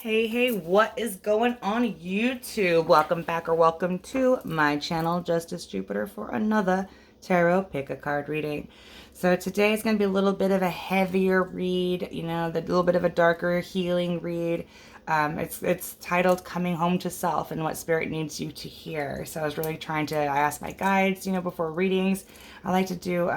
Hey, what is going on YouTube? Welcome back or welcome to my channel, Justice Jupiter, for another tarot pick a card reading. So today is going to be a little bit of a heavier read, the little bit of a darker healing read. It's titled Coming Home to Self and What Spirit Needs You to Hear. So I was really I asked my guides, before readings. I like to do,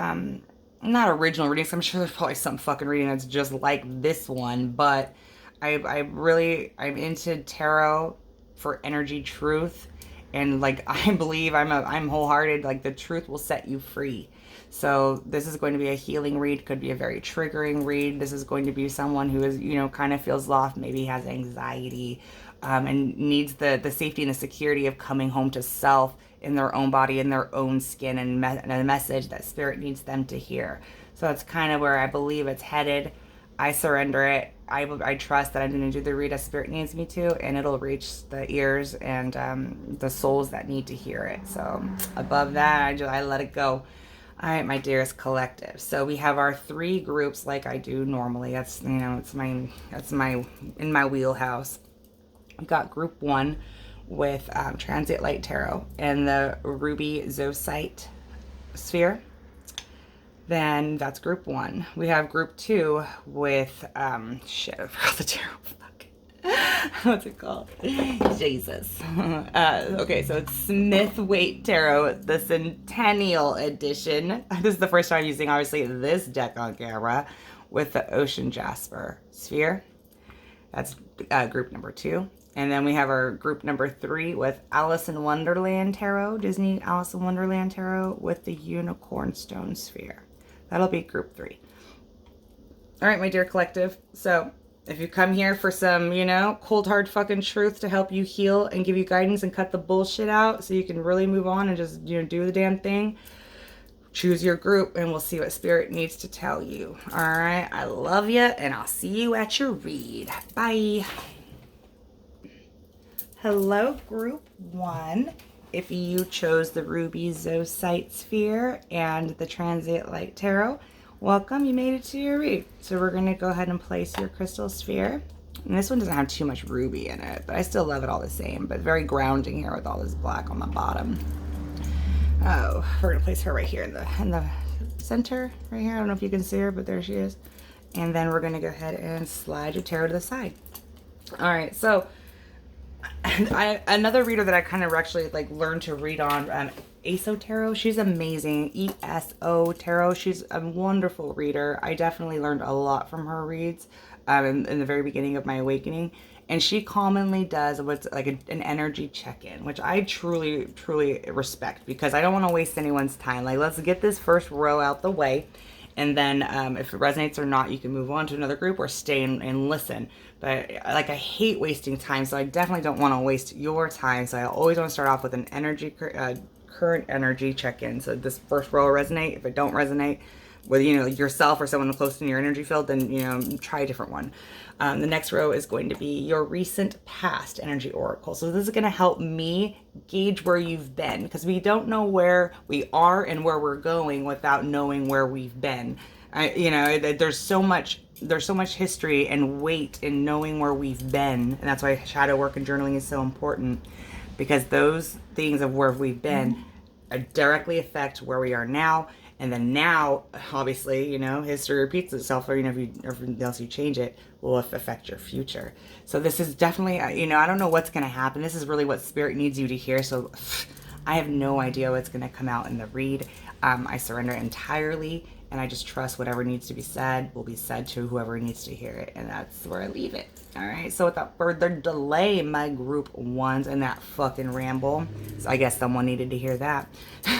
not original readings. I'm sure there's probably some fucking reading that's just like this one, but I'm into tarot for energy truth, and like I believe I'm wholehearted, like the truth will set you free. So this is going to be a healing read, could be a very triggering read. This is going to be someone who is, kind of feels lost, maybe has anxiety, and needs the safety and the security of coming home to self in their own body, in their own skin, and a message that spirit needs them to hear. So that's kind of where I believe it's headed. I surrender it. I trust that I'm going to do the read as spirit needs me to, and it'll reach the ears and the souls that need to hear it. So above that, I let it go. All right, my dearest collective. So we have our three groups like I do normally. That's it's my in my wheelhouse. We've got group one with Transient Light Tarot and the Ruby Ziosite sphere. Then that's group one. We have group two with, shit, I forgot the tarot. Fuck. What's it called? Jesus. Okay, so it's Smith-Waite Tarot, the Centennial edition. This is the first time using, obviously, this deck on camera with the Ocean Jasper sphere. That's group number two. And then we have our group number three with Alice in Wonderland Tarot, Disney Alice in Wonderland Tarot with the Unicorn Stone sphere. That'll be group three. All right, my dear collective. So if you come here for some, cold hard fucking truth to help you heal and give you guidance and cut the bullshit out so you can really move on and just, do the damn thing, choose your group and we'll see what spirit needs to tell you. All right, I love you and I'll see you at your read. Bye. Hello, group one. If you chose the Ruby Ziosite sphere and the Transient Light Tarot, welcome, you made it to your read. So we're going to go ahead and place your crystal sphere. And this one doesn't have too much ruby in it, but I still love it all the same. But very grounding here with all this black on the bottom. Oh, we're going to place her right here in the center, right here. I don't know if you can see her, but there she is. And then we're going to go ahead and slide your tarot to the side. All right, so another reader that I kind of actually learned to read on, ESO Tarot. She's amazing. ESO Tarot. She's a wonderful reader. I definitely learned a lot from her reads in the very beginning of my awakening. And she commonly does what's like an energy check-in, which I truly, truly respect because I don't want to waste anyone's time. Like, let's get this first row out the way. And then if it resonates or not, you can move on to another group or stay and listen. But I hate wasting time, so I definitely don't want to waste your time. So I always want to start off with an current energy check-in. So this first row will resonate. If it don't resonate with yourself or someone close in your energy field, then try a different one. The next row is going to be your recent past energy oracle. So this is going to help me gauge where you've been, because we don't know where we are and where we're going without knowing where we've been. There's so much history and weight in knowing where we've been, and that's why shadow work and journaling is so important, because those things of where we've been directly affect where we are now. And then now, obviously, history repeats itself, or, if everything else you change it, will affect your future. So this is definitely, I don't know what's going to happen. This is really what spirit needs you to hear. So I have no idea what's going to come out in the read. I surrender entirely, and I just trust whatever needs to be said will be said to whoever needs to hear it. And that's where I leave it. All right. So without further delay, my group ones and that fucking ramble. So I guess someone needed to hear that.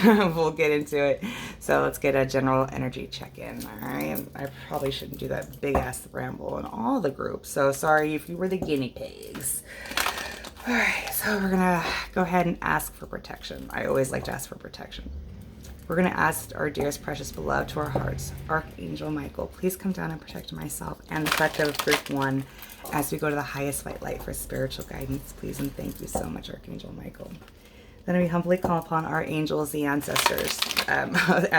We'll get into it. So let's get a general energy check-in. All right. I probably shouldn't do that big ass ramble in all the groups. So sorry if you were the guinea pigs. All right. So we're going to go ahead and ask for protection. I always like to ask for protection. We're going to ask our dearest, precious, beloved to our hearts, Archangel Michael, please come down and protect myself and the collective of group one as we go to the highest white light for spiritual guidance, please. And thank you so much, Archangel Michael. Then we humbly call upon our angels, the ancestors, at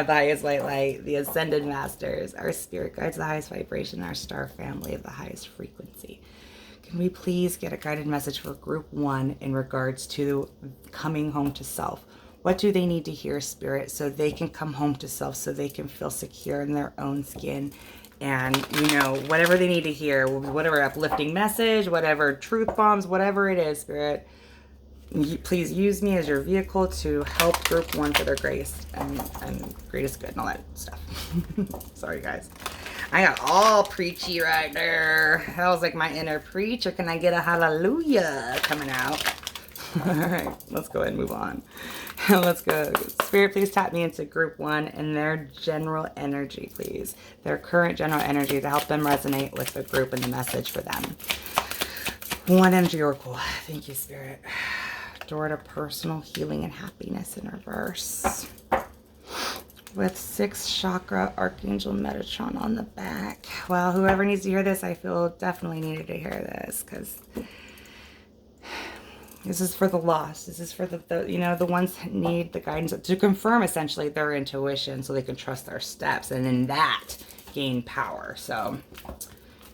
the highest white light, the ascended masters, our spirit guides, the highest vibration, our star family of the highest frequency. can we please get a guided message for group 1 in regards to coming home to self? What do they need to hear, Spirit, so they can come home to self, so they can feel secure in their own skin? And, you know, whatever they need to hear, whatever uplifting message, whatever truth bombs, whatever it is, Spirit, please use me as your vehicle to help group 1 for their grace and greatest good and all that stuff. Sorry, guys. I got all preachy right there. That was like my inner preacher. Can I get a hallelujah coming out? All right, let's go ahead and move on. Let's go. Spirit, please tap me into group 1 and their general energy, please. Their current general energy to help them resonate with the group and the message for them. 1 energy oracle. Thank you, Spirit. Door to personal healing and happiness in reverse. With 6 chakra Archangel Metatron on the back. Well, whoever needs to hear this, I feel definitely needed to hear this, because this is for the lost. This is for the you know, the ones that need the guidance to confirm essentially their intuition so they can trust their steps, and in that gain power. So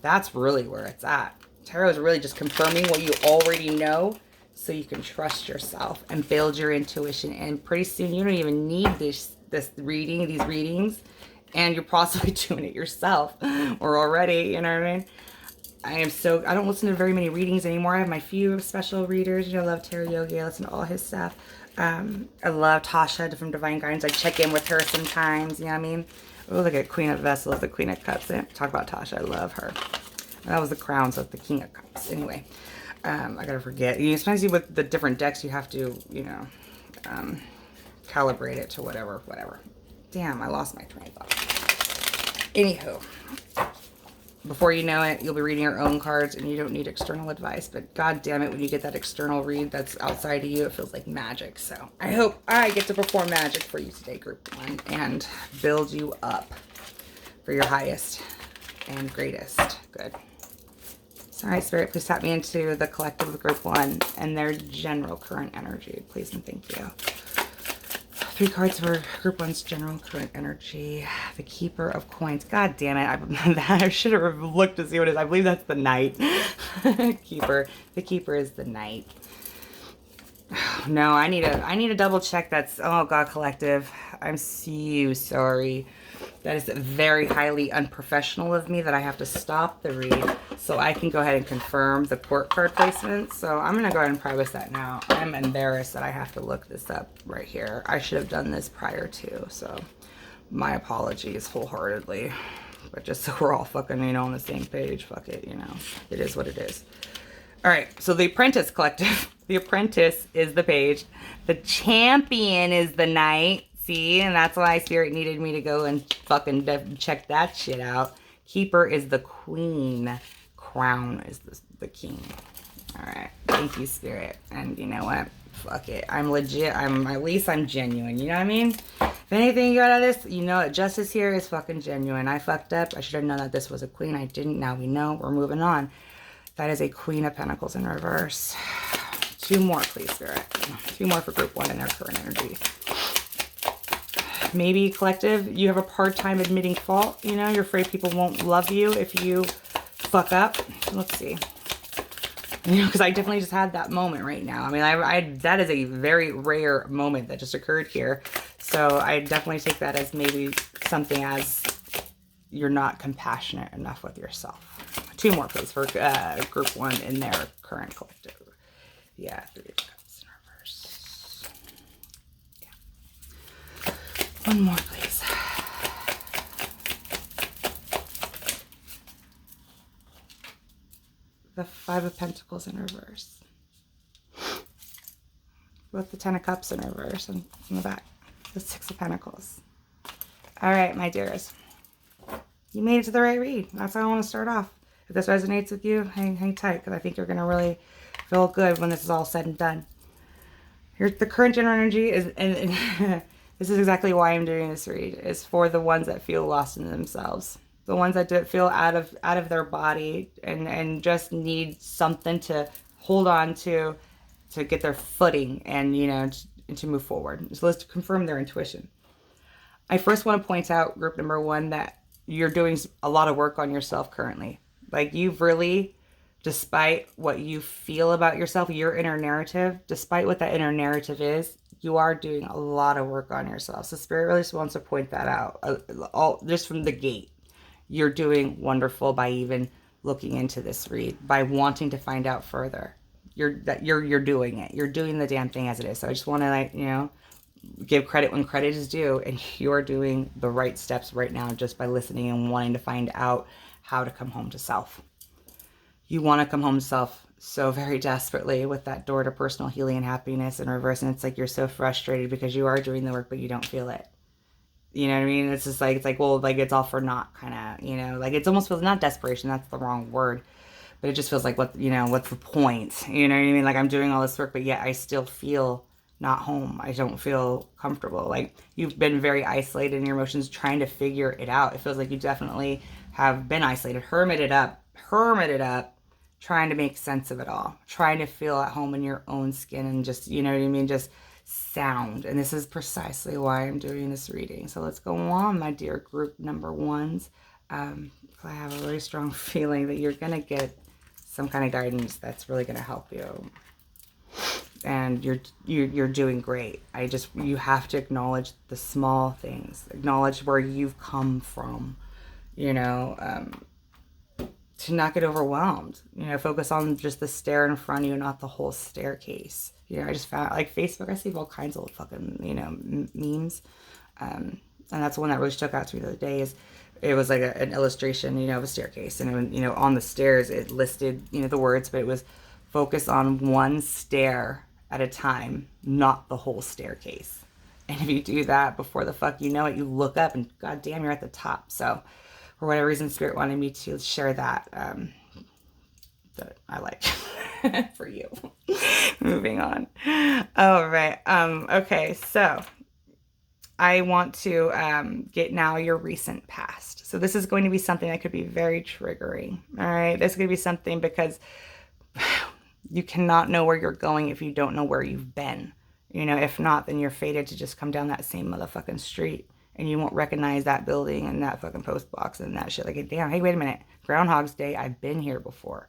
that's really where it's at. Tarot is really just confirming what you already know so you can trust yourself and build your intuition. And pretty soon you don't even need these readings, and you're possibly doing it yourself or already, you know what I mean? I don't listen to very many readings anymore. I have my few special readers. You know, I love Terry Yogi. I listen to all his stuff. I love Tasha from Divine Guidance. I check in with her sometimes, you know what I mean? Oh, look at Queen of Vessels, the Queen of Cups. Talk about Tasha. I love her. That was the crown, so the King of Cups. Anyway, I gotta forget. Sometimes with the different decks, you have to, you know, calibrate it to whatever. Damn, I lost my train of thought. Anywho, before you know it, you'll be reading your own cards and you don't need external advice. But god damn it, when you get that external read that's outside of you, it feels like magic. So I hope I get to perform magic for you today, group 1, and build you up for your highest and greatest good. So, all right, Spirit, please tap me into the collective of group 1 and their general current energy, please and thank you. 3 cards for group 1's general current energy. The Keeper of Coins. God damn it. I should have looked to see what it is. I believe that's the Knight. Keeper. The Keeper is the Knight. No, I need to double check. That's, oh God, collective. I'm so sorry. That is very highly unprofessional of me that I have to stop the read so I can go ahead and confirm the court card placement. So I'm going to go ahead and preface that now. I'm embarrassed that I have to look this up right here. I should have done this prior to, so my apologies wholeheartedly. But just so we're all fucking, you know, on the same page, fuck it, you know. It is what it is. All right, so the Apprentice collective. The Apprentice is the page. The Champion is the Knight. See, and that's why Spirit needed me to go and fucking check that shit out. Keeper is the Queen. Crown is the King. All right. Thank you, Spirit. And you know what? Fuck it. I'm legit. At least I'm genuine. You know what I mean? If anything you got out of this, you know, justice here is fucking genuine. I fucked up. I should have known that this was a Queen. I didn't. Now we know. We're moving on. That is a Queen of Pentacles in reverse. 2 more, please, Spirit. 2 more for group 1 and their current energy. Maybe collective, you have a hard time admitting fault. You know, you're afraid people won't love you if you fuck up. Let's see. You know, because I definitely just had that moment right now. I mean, that is a very rare moment that just occurred here. So I definitely take that as maybe something as you're not compassionate enough with yourself. 2 more, please, for group 1 in their current collective. Yeah, 3 of Cups in reverse. Yeah. 1 more, please. The 5 of Pentacles in reverse. With the 10 of Cups in reverse and in the back. The 6 of Pentacles. All right, my dears. You made it to the right read. That's how I want to start off. If this resonates with you, hang tight, because I think you're going to really feel good when this is all said and done. Here's the current general energy is, and this is exactly why I'm doing this read, is for the ones that feel lost in themselves. The ones that feel out of their body and just need something to hold on to get their footing and, you know, to move forward. So let's confirm their intuition. I first want to point out, group number 1, that you're doing a lot of work on yourself currently. Like, you've really despite what you feel about yourself, your inner narrative, despite what that inner narrative is, you are doing a lot of work on yourself. So Spirit really just wants to point that out, all just from the gate. You're doing wonderful by even looking into this read, by wanting to find out further. You're doing it. You're doing the damn thing as it is. So I just want to, like, you know, give credit when credit is due, and you're doing the right steps right now just by listening and wanting to find out how to come home to self. You want to come home to self so very desperately with that door to personal healing and happiness in reverse, and it's like you're so frustrated because you are doing the work but you don't feel it. You know what I mean? It's just like, it's like, well, like, it's all for naught, kind of, you know, like, it's almost feels, not desperation, that's the wrong word, but it just feels like, what, you know, what's the point? You know what I mean? Like, I'm doing all this work, but yet I still feel not home. I don't feel comfortable. Like, you've been very isolated in your emotions, trying to figure it out. It feels like you definitely have been isolated, hermited up, trying to make sense of it all, trying to feel at home in your own skin and just, you know what I mean, just sound. And this is precisely why I'm doing this reading. So let's go on, my dear group number ones. I have a really strong feeling that you're going to get some kind of guidance that's really going to help you. And you're doing great. You have to acknowledge the small things, acknowledge where you've come from, you know, to not get overwhelmed, you know, focus on just the stair in front of you, not the whole staircase. You know, I just found, like, Facebook, I see all kinds of fucking, you know, memes. And that's one that really stuck out to me the other day. Is it was like an illustration, you know, of a staircase. And, you know, on the stairs, it listed, you know, the words, but it was focus on one stair at a time, not the whole staircase. And if you do that, before the fuck you know it, you look up and goddamn, you're at the top. So for whatever reason, Spirit wanted me to share that, that I like for you. Moving on. All right. Okay. So I want to get now your recent past. So this is going to be something that could be very triggering. All right. This is going to be something because you cannot know where you're going if you don't know where you've been. You know, if not, then you're fated to just come down that same motherfucking street. And you won't recognize that building and that fucking post box and that shit. Like, damn, hey, wait a minute. Groundhog's Day, I've been here before.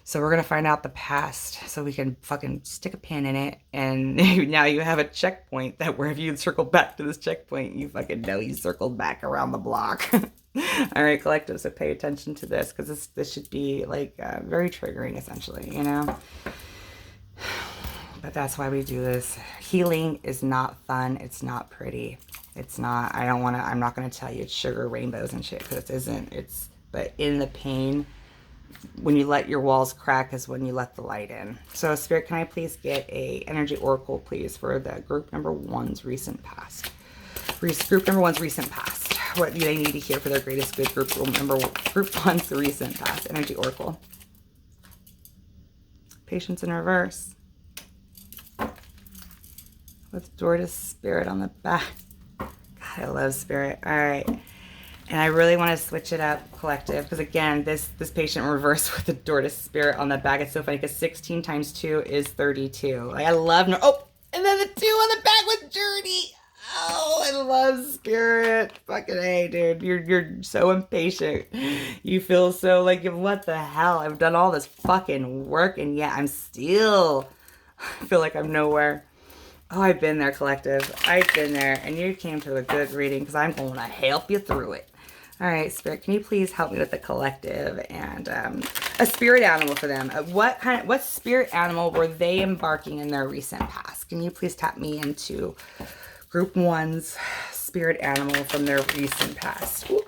So we're going to find out the past so we can fucking stick a pin in it. And now you have a checkpoint that where if you circle back to this checkpoint, you fucking know you circled back around the block. All right, collective, so pay attention to this because this should be, like, very triggering, essentially, you know? But that's why we do this. Healing is not fun. It's not pretty. It's not, I'm not going to tell you it's sugar, rainbows, and shit, because it isn't. But in the pain, when you let your walls crack is when you let the light in. So, Spirit, can I please get a energy oracle, please, for the group number one's recent past? Group number one's recent past. What do they need to hear for their greatest good? Group one's recent past. Energy oracle. Patience in reverse. With door to Spirit on the back. God, I love Spirit. All right. And I really want to switch it up, collective, because again, this patient reversed with the door to Spirit on the back. It's so funny because 16 times 2 is 32. Like, I love, oh, and then the 2 on the back with Journey. Oh, I love Spirit. Fucking A, dude. You're so impatient. You feel so like, what the hell? I've done all this fucking work and yet I'm still, I feel like I'm nowhere. Oh, I've been there, collective. I've been there, and you came to a good reading because I'm going to help you through it. All right, Spirit, can you please help me with the collective and a spirit animal for them? What spirit animal were they embarking in their recent past? Can you please tap me into group one's spirit animal from their recent past? All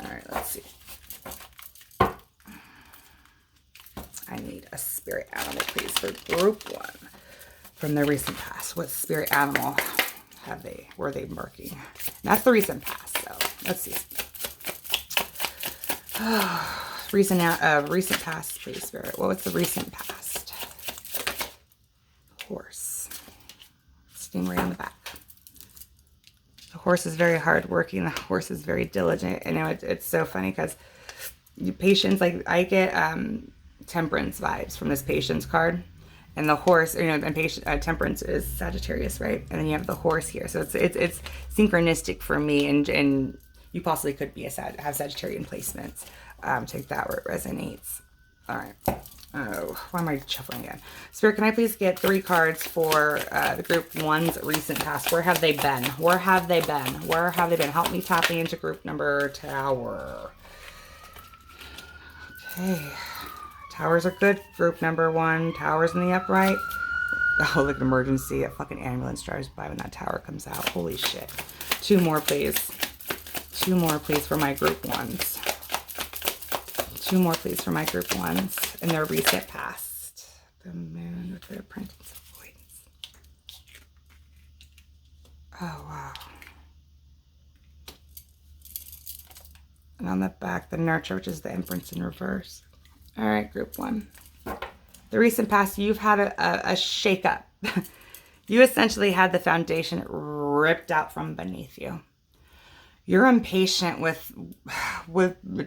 right, let's see. I need a spirit animal, please, for group one from their recent past. What spirit animal were they embarking? That's the recent past, so let's see. Recent past, please, Spirit. What was the recent past? Horse. Stingray on the back. The horse is very hardworking. The horse is very diligent. I know it's so funny because patience, like, I get temperance vibes from this patience card, and the horse, you know, and temperance is Sagittarius, right? And then you have the horse here, so it's synchronistic for me, and you possibly could be have Sagittarian placements. take that where it resonates. All right. Oh, why am I shuffling again? Spirit, can I please get 3 cards for the group 1's recent past? Where have they been? Where have they been? Where have they been? Help me tap me into group number Tower. Okay. Towers are good. Group number 1. Towers in the upright. Oh, like an emergency. A fucking ambulance drives by when that tower comes out. Holy shit. 2 more, please. 2 more, please, for my group 1s. 2 more, please, for my group 1s in their recent past. The moon with their apprentice avoidance. Oh, wow. And on the back, the nurture, which is the empress in reverse. All right, group 1. The recent past, you've had a shake-up. You essentially had the foundation ripped out from beneath you. You're impatient with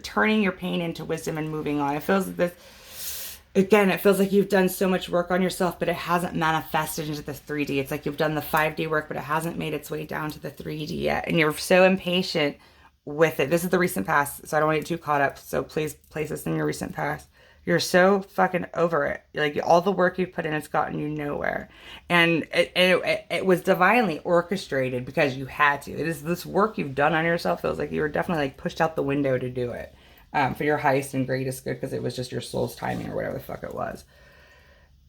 turning your pain into wisdom and moving on. It feels like this, again, it feels like you've done so much work on yourself, but it hasn't manifested into the 3D. It's like you've done the 5D work, but it hasn't made its way down to the 3D yet. And you're so impatient with it. This is the recent past, so I don't want to get too caught up. So please place this in your recent past. You're so fucking over it. Like, all the work you've put in has gotten you nowhere. And it was divinely orchestrated because you had to. It is this work you've done on yourself. Feels like you were definitely like pushed out the window to do it for your highest and greatest good, because it was just your soul's timing or whatever the fuck it was.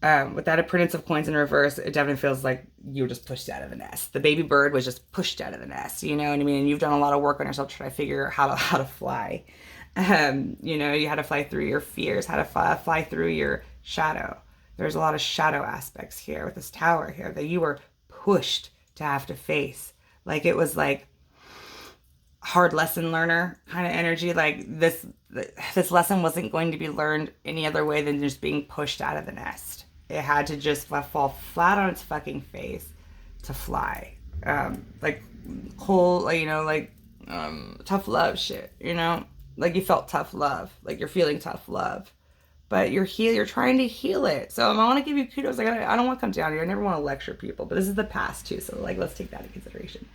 With that apprentice of coins in reverse, it definitely feels like you were just pushed out of the nest. The baby bird was just pushed out of the nest. You know what I mean? And you've done a lot of work on yourself to try to figure out how to fly. You know, you had to fly through your fears, how to fly through your shadow. There's a lot of shadow aspects here with this tower here that you were pushed to have to face. Like, it was like hard lesson learner kind of energy. Like, this lesson wasn't going to be learned any other way than just being pushed out of the nest. It had to just fall flat on its fucking face to fly. Like cold, you know, like tough love shit, you know? Like, you felt tough love. Like, you're feeling tough love. But you're trying to heal it. So I want to give you kudos. Like, I don't want to come down here. I never want to lecture people. But this is the past, too. So, like, let's take that into consideration.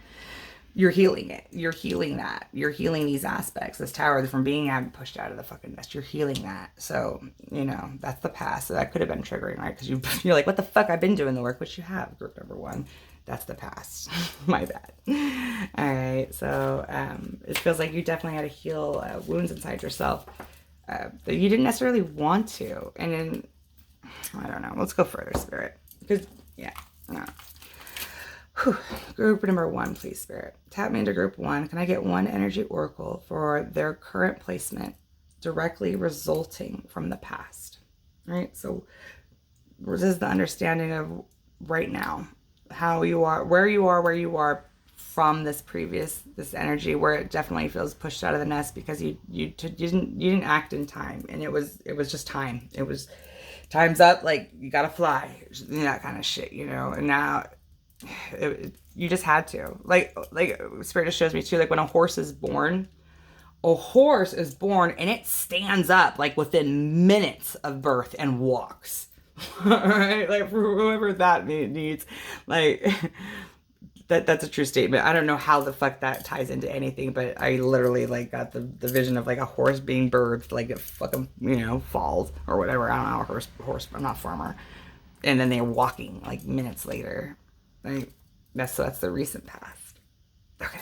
You're healing it. You're healing that. You're healing these aspects. This tower from being pushed out of the fucking nest. You're healing that. So, you know, that's the past. So that could have been triggering, right? Because you're like, what the fuck? I've been doing the work. Which you have, group number 1. That's the past. My bad. All right. So it feels like you definitely had to heal wounds inside yourself that you didn't necessarily want to. And then, I don't know. Let's go further, Spirit. Because, yeah. No. Whew. Group number 1, please, Spirit. Tap me into group 1. Can I get 1 energy oracle for their current placement directly resulting from the past? All right. So this is the understanding of right now. How you are, where you are from this energy, where it definitely feels pushed out of the nest because you didn't act in time, and it was just time. It was time's up, like, you gotta fly, that kind of shit, you know. And now you just had to, like Spirit just shows me too, like, when a horse is born and it stands up like within minutes of birth and walks. All right, like, for whoever that needs, like, that's a true statement. I don't know how the fuck that ties into anything, but I literally, like, got the vision of, like, a horse being birthed, like, it fucking, you know, falls or whatever. I don't know, horse, I'm not a farmer. And then they're walking like minutes later. Like, that's the recent past. Okay.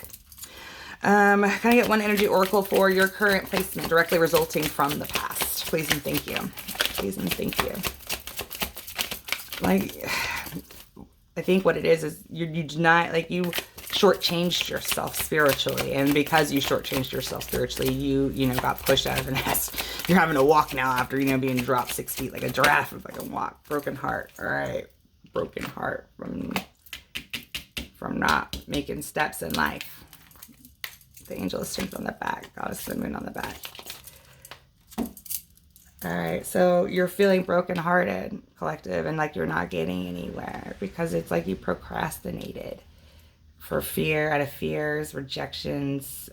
Can I get 1 energy oracle for your current placement directly resulting from the past? Please and thank you. Please and thank you. Like, I think what it is you deny, like, you shortchanged yourself spiritually, and because you shortchanged yourself spiritually, you know, got pushed out of the nest. You're having to walk now after, you know, being dropped 6 feet like a giraffe. If I can walk. Broken heart. All right, broken heart from not making steps in life. The angel of strength on the back, goddess of the moon on the back. All right, so you're feeling brokenhearted, collective, and like you're not getting anywhere because it's like you procrastinated for fear, out of fears, rejections,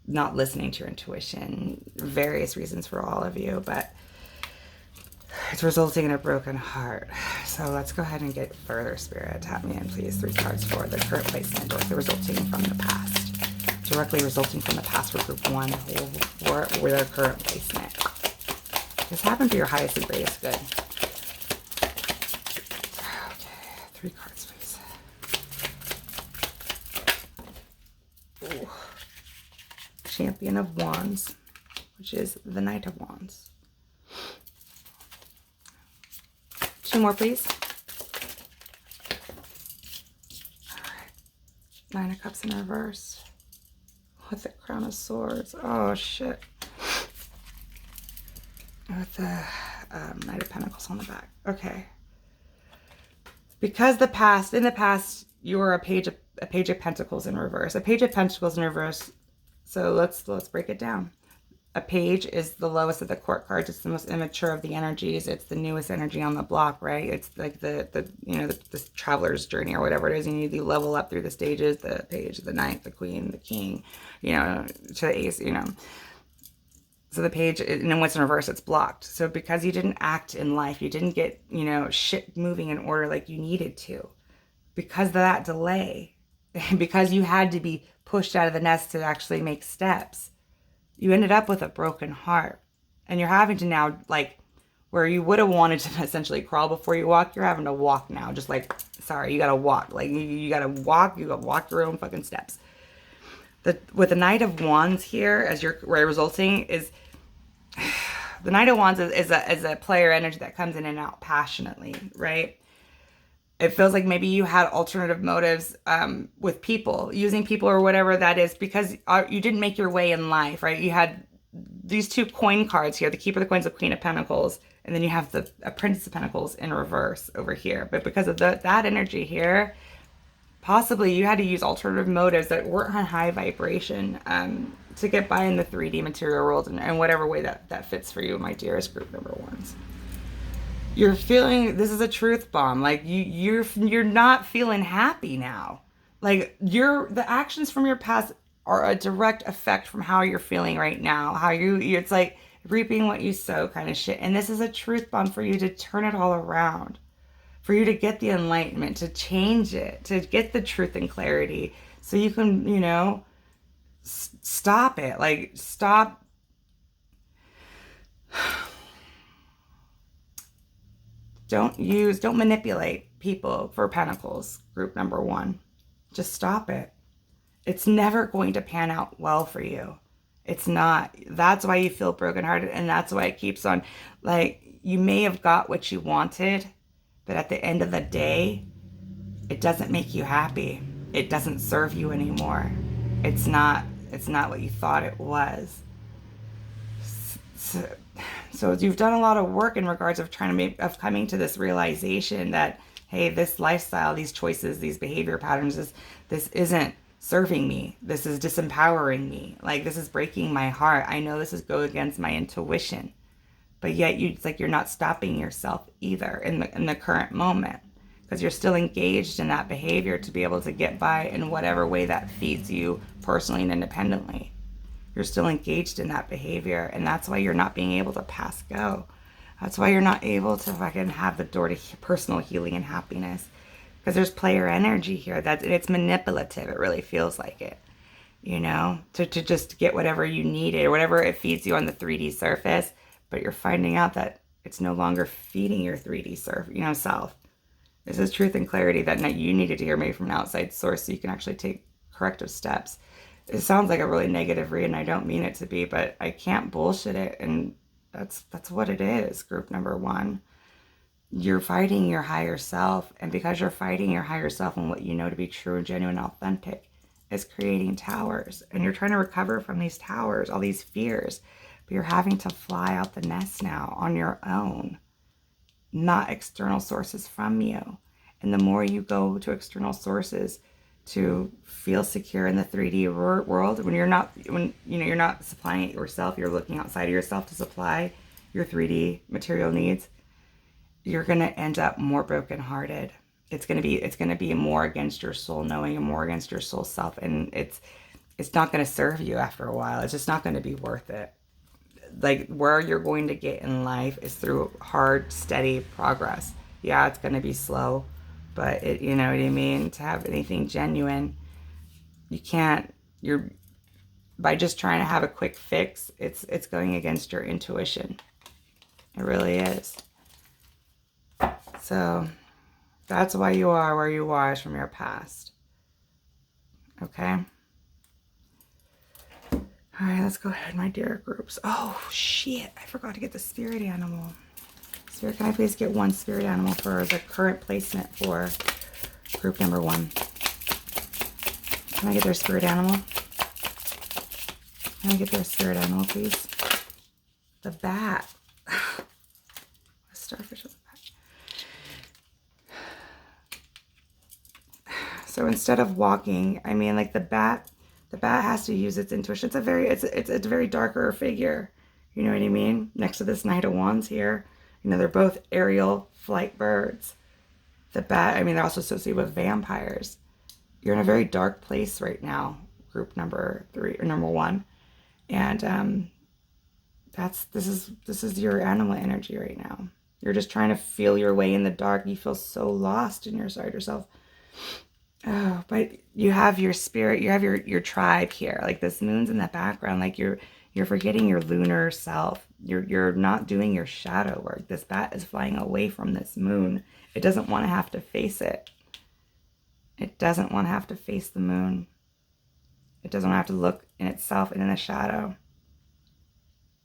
not listening to your intuition, various reasons for all of you, but it's resulting in a broken heart. So let's go ahead and get further, Spirit. Tap me in, please. 3 cards for the current placement or the resulting from the past directly resulting from the past for group 1 or their current placement. This happened for your highest and greatest good. Okay, 3 cards, please. Ooh. Champion of Wands, which is the Knight of Wands. 2 more, please. All right. 9 of Cups in reverse with the Crown of Swords. Oh, shit. With the Knight of Pentacles on the back. Okay. Because in the past, you were a page of Pentacles in reverse. A Page of Pentacles in reverse. So let's break it down. A page is the lowest of the court cards. It's the most immature of the energies. It's the newest energy on the block, right? It's like the traveler's journey or whatever it is. You need to level up through the stages, the page, the knight, the queen, the king, to the ace, So the page, and then what's in reverse, it's blocked. So because you didn't act in life, you didn't get, shit moving in order like you needed to. Because of that delay, because you had to be pushed out of the nest to actually make steps, you ended up with a broken heart. And you're having to now, where you would have wanted to essentially crawl before you walk, you're having to walk now. Just sorry, you gotta walk. You gotta walk your own fucking steps. With the Knight of Wands here, as you're resulting, is the Knight of Wands is a player energy that comes in and out passionately, right? It feels like maybe you had alternative motives with people, using people or whatever that is, because you didn't make your way in life, right? You had these 2 coin cards here, the Keeper of the Coins, the Queen of Pentacles, and then you have the Princess of Pentacles in reverse over here. But because of that energy here, possibly you had to use alternative motives that weren't on high vibration to get by in the 3D material world and whatever way that fits for you, my dearest group number 1s. You're feeling, this is a truth bomb. You're not feeling happy now. The actions from your past are a direct effect from how you're feeling right now. It's like reaping what you sow kind of shit. And this is a truth bomb for you to turn it all around, for you to get the enlightenment, to change it, to get the truth and clarity, so you can, stop it. Stop. Don't manipulate people for Pentacles, group number 1. Just stop it. It's never going to pan out well for you. It's not. That's why you feel brokenhearted, and that's why it keeps on. You may have got what you wanted, but at the end of the day, it doesn't make you happy. It doesn't serve you anymore. It's not what you thought it was. So you've done a lot of work in regards of coming to this realization that, hey, this lifestyle, these choices, these behavior patterns, this isn't serving me. This is disempowering me. This is breaking my heart. I know this goes against my intuition, but yet it's like you're not stopping yourself either in the current moment, because you're still engaged in that behavior to be able to get by in whatever way that feeds you personally and independently. You're still engaged in that behavior, and that's why you're not being able to pass go. That's why you're not able to fucking have the door to personal healing and happiness, because there's player energy here. It's manipulative. It really feels like it, to just get whatever you needed or whatever it feeds you on the 3D surface, but you're finding out that it's no longer feeding your 3D self. This is truth and clarity that you needed to hear maybe from an outside source, so you can actually take corrective steps. It sounds like a really negative read, and I don't mean it to be, but I can't bullshit it, and that's what it is, group number 1. You're fighting your higher self, and because you're fighting your higher self and what you know to be true and genuine and authentic is creating towers, and you're trying to recover from these towers, all these fears, but you're having to fly out the nest now on your own, not external sources from you. And the more you go to external sources to feel secure in the 3D world, when you're not supplying it yourself, you're looking outside of yourself to supply your 3D material needs, you're going to end up more brokenhearted. It's going to be more against your soul knowing and more against your soul self, and it's not going to serve you after a while. It's just not going to be worth it. Where you're going to get in life is through hard, steady progress. Yeah, it's going to be slow, but you know what I mean? To have anything genuine, you can't, by just trying to have a quick fix, it's going against your intuition. It really is. So that's why you are where you are, is from your past. Okay? All right, let's go ahead, my dear groups. Oh, shit. I forgot to get the spirit animal. Spirit, can I please get one spirit animal for the current placement for group number 1? Can I get their spirit animal? Can I get their spirit animal, please? The bat. A starfish with a bat. So instead of walking, I mean, like the bat has to use its intuition. It's a very darker figure. You know what I mean? Next to this Knight of Wands here. You know, they're both aerial flight birds. The bat, I mean, they're also associated with vampires. You're in a very dark place right now, group number 3 or number 1. And this is your animal energy right now. You're just trying to feel your way in the dark. You feel so lost in yourself. Oh, but you have your spirit, you have your tribe here. Like this moon's in the background, like you're forgetting your lunar self. You're not doing your shadow work. This bat is flying away from this moon. It doesn't want to have to face it. It doesn't want to have to face the moon. It doesn't want to have to look in itself and in the shadow.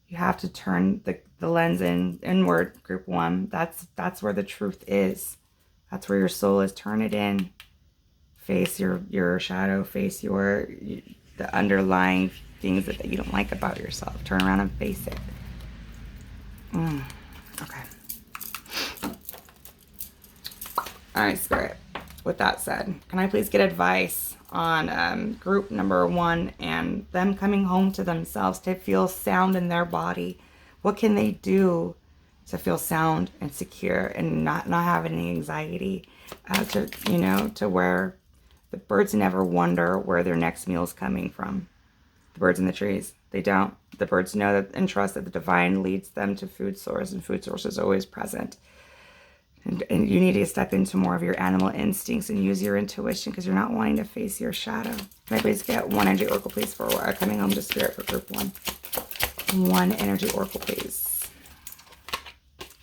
You have to turn the lens inward, group 1. That's where the truth is. That's where your soul is. Turn it in. Face your shadow. Face the underlying things that you don't like about yourself. Turn around and face it. Okay. All right, Spirit. With that said, can I please get advice on group number 1 and them coming home to themselves to feel sound in their body? What can they do to feel sound and secure and not have any anxiety? To where the birds never wonder where their next meal is coming from. The birds in the trees, they don't. The birds know that and trust that the divine leads them to food source, and food source is always present. And you need to step into more of your animal instincts and use your intuition, because you're not wanting to face your shadow. Can I please get one energy oracle, please, for coming home to spirit for group 1? One energy oracle, please.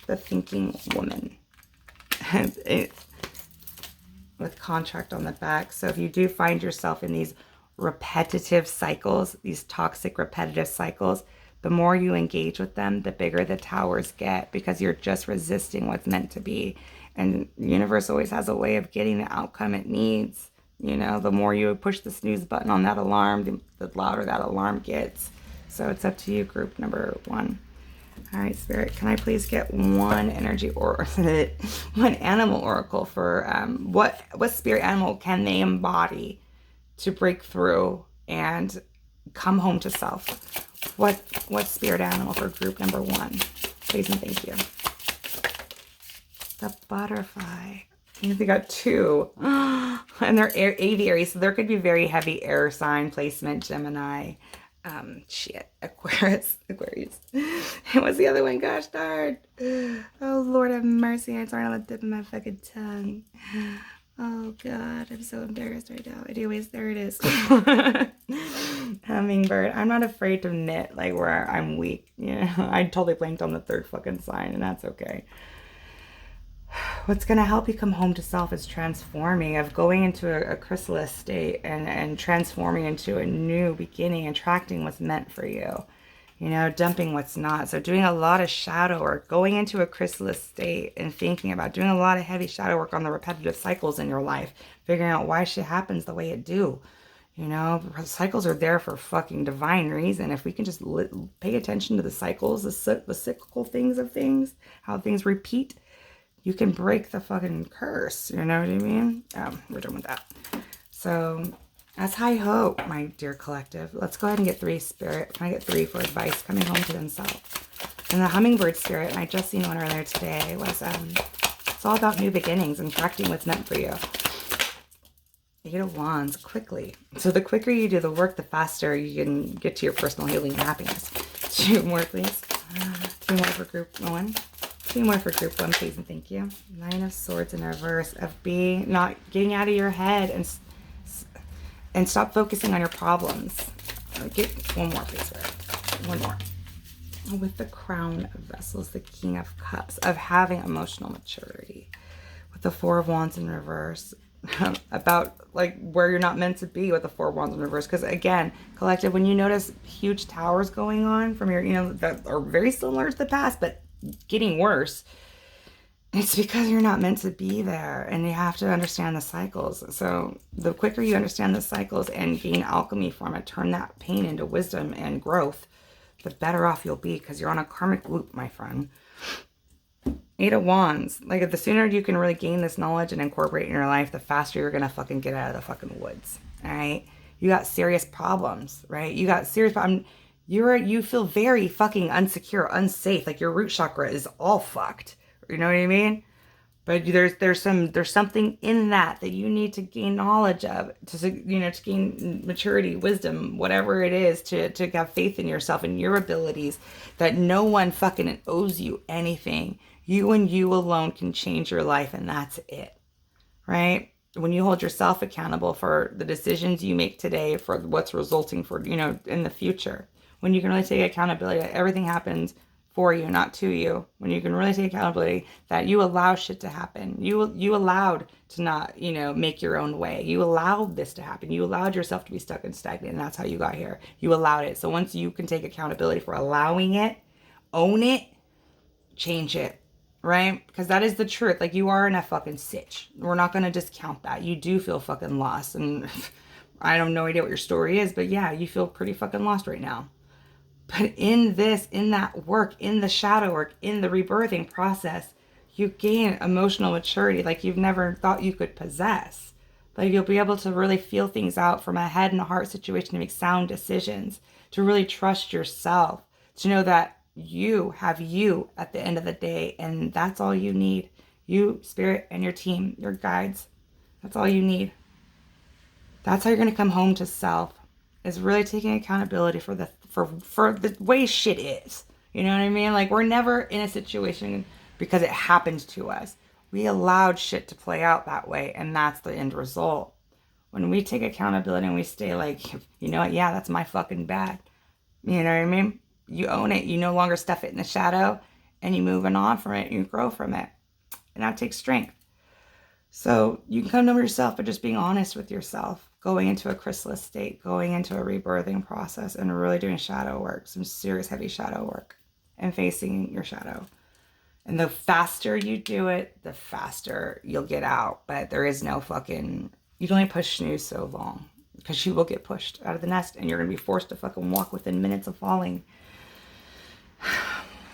The thinking woman. With contract on the back. So if you do find yourself in these repetitive cycles, these toxic repetitive cycles, the more you engage with them, the bigger the towers get, because you're just resisting what's meant to be. And the universe always has a way of getting the outcome it needs. You know, the more you push the snooze button on that alarm, the louder that alarm gets. So it's up to you, group number 1. All right, Spirit, can I please get one energy or one animal oracle for what spirit animal can they embody to break through and come home to self? What spirit animal for group number 1? Please and thank you. The butterfly. They got 2. And they're aviary, so there could be very heavy air sign placement, Gemini. Aquarius. What's the other one? Gosh darn. Oh, Lord have mercy. It's right on the tip of my fucking tongue. Oh, God. I'm so embarrassed right now. Anyways, there it is. Hummingbird. I'm not afraid to admit, like, where I'm weak. You know, I totally blanked on the 3rd fucking sign, and that's okay. What's going to help you come home to self is transforming, of going into a chrysalis state and transforming into a new beginning, attracting what's meant for you, you know, dumping what's not. So doing a lot of shadow work, going into a chrysalis state and thinking about doing a lot of heavy shadow work on the repetitive cycles in your life, figuring out why shit happens the way it do. You know, cycles are there for fucking divine reason. If we can just pay attention to the cycles, the cyclical things of things, how things repeat, you can break the fucking curse. You know what I mean? We're done with that. So that's high hope, my dear collective. Let's go ahead and get 3, Spirit. Can I get 3 for advice coming home to themselves? And the hummingbird, Spirit, and I just seen one earlier today, was it's all about new beginnings and attracting what's meant for you. 8 of Wands, quickly. So the quicker you do the work, the faster you can get to your personal healing and happiness. 2 more, please. 2 more for group 1. 2 more for group 1, please, and thank you. 9 of Swords in reverse, of not getting out of your head and stop focusing on your problems. Get one more, please. One more. With the Crown of Vessels, the King of Cups, of having emotional maturity. With the Four of Wands in reverse, about like where you're not meant to be with the Four of Wands in reverse. Because again, collective, when you notice huge towers going on from your, that are very similar to the past, but getting worse, it's because you're not meant to be there, and you have to understand the cycles. So the quicker you understand the cycles and gain alchemy from it, turn that pain into wisdom and growth, the better off you'll be, because you're on a karmic loop, my friend. Eight of Wands. Like, the sooner you can really gain this knowledge and incorporate it in your life, the faster you're gonna fucking get out of the fucking woods. All right? You got serious problems, right? You got serious problems. You feel very fucking insecure, unsafe. Like, your root chakra is all fucked. You know what I mean? But there's something in that you need to gain knowledge of, to gain maturity, wisdom, whatever it is, to have faith in yourself and your abilities, that no one fucking owes you anything. You and you alone can change your life, and that's it, right? When you hold yourself accountable for the decisions you make today, for what's resulting for, in the future, when you can really take accountability that everything happens for you, not to you, when you can really take accountability that you allow shit to happen. You allowed to not, make your own way. You allowed this to happen. You allowed yourself to be stuck and stagnant, and that's how you got here. You allowed it. So once you can take accountability for allowing it, own it, change it, right? Because that is the truth. Like, you are in a fucking sitch. We're not going to discount that. You do feel fucking lost, and I have no idea what your story is, but yeah, you feel pretty fucking lost right now. But in that work, in the shadow work, in the rebirthing process, you gain emotional maturity like you've never thought you could possess. Like, you'll be able to really feel things out from a head and a heart situation, to make sound decisions, to really trust yourself, to know that you have you at the end of the day, and that's all you need. You, spirit, and your team, your guides. That's all you need. That's how you're going to come home to self, is really taking accountability for the way shit is. You know what I mean? Like, we're never in a situation because it happened to us. We allowed shit to play out that way, and that's the end result. When we take accountability and we stay like, you know what, yeah, that's my fucking bad. You know what I mean? You own it. You no longer stuff it in the shadow, and you moving on from it, and you grow from it. And that takes strength. So you can come to know yourself by just being honest with yourself, going into a chrysalis state, going into a rebirthing process, and really doing shadow work, some serious heavy shadow work, and facing your shadow. And the faster you do it, the faster you'll get out. But there is no fucking, you can only push snooze so long, because you will get pushed out of the nest, and you're going to be forced to fucking walk within minutes of falling.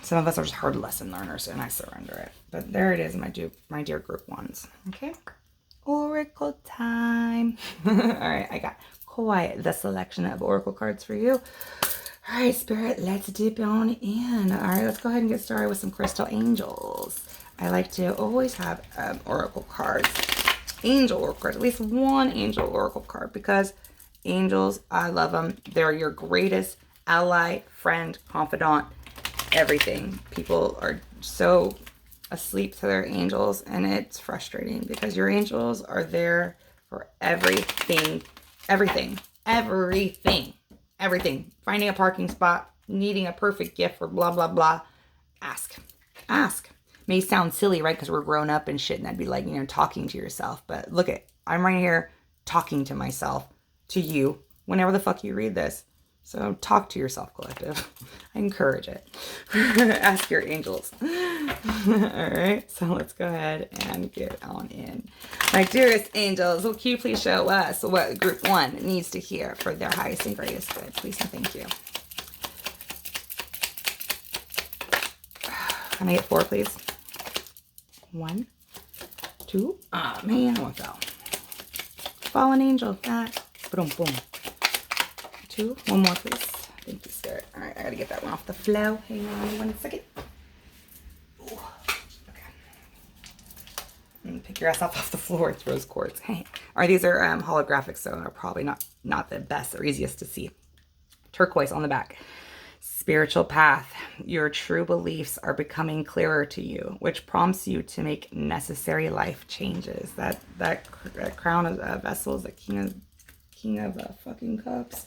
Some of us are just hard lesson learners, and I surrender it. But there it is, my dear group ones. Okay? Oracle time. All right, I got quite the selection of oracle cards for you. All right, Spirit, let's dip on in. All right, let's go ahead and get started with some crystal angels. I like to always have oracle cards, angel oracle cards, at least one angel oracle card, because angels, I love them. They're your greatest ally, friend, confidant, everything. People are so asleep to their angels, and it's frustrating, because your angels are there for everything. Finding a parking spot, needing a perfect gift, for blah blah blah. Ask. May sound silly, right? Because we're grown up and shit, and that'd be like, talking to yourself. But look, I'm right here talking to myself, to you, whenever the fuck you read this. So talk to yourself, collective. I encourage it. Ask your angels. All right, so let's go ahead and get on in. My dearest angels, will you please show us what group one needs to hear for their highest and greatest good? Please and thank you. Can I get 4, please? 1, 2. Oh, man, one fell. Fallen angel. Boom, boom. 2. One more, please. Thank you, Spirit. All right, I gotta get that one off the flow. Hang on 1 second. Ooh, okay. And pick your ass off the floor. It's rose quartz. Hey. All right, these are holographic, so they're probably not the best or easiest to see. Turquoise on the back. Spiritual path. Your true beliefs are becoming clearer to you, which prompts you to make necessary life changes. That crown of vessels, the king of fucking cups.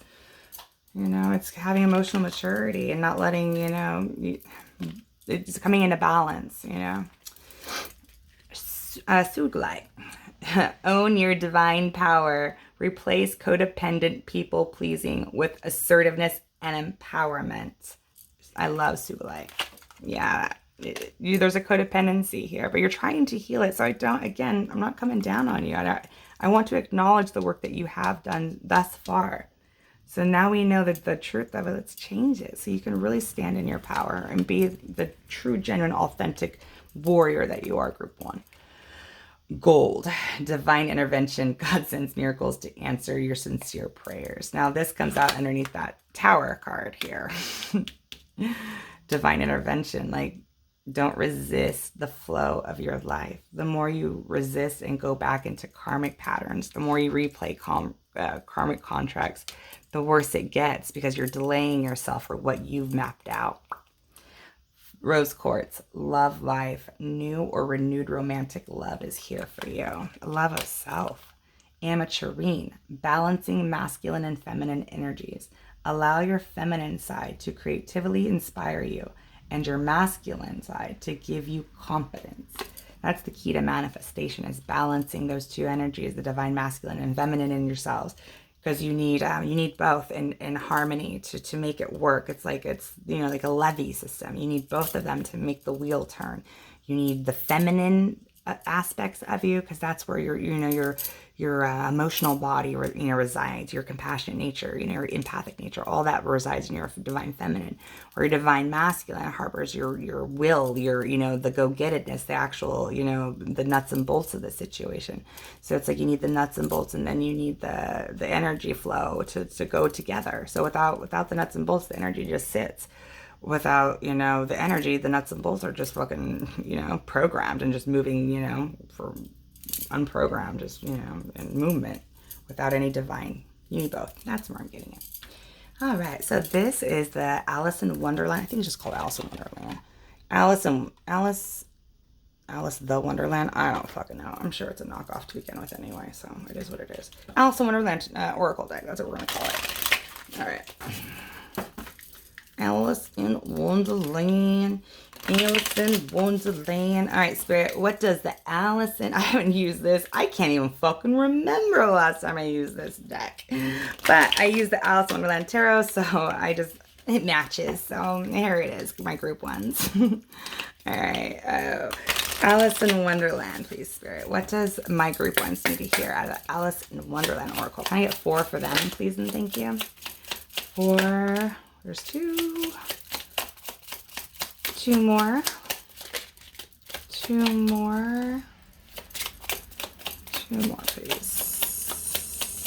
You know, it's having emotional maturity and not letting, you know, it's coming into balance, you know. Suglite. Own your divine power. Replace codependent people pleasing with assertiveness and empowerment. I love Suglite. Yeah, there's a codependency here, but you're trying to heal it. So I'm not coming down on you. I want to acknowledge the work that you have done thus far. So now we know that the truth of it changes. So you can really stand in your power and be the true, genuine, authentic warrior that you are, group 1. Gold, divine intervention. God sends miracles to answer your sincere prayers. Now this comes out underneath that Tower card here. Divine intervention, like, don't resist the flow of your life. The more you resist and go back into karmic patterns, the more you replay karmic contracts, the worse it gets, because you're delaying yourself for what you've mapped out. Rose quartz, love life, new or renewed romantic love is here for you. Love of self. Ameturine, balancing masculine and feminine energies. Allow your feminine side to creatively inspire you and your masculine side to give you confidence. That's the key to manifestation, is balancing those two energies, the divine masculine and feminine in yourselves, because you need both in harmony to make it work. It's like like a levee system. You need both of them to make the wheel turn. You need the feminine aspects of you, because that's where your emotional body resides, your compassionate nature, your empathic nature, all that resides in your divine feminine. Or your divine masculine harbors your will, the go-gettedness, the actual, the nuts and bolts of the situation. So it's like you need the nuts and bolts, and then you need the energy flow to go together. So without the nuts and bolts, the energy just sits. Without, the energy, the nuts and bolts are just fucking, programmed and just moving, for unprogrammed, just, in movement without any divine. You need both. That's where I'm getting it. All right. So this is the Alice in Wonderland. I think it's just called Alice in Wonderland. Alice the Wonderland. I don't fucking know. I'm sure it's a knockoff to begin with anyway. So it is what it is. Alice in Wonderland Oracle deck. That's what we're going to call it. All right. Alice in Wonderland. Alice in Wonderland. All right, Spirit, what does the Alice in... I haven't used this. I can't even fucking remember the last time I used this deck. But I used the Alice in Wonderland Tarot, so it matches. So here it is, my group ones. All right. Alice in Wonderland, please, Spirit. What does my group ones need to hear out of the Alice in Wonderland Oracle? Can I get 4 for them, please, and thank you? 4... There's 2. 2 more. 2 more. 2 more, please.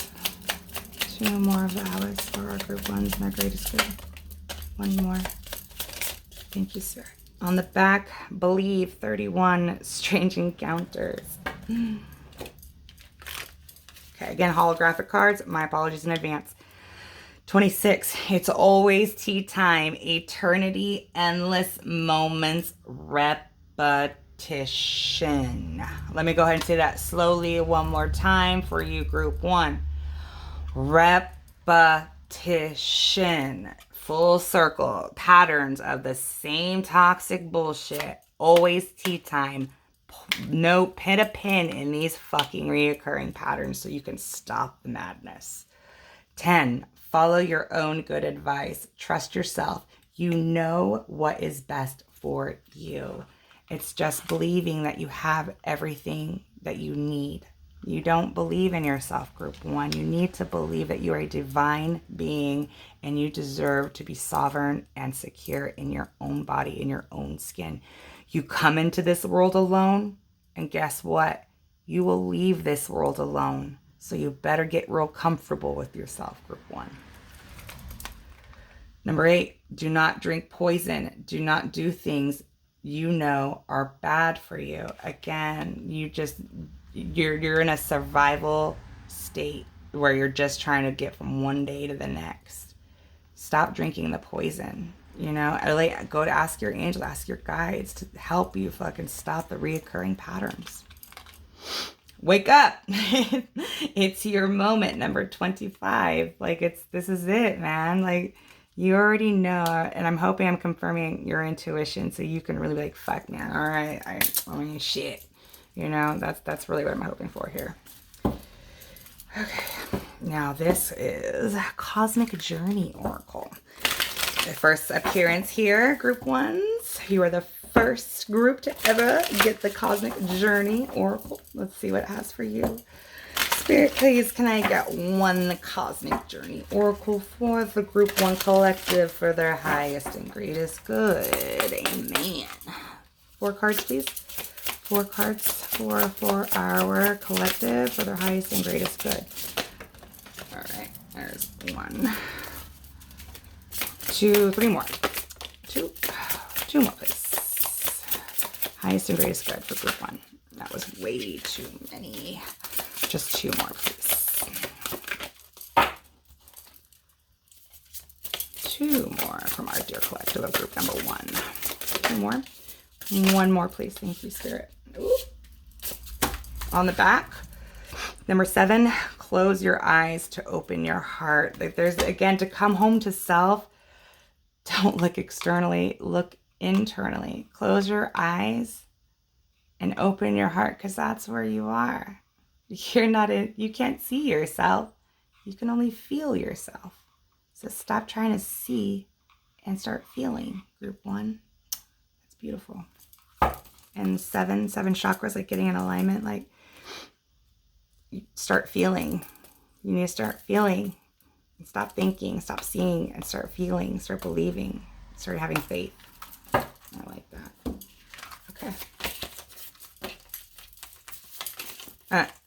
2 more of the Alice for our group ones, my greatest good. 1 more. Thank you, sir. On the back, believe 31 strange encounters. Okay, again, holographic cards. My apologies in advance. 26, it's always tea time. Eternity, endless moments, repetition. Let me go ahead and say that slowly one more time for you, group 1. Repetition. Full circle. Patterns of the same toxic bullshit. Always tea time. No, pin a pin in these fucking reoccurring patterns so you can stop the madness. 10. Follow your own good advice. Trust yourself. You know what is best for you. It's just believing that you have everything that you need. You don't believe in yourself, group 1. You need to believe that you are a divine being and you deserve to be sovereign and secure in your own body, in your own skin. You come into this world alone, and guess what? You will leave this world alone. So you better get real comfortable with yourself, group 1. Number 8, do not drink poison. Do not do things you know are bad for you. Again, you're in a survival state where you're just trying to get from one day to the next. Stop drinking the poison. Go to ask your angel, ask your guides to help you fucking stop the reoccurring patterns. wake up. It's your moment, number 25. Like this is it, man. Like you already know, and I'm hoping I'm confirming your intuition so you can really be like, fuck man, all right, I mean shit. You know, that's really what I'm hoping for here. Okay, now this is Cosmic Journey Oracle. The first appearance here, group ones. You are the first group to ever get the Cosmic Journey Oracle. Let's see what it has for you. Spirit, please, can I get one Cosmic Journey Oracle for the group one collective for their highest and greatest good? Amen. 4 cards, please. 4 cards for our collective for their highest and greatest good. All right, there's 1, 2, 3 more. 2 more, please. Highest and greatest good for group 1. That was way too many. Just 2 more, please. 2 more from our dear collective of group number 1. 2 more. 1 more, please. Thank you, Spirit. Ooh. On the back, number 7, close your eyes to open your heart. Like there's, again, to come home to self. Don't look externally, look internally. Close your eyes and open your heart, because that's where you are. You can't see yourself. You can only feel yourself. So stop trying to see and start feeling, group 1. That's beautiful. And 7 chakras, like getting in alignment, like you start feeling. You need to start feeling. Stop thinking, stop seeing, and start feeling, start believing, start having faith. I like that. Okay.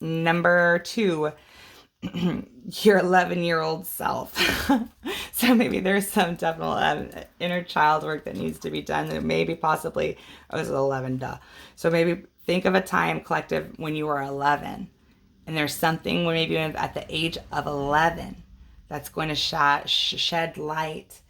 Number 2, your 11-year-old self. So maybe there's some definite inner child work that needs to be done. That maybe possibly, I was 11, duh. So maybe think of a time, collective, when you were 11. And there's something when maybe at the age of 11 that's going to shed light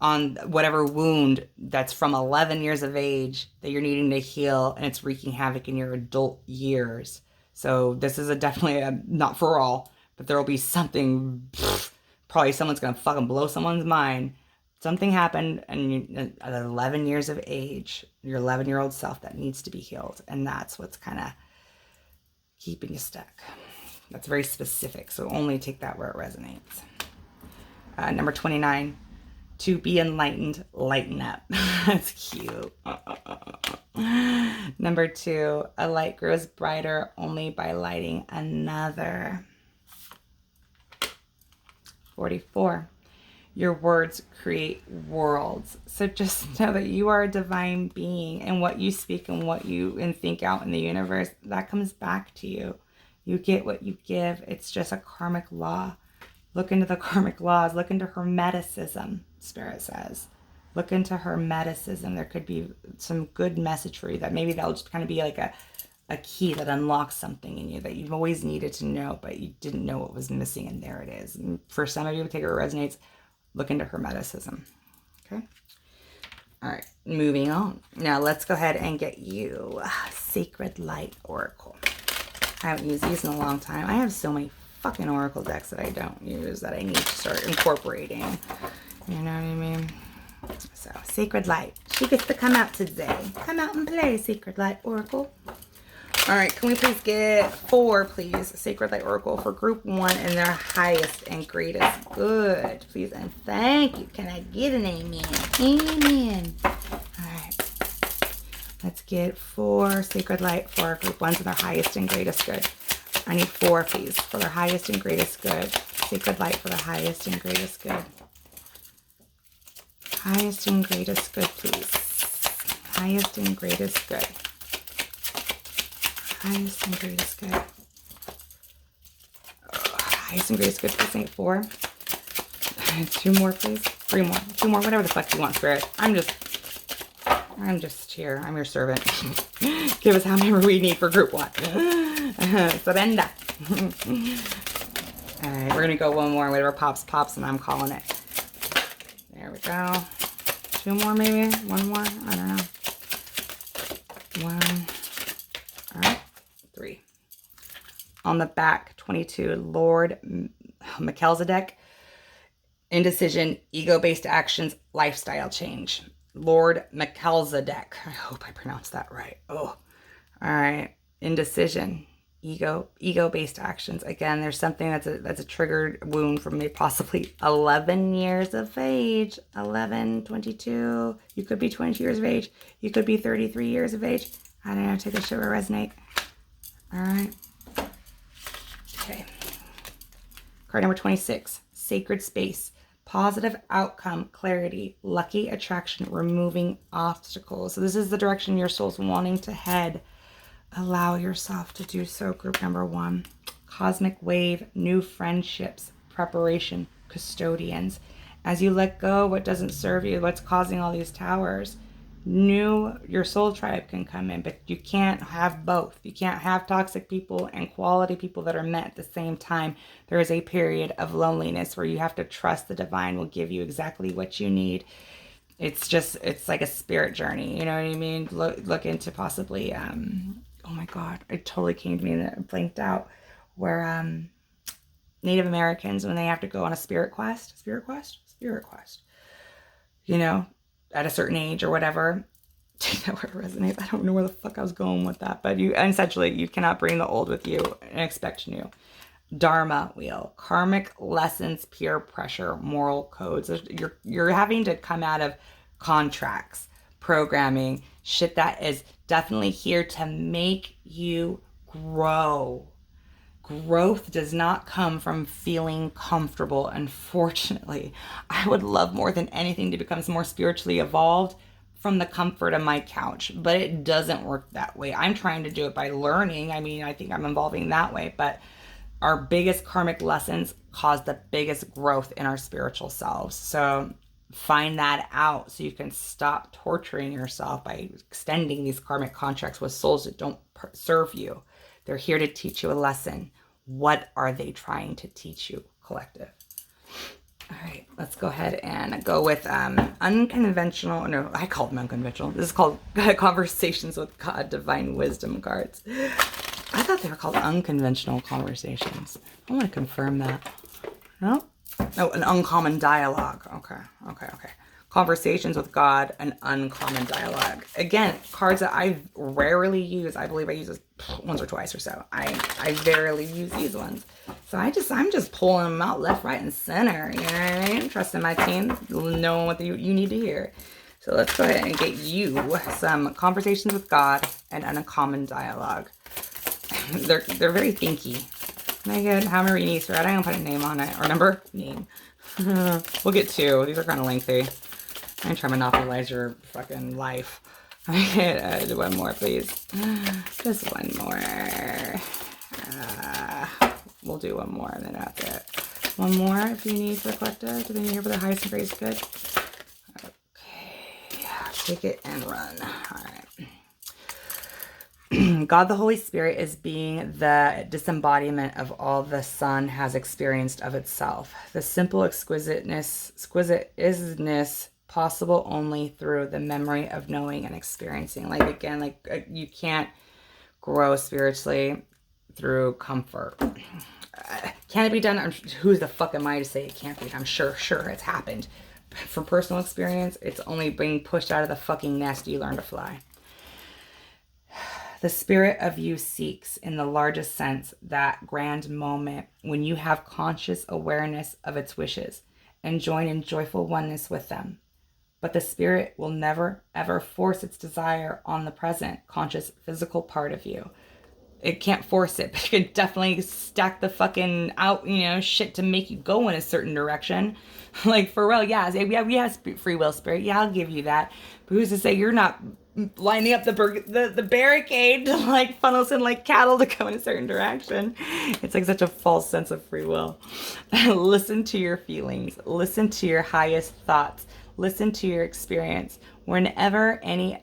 on whatever wound that's from 11 years of age that you're needing to heal, and it's wreaking havoc in your adult years. So this is definitely not for all, but there will be something, probably someone's going to fucking blow someone's mind. Something happened and at 11 years of age, your 11-year-old self, that needs to be healed. And that's what's kind of keeping you stuck. That's very specific, so only take that where it resonates. Number 29, to be enlightened, lighten up. That's cute. Number 2, a light grows brighter only by lighting another. 44, your words create worlds. So just know that you are a divine being, and what you speak and what you think out in the universe, that comes back to you. You get what you give. It's just a karmic law. Look into the karmic laws. Look into Hermeticism, Spirit says. Look into Hermeticism. There could be some good message for you that maybe that'll just kind of be like a key that unlocks something in you that you've always needed to know, but you didn't know what was missing, and there it is. And for some of you, take it where it resonates. Look into Hermeticism. Okay? All right, moving on. Now let's go ahead and get you Sacred Light Oracle. I haven't used these in a long time. I have so many fucking Oracle decks that I don't use that I need to start incorporating. You know what I mean? So, Sacred Light. She gets to come out today. Come out and play, Sacred Light Oracle. All right, can we please get 4, please, Sacred Light Oracle for group 1 and their highest and greatest good, please, and thank you. Can I get an amen? Amen. All right. Let's get 4 Sacred Light for group 1s and their highest and greatest good. I need 4, please, for their highest and greatest good. Sacred Light for the highest and greatest good. Highest and greatest good, please. Highest and greatest good. Highest and greatest good. Highest and greatest good, please. Ain't 4. 2 more, please. 3 more. 2 more. Whatever the fuck you want, Spirit. I'm just here. I'm your servant. Give us how many we need for group 1. Surrender. Alright, we're gonna go 1 more. Whatever pops, and I'm calling it. There we go. 2 more, maybe? 1 more? I don't know. 1. Alright. 3. On the back, 22, Lord Melchizedek, indecision, ego-based actions, lifestyle change. Lord Melchizedek. I hope I pronounced that right. Oh, all right. Indecision, ego-based actions. Again, there's something that's a triggered wound from maybe possibly 11 years of age. 11, 22. You could be 20 years of age. You could be 33 years of age. I don't know. Take a shit or resonate. All right. Okay. Card number 26. Sacred space. Positive outcome, clarity, lucky attraction, removing obstacles. So this is the direction your soul's wanting to head. Allow yourself to do so. Group number 1. Cosmic wave, new friendships, preparation, custodians. As you let go what doesn't serve you, what's causing all these towers, your soul tribe can come in, but you can't have both. You can't have toxic people and quality people that are met at the same time. There is a period of loneliness where you have to trust the divine will give you exactly what you need. It's like a spirit journey, you know what I mean? Look into possibly, oh my God, it totally came to me and it blinked out, where Native Americans, when they have to go on a spirit quest, you know, at a certain age or whatever. Take that word resonate. I don't know where the fuck I was going with that, but essentially you cannot bring the old with you and expect new. Dharma wheel, karmic lessons, peer pressure, moral codes. You're having to come out of contracts, programming, shit that is definitely here to make you grow. Growth does not come from feeling comfortable. Unfortunately, I would love more than anything to become more spiritually evolved from the comfort of my couch, but it doesn't work that way. I'm trying to do it by learning. I mean, I think I'm evolving that way, but our biggest karmic lessons cause the biggest growth in our spiritual selves. So find that out so you can stop torturing yourself by extending these karmic contracts with souls that don't serve you. They're here to teach you a lesson. What are they trying to teach you, collective? All right, let's go ahead and go with unconventional. No, I call them unconventional. This is called Conversations with God, Divine Wisdom cards. I thought they were called unconventional conversations. I want to confirm that. No? No, an uncommon dialogue. Okay. Conversations with God, an uncommon dialogue. Again, cards that I rarely use. I believe I use this once or twice or so. I rarely use these ones. So I'm just pulling them out left, right, and center. You know what I mean? Trusting my team, knowing what you need to hear. So let's go ahead and get you some conversations with God and an uncommon dialogue. They're very thinky. Can I get how many needs for it? I'm gonna put a name on it or number name. We'll get 2. These are kind of lengthy. I'm gonna try to monopolize your fucking life. Do one more, please. Just one more. We'll do one more and then that's it. One more if you need for the collective. Do they need here for the highest and greatest good? Okay. Take it and run. All right. God the Holy Spirit is being the disembodiment of all the Son has experienced of itself. The simple exquisiteness possible only through the memory of knowing and experiencing. Like, again, like you can't grow spiritually through comfort. Can it be done? Who the fuck am I to say it can't be? I'm sure it's happened. From personal experience, it's only being pushed out of the fucking nest you learn to fly. The spirit of you seeks, in the largest sense, that grand moment when you have conscious awareness of its wishes and join in joyful oneness with them. But the spirit will never, ever force its desire on the present, conscious, physical part of you. It can't force it, but you can definitely stack the fucking out, shit to make you go in a certain direction. Like, for real, yeah, we have free will, spirit. Yeah, I'll give you that. But who's to say you're not lining up the barricade to like funnel in like cattle to go in a certain direction? It's like such a false sense of free will. Listen to your feelings. Listen to your highest thoughts. Listen to your experience. Whenever any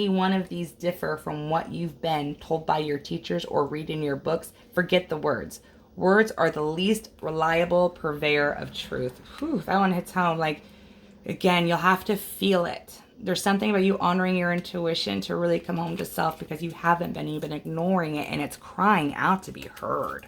one of these differ from what you've been told by your teachers or read in your books, forget the words. Words are the least reliable purveyor of truth. Whew, that one hits home. Like, again, you'll have to feel it. There's something about you honoring your intuition to really come home to self, because you haven't been. You've been ignoring it, and it's crying out to be heard.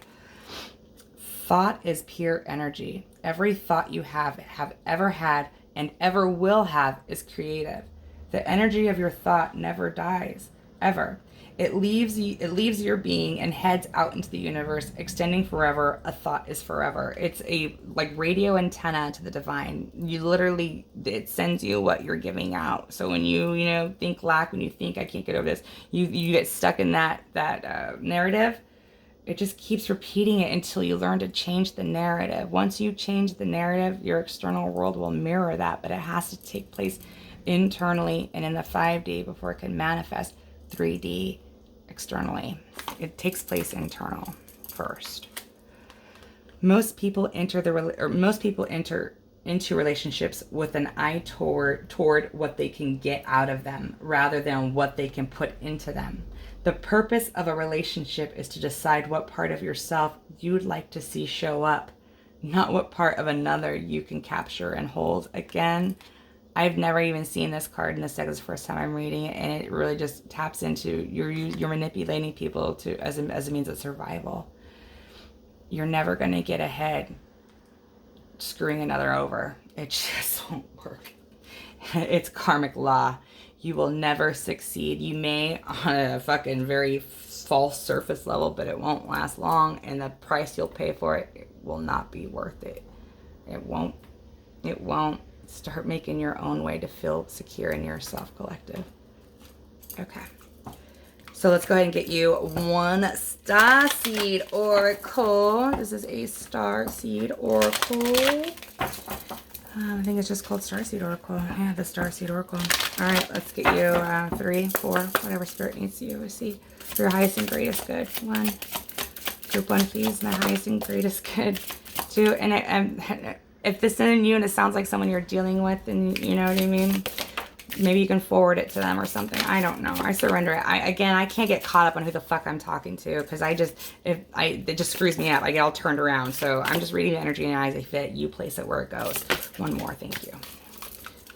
Thought is pure energy. Every thought you have ever had, and ever will have, is creative. The energy of your thought never dies, ever. It leaves your being and heads out into the universe, extending forever. A thought is forever. It's a like radio antenna to the divine. You literally, it sends you what you're giving out. So when you think lack, when you think I can't get over this, you get stuck in that narrative. It just keeps repeating it until you learn to change the narrative. Once you change the narrative, your external world will mirror that, but it has to take place internally and in the 5D before it can manifest 3D externally. It takes place internal first. Most people enter into relationships with an eye toward what they can get out of them rather than what they can put into them. The purpose of a relationship is to decide what part of yourself you'd like to see show up, not what part of another you can capture and hold. Again, I've never even seen this card in this deck. This is the first time I'm reading it, and it really just taps into you're manipulating people to as a means of survival. You're never going to get ahead screwing another over. It just won't work. It's karmic law. You will never succeed. You may on a fucking very false surface level, but it won't last long, and the price you'll pay for it will not be worth it. It won't. Start making your own way to feel secure in yourself, collective. Okay. So let's go ahead and get you one star seed oracle. This is a star seed oracle. I think it's just called star seed oracle. Yeah, the star seed oracle. All right, let's get you 3, 4, whatever spirit needs you to see. For your highest and greatest good. 1. Group 1, please. My highest and greatest good. 2. And if this isn't you and it sounds like someone you're dealing with, and you know what I mean, maybe you can forward it to them or something. I don't know. I surrender it. I can't get caught up on who the fuck I'm talking to, because it just screws me up. I get all turned around. So I'm just reading the energy and as they fit. You place it where it goes. One more. Thank you.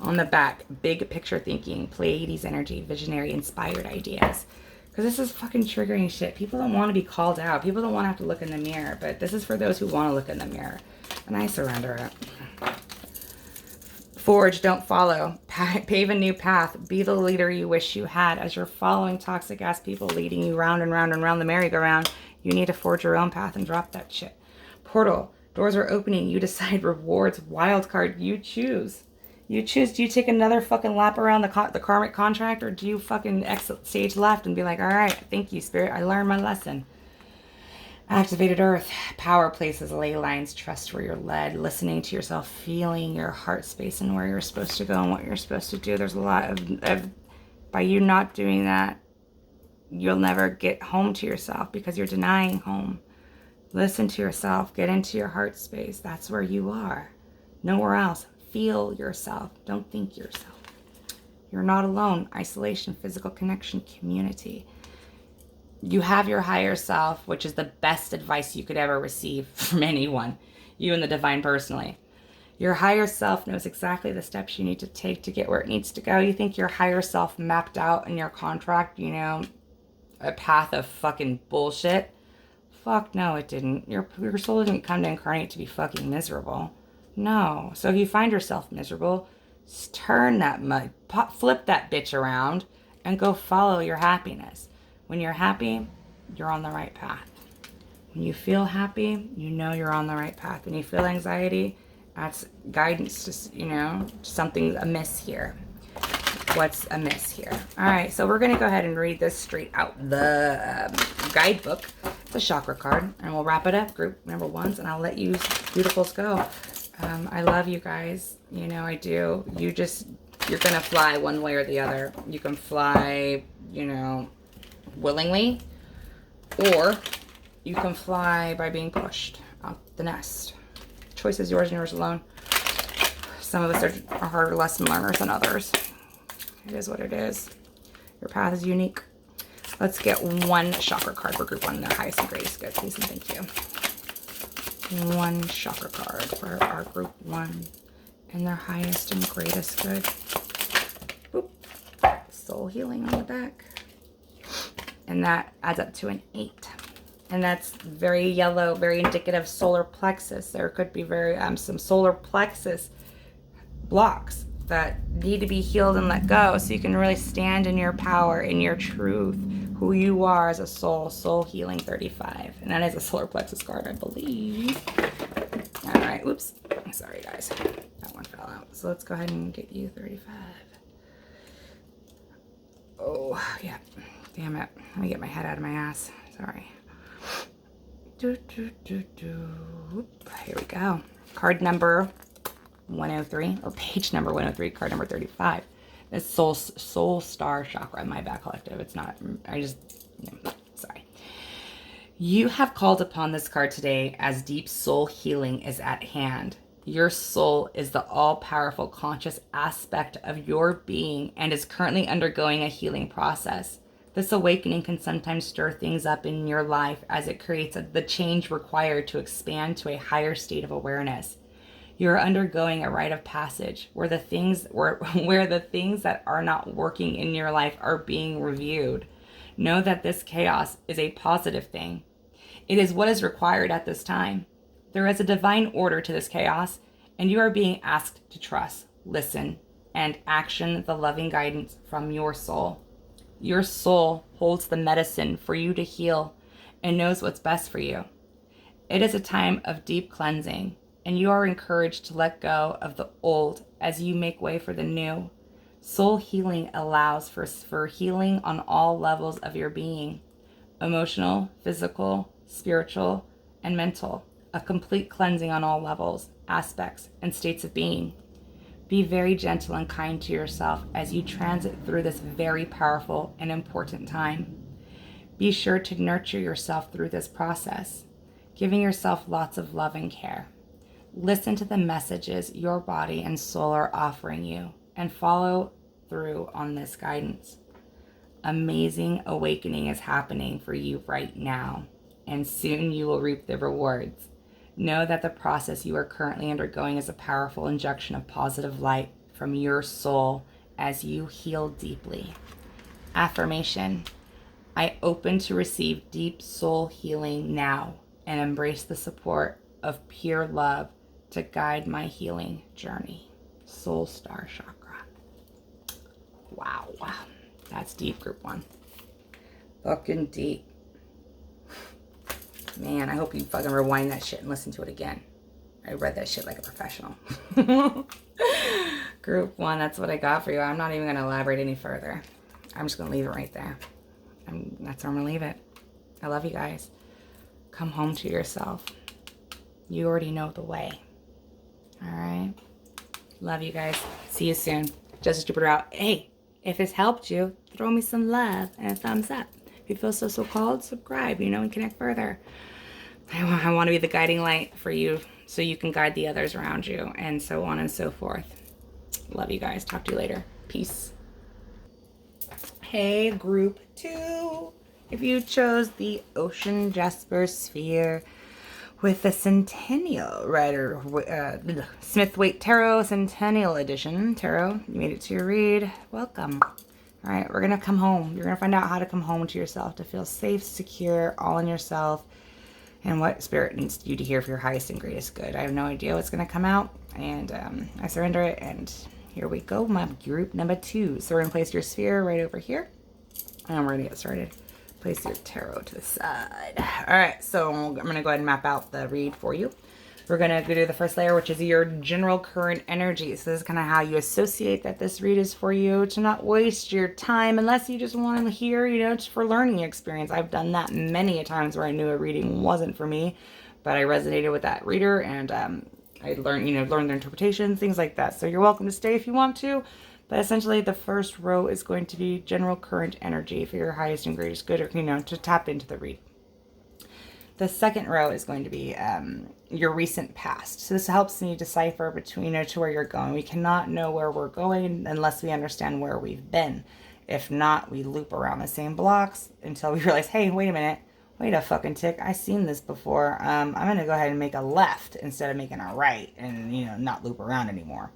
On the back, big picture thinking, Pleiades energy, visionary, inspired ideas. Because this is fucking triggering shit. People don't want to be called out. People don't want to have to look in the mirror. But this is for those who want to look in the mirror. And I surrender it. Forge, don't follow. Pave a new path. Be the leader you wish you had. As you're following toxic ass people leading you round and round and round the merry-go-round, you need to forge your own path and drop that shit. Portal, doors are opening. You decide rewards. Wild card, you choose. You choose. Do you take another fucking lap around the karmic contract, or do you fucking exit stage left and be like, all right, thank you, spirit. I learned my lesson. Activated earth, power places, ley lines, trust where you're led, listening to yourself, feeling your heart space and where you're supposed to go and what you're supposed to do. There's a lot of by you not doing that, you'll never get home to yourself because you're denying home. Listen to yourself, get into your heart space. That's where you are. Nowhere else. Feel yourself. Don't think yourself. You're not alone. Isolation, physical connection, community. You have your higher self, which is the best advice you could ever receive from anyone, you and the divine personally. Your higher self knows exactly the steps you need to take to get where it needs to go. You think your higher self mapped out in your contract, a path of fucking bullshit? Fuck no, it didn't. Your soul didn't come to incarnate to be fucking miserable. No. So if you find yourself miserable, turn that flip that bitch around and go follow your happiness. When you're happy, you're on the right path. When you feel happy, you know you're on the right path. When you feel anxiety, that's guidance to, something's amiss here. What's amiss here? All right, so we're going to go ahead and read this straight out the guidebook. It's a chakra card, and we'll wrap it up, group number 1s, and I'll let you beautifuls go. I love you guys. I do. You're going to fly one way or the other. You can fly, willingly, or you can fly by being pushed out the nest. Choice is yours and yours alone. Some of us are harder lesson learners than others. It is what it is. Your path is unique. Let's get one chakra card for group 1, their highest and greatest good, please and thank you. One chakra card for our group 1 and their highest and greatest good. Boop. soul healing on the back. And that adds up to an 8. And that's very yellow, very indicative of solar plexus. There could be some solar plexus blocks that need to be healed and let go so you can really stand in your power, in your truth, who you are as a soul. Soul healing 35. And that is a solar plexus card, I believe. All right, oops. Sorry, guys. That one fell out. So let's go ahead and get you 35. Oh, yeah. Damn it. Let me get my head out of my ass. Sorry. Here we go. Card number 103, or page number 103, card number 35. It's Soul Star Chakra, my back collective. It's not, sorry. You have called upon this card today as deep soul healing is at hand. Your soul is the all-powerful conscious aspect of your being and is currently undergoing a healing process. This awakening can sometimes stir things up in your life as it creates the change required to expand to a higher state of awareness. You're undergoing a rite of passage where the things that are not working in your life are being reviewed. Know that this chaos is a positive thing. It is what is required at this time. There is a divine order to this chaos, and you are being asked to trust, listen, and action the loving guidance from your soul. Your soul holds the medicine for you to heal and knows what's best for you. It is a time of deep cleansing, and you are encouraged to let go of the old as you make way for the new. Soul healing allows for healing on all levels of your being: emotional, physical, spiritual, and mental. A complete cleansing on all levels, aspects, and states of being. Be very gentle and kind to yourself as you transit through this very powerful and important time. Be sure to nurture yourself through this process, giving yourself lots of love and care. Listen to the messages your body and soul are offering you and follow through on this guidance. Amazing awakening is happening for you right now, and soon you will reap the rewards. Know that the process you are currently undergoing is a powerful injection of positive light from your soul as you heal deeply. Affirmation: I open to receive deep soul healing now and embrace the support of pure love to guide my healing journey. Soul Star Chakra. Wow. That's deep, group 1. Fucking deep. Man, I hope you fucking rewind that shit and listen to it again. I read that shit like a professional. Group 1, that's what I got for you. I'm not even going to elaborate any further. I'm just going to leave it right there. That's where I'm going to leave it. I love you guys. Come home to yourself. You already know the way. All right? Love you guys. See you soon. Justice Jupiter out. Hey, if this helped you, throw me some love and a thumbs up. If you feel so called, subscribe, and connect further. I want to be the guiding light for you so you can guide the others around you, and so on and so forth. Love you guys. Talk to you later. Peace. Hey, group 2. If you chose the Ocean Jasper Sphere with the Centennial Rider, Smith-Waite Tarot Centennial Edition Tarot, you made it to your read. Welcome. All right, we're going to come home. You're going to find out how to come home to yourself, to feel safe, secure, all in yourself, and what Spirit needs you to hear for your highest and greatest good. I have no idea what's going to come out, and I surrender it, and here we go, my group number 2. So we're going to place your sphere right over here, and we're going to get started. Place your tarot to the side. All right, so I'm going to go ahead and map out the read for you. We're going to do the first layer, which is your general current energy. So this is kind of how you associate that this read is for you, to not waste your time unless you just want to hear, just for learning experience. I've done that many a times where I knew a reading wasn't for me, but I resonated with that reader, and I learned their interpretations, things like that. So you're welcome to stay if you want to, but essentially the first row is going to be general current energy for your highest and greatest good, or, to tap into the read. The second row is going to be your recent past. So this helps me decipher between, to where you're going. We cannot know where we're going unless we understand where we've been. If not, we loop around the same blocks until we realize, hey, wait a minute. Wait a fucking tick. I've seen this before. I'm going to go ahead and make a left instead of making a right and, not loop around anymore.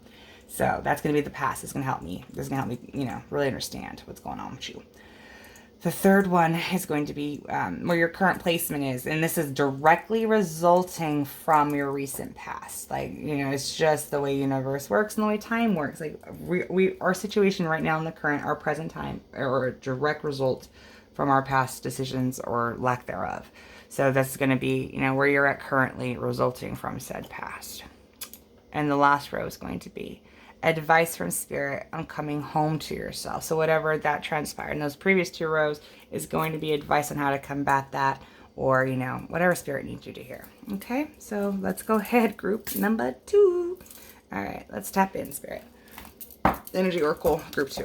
So that's going to be the past. It's going to help me. This is going to help me, you know, really understand what's going on with you. The third one is going to be where your current placement is. And this is directly resulting from your recent past. Like, you know, it's just the way universe works and the way time works. Like, our situation right now in the current, our present time, are a direct result from our past decisions or lack thereof. So that's going to be, you know, where you're at currently resulting from said past. And the last row is going to be advice from spirit on coming home to yourself. So whatever that transpired in those previous 2 rows is going to be advice on how to combat that, or, you know, whatever spirit needs you to hear. Okay, so let's go ahead, group number 2. All right, let's tap in, spirit. Energy Oracle, group 2.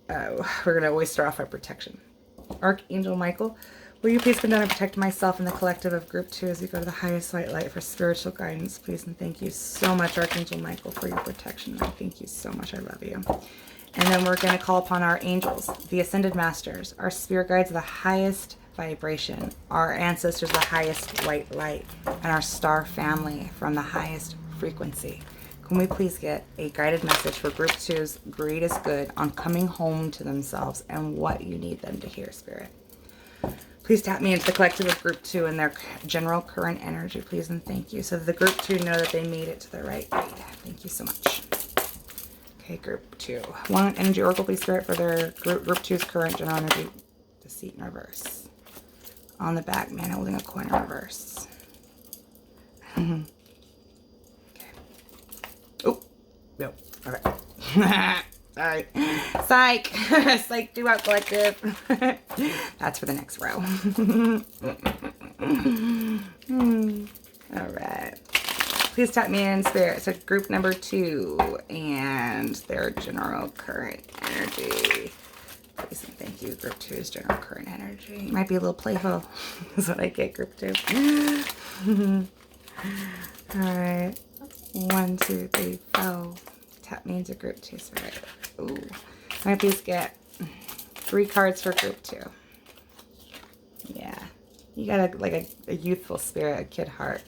We're going to always start off by protection. Archangel Michael, will you please come down and protect myself and the collective of group 2 as we go to the highest light for spiritual guidance, please? And thank you so much, Archangel Michael, for your protection. I thank you so much. I love you. And then we're going to call upon our angels, the ascended masters, our spirit guides of the highest vibration, our ancestors the highest white light, and our star family from the highest frequency. Can we please get a guided message for group 2's greatest good on coming home to themselves and what you need them to hear, spirit? Please tap me into the collective of group 2 and their general current energy, please, and thank you. So that the group 2 know that they made it to the right way. Thank you so much. Okay, group 2. One energy oracle, please, spirit, for their group 2's current general energy. Deceit in reverse. On the back, man holding a coin in reverse. Okay. Oh, no. All right. Sorry. Psych. Psych, do out, collective. That's for the next row. All right. Please tap me in, spirit. So group number 2 and their general current energy. Please and thank you. Group 2's general current energy. Might be a little playful. That's what I get, group 2. All right. 1, 2, 3, 4. Tap me into group 2, spirit. Ooh. Might please get 3 cards for group 2. Yeah. You got a youthful spirit, a kid heart.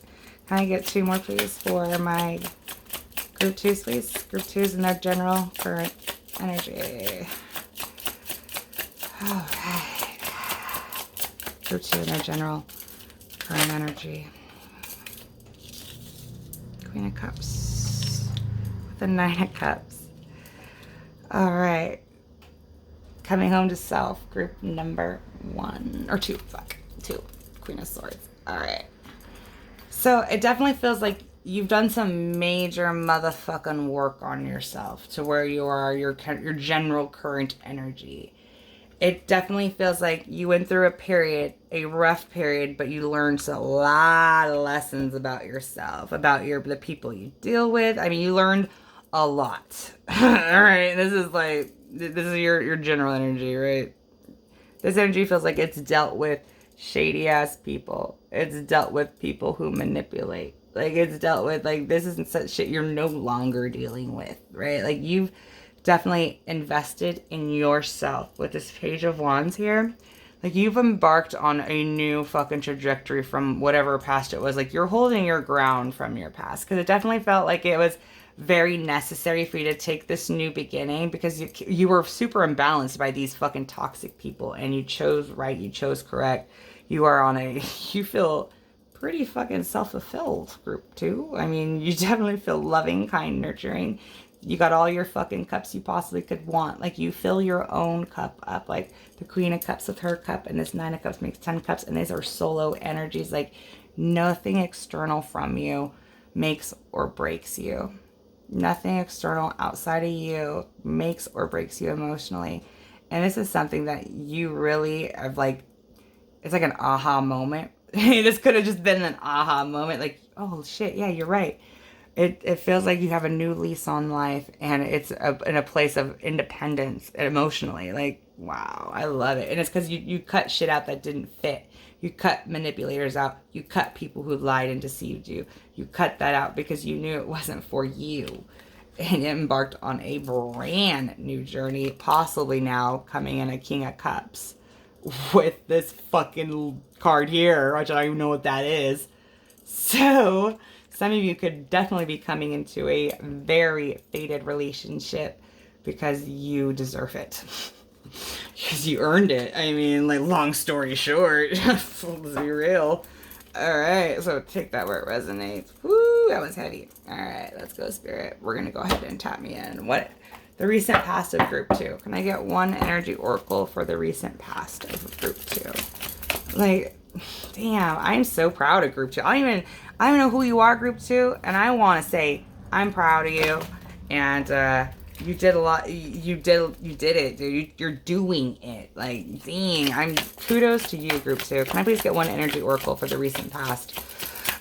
Can I get 2 more, please, for my group 2s, please? Group 2s and their general current energy. All right. Group 2 and their general current energy. Queen of Cups. With the 9 of Cups. All right. Coming home to self, group number 1. Or 2. Fuck. 2. Queen of Swords. All right. So it definitely feels like you've done some major motherfucking work on yourself to where you are, your general current energy. It definitely feels like you went through a rough period, but you learned a lot of lessons about yourself, about the people you deal with. I mean, you learned a lot. All right, this is your general energy, right? This energy feels like it's dealt with shady ass people. It's dealt with people who manipulate. Like, it's dealt with, like, this isn't such shit you're no longer dealing with, right? Like, you've definitely invested in yourself with this Page of Wands here. Like, you've embarked on a new fucking trajectory from whatever past it was. Like, you're holding your ground from your past, because it definitely felt like it was very necessary for you to take this new beginning, because you were super imbalanced by these fucking toxic people, and you chose right, you chose correct. You are on you feel pretty fucking self-fulfilled, group 2. I mean, you definitely feel loving, kind, nurturing. You got all your fucking cups you possibly could want. Like, you fill your own cup up. Like, the Queen of Cups with her cup, and this 9 of Cups makes 10 cups, and these are solo energies. Like, nothing external from you makes or breaks you. Nothing external outside of you makes or breaks you emotionally. And this is something that you really have, like, it's like an aha moment. This could have just been an aha moment. Like, oh shit, yeah, you're right. It feels like you have a new lease on life, and it's in a place of independence emotionally. Like, wow, I love it. And it's because you cut shit out that didn't fit. You cut manipulators out. You cut people who lied and deceived you. You cut that out because you knew it wasn't for you. And you embarked on a brand new journey, possibly now coming in a King of Cups with this fucking card here, which I don't even know what that is. So Some of you could definitely be coming into a very fated relationship because you deserve it. Because you earned it. I mean, like, long story short. Let's be real. Alright, so take that where it resonates. Woo, that was heavy. Alright, let's go, Spirit. We're going to go ahead and tap me in. What? The recent past of group 2. Can I get one energy oracle for the recent past of group 2? Like, damn, I'm so proud of group 2. I don't even know who you are, group 2, and I want to say I'm proud of you, and you did a lot. You did it, dude. You're doing it. Like, dang, kudos to you, group 2. Can I please get one energy oracle for the recent past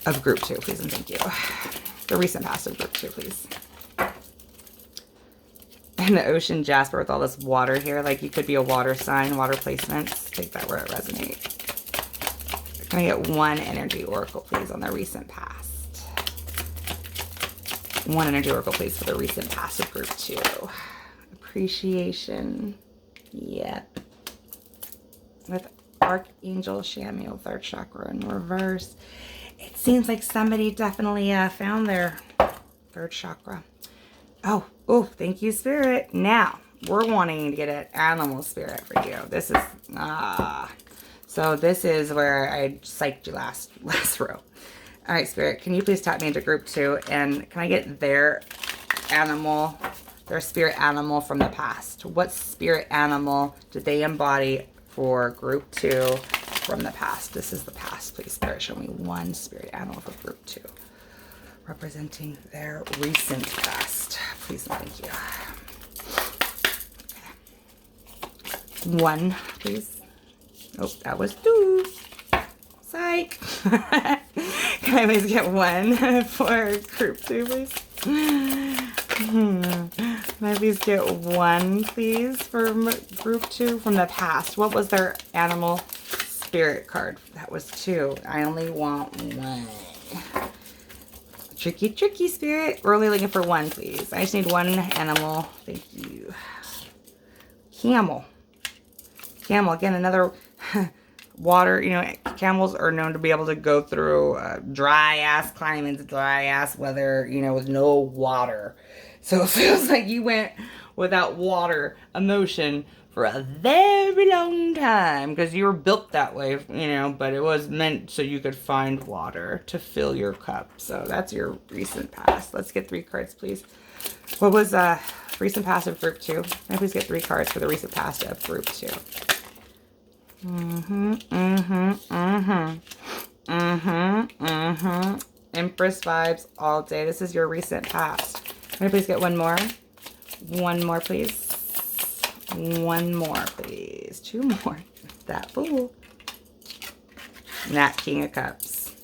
of group 2, please, and thank you. The recent past of group 2, please. And the ocean Jasper with all this water here, like you could be a water sign, water placements. Take that where it resonates. Can I get one energy oracle, please, on the recent past? One energy oracle, please, for the recent past of group 2. Appreciation. Yep. With Archangel Shamiel, 3rd chakra in reverse. It seems like somebody definitely found their 3rd chakra. Oh, thank you, Spirit. Now, we're wanting to get an animal spirit for you. This is, so this is where I psyched you last row. All right, Spirit, can you please tap me into group 2? And can I get their animal, their spirit animal from the past? What spirit animal did they embody for group 2 from the past? This is the past. Please, Spirit, show me one spirit animal for group 2. Representing their recent past. Please and thank you. One, please. Oh, that was 2. Psych. Can I please get one for group 2, please? Can I please get one, please, for group 2 from the past? What was their animal spirit card? That was 2. I only want one. Tricky, Spirit. We're only looking for one, please. I just need one animal. Thank you. Camel. Camel. Again, another water. You know, camels are known to be able to go through dry-ass climates, dry-ass weather, you know, with no water. So it feels like you went without water, emotion, for a very long time because you were built that way, you know, but it was meant so you could find water to fill your cup. So that's your recent past. Let's get 3 cards, please. What was recent past of group 2? Can I please get 3 cards for the recent past of group 2? Empress vibes all day. This is your recent past. Can I please get one more? One more, please. One more, please. 2 more. That fool. That King of Cups.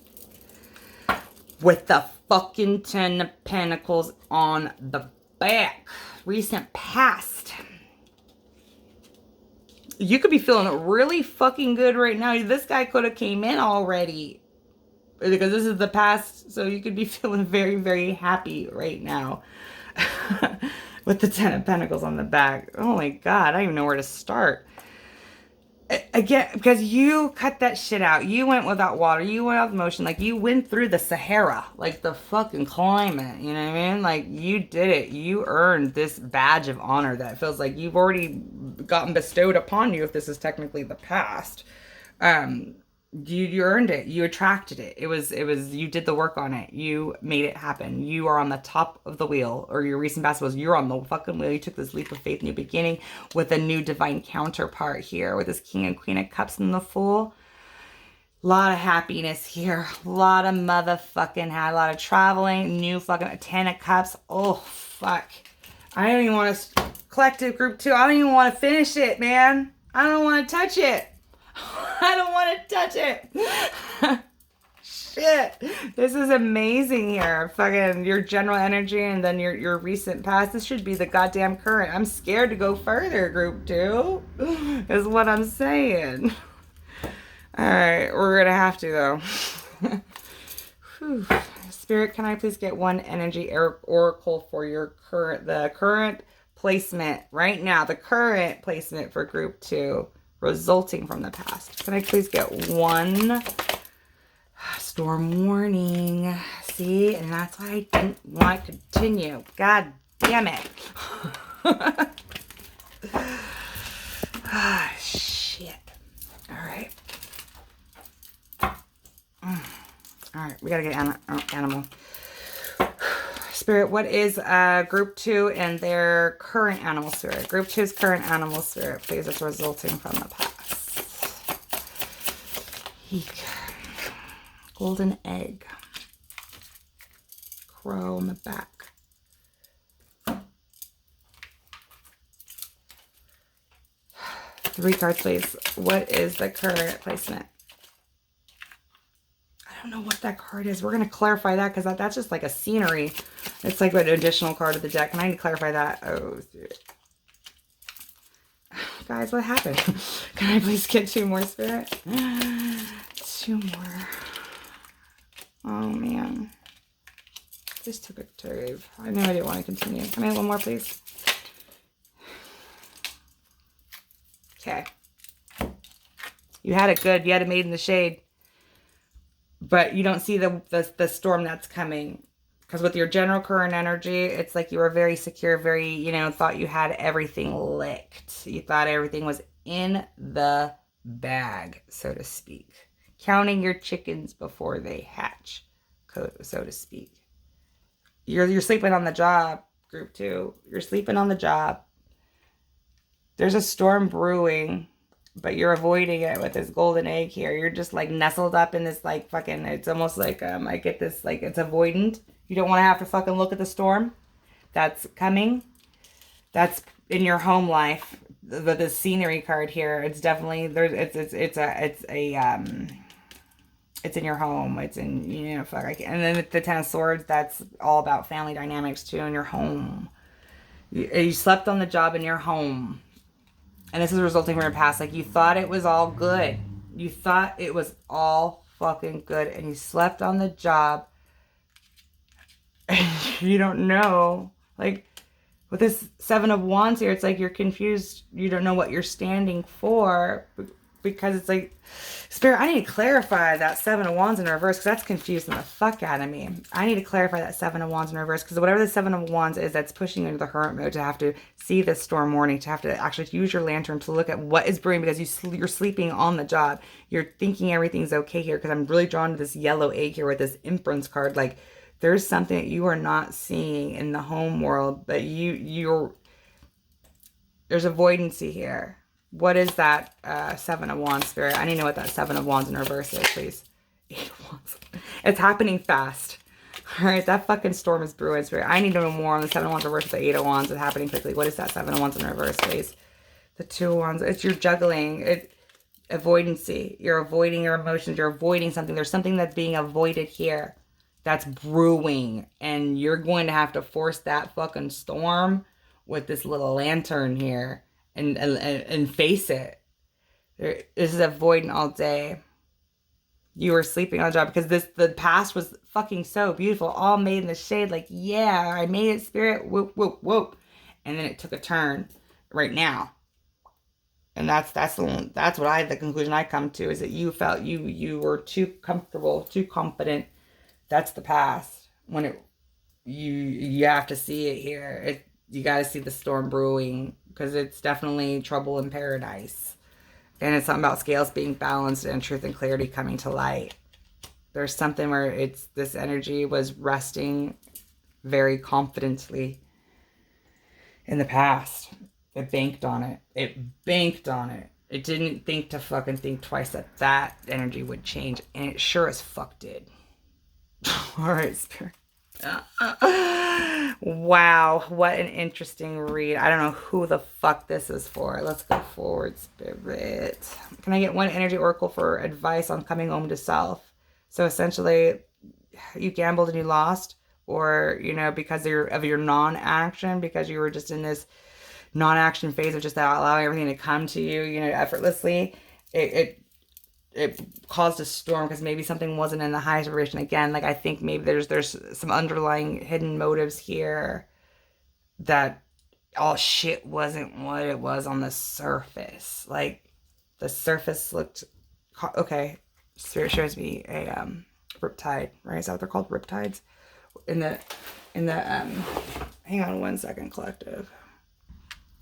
With the fucking 10 of Pentacles on the back. Recent past. You could be feeling really fucking good right now. This guy could have came in already. Because this is the past. So you could be feeling very, very happy right now. With the 10 of Pentacles on the back. Oh my God, I don't even know where to start. Again, because you cut that shit out. You went without water. You went without motion. Like, you went through the Sahara. Like, the fucking climate. You know what I mean? Like, you did it. You earned this badge of honor that feels like you've already gotten bestowed upon you, if this is technically the past. You earned it. You attracted it. It was you did the work on it. You made it happen. You are on the top of the wheel, or your recent past was you're on the fucking wheel. You took this leap of faith, new beginning with a new divine counterpart here with this King and Queen of Cups and the Fool. A lot of happiness here. A lot of motherfucking, a lot of traveling, new fucking 10 of Cups. Oh, fuck. I don't even want to, collective group 2, I don't even want to finish it, man. I don't want to touch it. I don't want to touch it. Shit. This is amazing here. Fucking your general energy and then your recent past. This should be the goddamn current. I'm scared to go further, group 2. Is what I'm saying. Alright, we're going to have to, though. Whew. Spirit, can I please get one energy oracle for your current placement right now? The current placement for group 2. Resulting from the past. Can I please get one Storm warning. See? And that's why I didn't want to continue. God damn it. Ah, shit. All right. All right. We got to get animal. Spirit, what is group 2 and their current animal spirit? Group 2's current animal spirit, please. It's resulting from the past. Eek. Golden egg. Crow on the back. Three cards, please. What is the current placement? I don't know what that card is. We're going to clarify that because that's just like a scenery. It's like an additional card of the deck. And I need to clarify that. Oh, guys, what happened? Can I please get 2 more, Spirit? 2 more. Oh, man. This took a turn. I knew I didn't want to continue. Can I have 1 more, please? Okay. You had it good. You had it made in the shade. But you don't see the storm that's coming. Because with your general current energy, it's like you were very secure, very, you know, thought you had everything licked. You thought everything was in the bag, so to speak. Counting your chickens before they hatch, so to speak. You're sleeping on the job, group 2. You're sleeping on the job. There's a storm brewing, but you're avoiding it with this golden egg here. You're just like nestled up in this like fucking, it's almost like, I get this, like it's avoidant. You don't want to have to fucking look at the storm that's coming. That's in your home life. The scenery card here, it's definitely, it's in your home. It's in, you know, fuck. And then the 10 of Swords, that's all about family dynamics too in your home. You slept on the job in your home. And this is resulting from your past. Like, you thought it was all good. You thought it was all fucking good. And you slept on the job. And you don't know. Like, with this 7 of Wands here, it's like you're confused. You don't know what you're standing for. Because it's like, Spirit, I need to clarify that 7 of Wands in reverse. Because that's confusing the fuck out of me. I need to clarify that 7 of Wands in reverse. Because whatever the 7 of Wands is, that's pushing you into the hermit mode to have to see this storm warning. To have to actually use your lantern to look at what is brewing. Because you're sleeping on the job. You're thinking everything's okay here. Because I'm really drawn to this yellow egg here with this Empress card. Like, there's something that you are not seeing in the home world. But there's avoidancy here. What is that 7 of Wands, Spirit? I need to know what that 7 of Wands in reverse is, please. 8 of Wands. It's happening fast. All right, that fucking storm is brewing, Spirit. I need to know more on the 7 of Wands reverse with the 8 of Wands. It's happening quickly. What is that 7 of Wands in reverse, please? The 2 of Wands. It's your juggling. Avoidancy. You're avoiding your emotions. You're avoiding something. There's something that's being avoided here that's brewing. And you're going to have to force that fucking storm with this little lantern here. And face it. This is avoidant all day. You were sleeping on the job because the past was fucking so beautiful, all made in the shade. Like, yeah, I made it, Spirit. Whoop, whoop, whoop. And then it took a turn right now. And that's the conclusion I come to, is that you felt you were too comfortable, too confident. That's the past. When you have to see it here. You got to see the storm brewing. Because it's definitely trouble in paradise. And it's something about scales being balanced and truth and clarity coming to light. There's something where this energy was resting very confidently in the past. It banked on it. It banked on it. It didn't think to fucking think twice that energy would change. And it sure as fuck did. All right, Spirit. Wow, what an interesting read. I don't know who the fuck this is for. Let's go forward, Spirit. Can I get 1 energy oracle for advice on coming home to self? So essentially, you gambled and you lost, or, you know, because of your non-action, because you were just in this non-action phase of just allowing everything to come to you, you know, effortlessly. It caused a storm because maybe something wasn't in the highest vibration. Again, like, I think maybe there's some underlying hidden motives here that all shit wasn't what it was on the surface. Like, the surface looked okay. Spirit shows me Riptide, right? Is that what they're called? Riptides? In the, hang on one second, collective.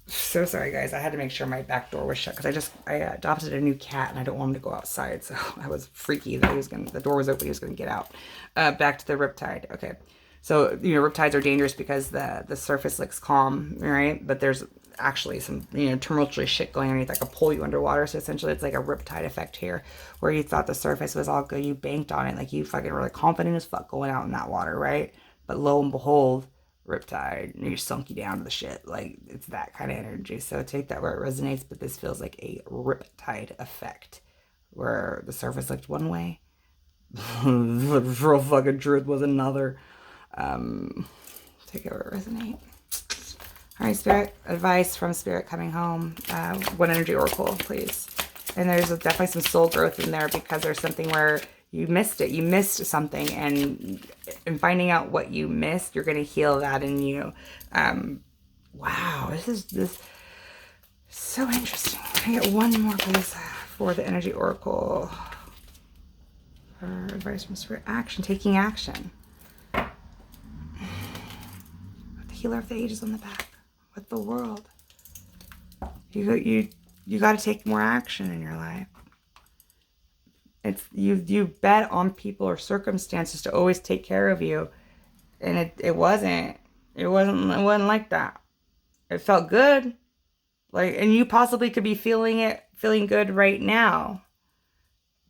So sorry, guys. I had to make sure my back door was shut because I adopted a new cat and I don't want him to go outside. So I was freaky that the door was open, he was going to get out. Back to the riptide. Okay. So, you know, riptides are dangerous because the surface looks calm, right? But there's actually some, you know, tumultuous shit going underneath that could pull you underwater. So essentially it's like a riptide effect here where you thought the surface was all good. You banked on it. Like you fucking really confident as fuck going out in that water, right? But lo and behold, riptide, and you sunk you down to the shit. Like it's that kind of energy. So take that where it resonates, but this feels like a riptide effect where the surface looked one way, the real fucking truth was another. Take it where it resonates. All right, Spirit, advice from Spirit coming home. One energy oracle, please. And there's definitely some soul growth in there because there's something where you missed it. You missed something, and in finding out what you missed, you're going to heal that in you. Wow, this is so interesting. Can I get one more, please, for the energy oracle? For advice from Spirit. Action, taking action. The healer of the ages on the back. With the world. You got to take more action in your life. It's you bet on people or circumstances to always take care of you, and it wasn't like that. It felt good, like, and you possibly could be feeling good right now,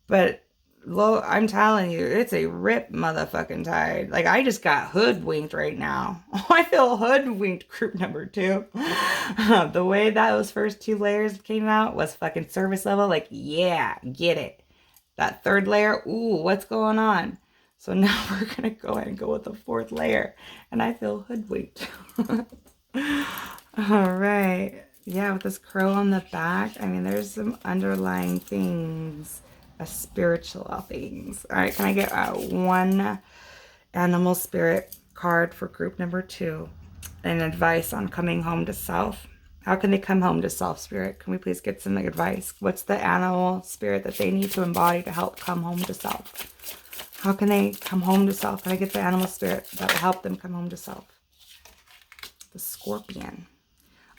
but I'm telling you, it's a rip motherfucking tide. Like I just got hoodwinked right now. I feel hoodwinked, group number 2. The way that those first 2 layers came out was fucking service level. Like, yeah, get it. That 3rd layer, ooh, what's going on? So now we're going to go ahead and go with the 4th layer. And I feel hoodwinked. All right. Yeah, with this crow on the back, I mean, there's some underlying things, spiritual things. All right, can I get one animal spirit card for group number 2? And advice on coming home to self. How can they come home to self, Spirit? Can we please get some advice? What's the animal spirit that they need to embody to help come home to self? How can they come home to self? Can I get the animal spirit that will help them come home to self? The scorpion.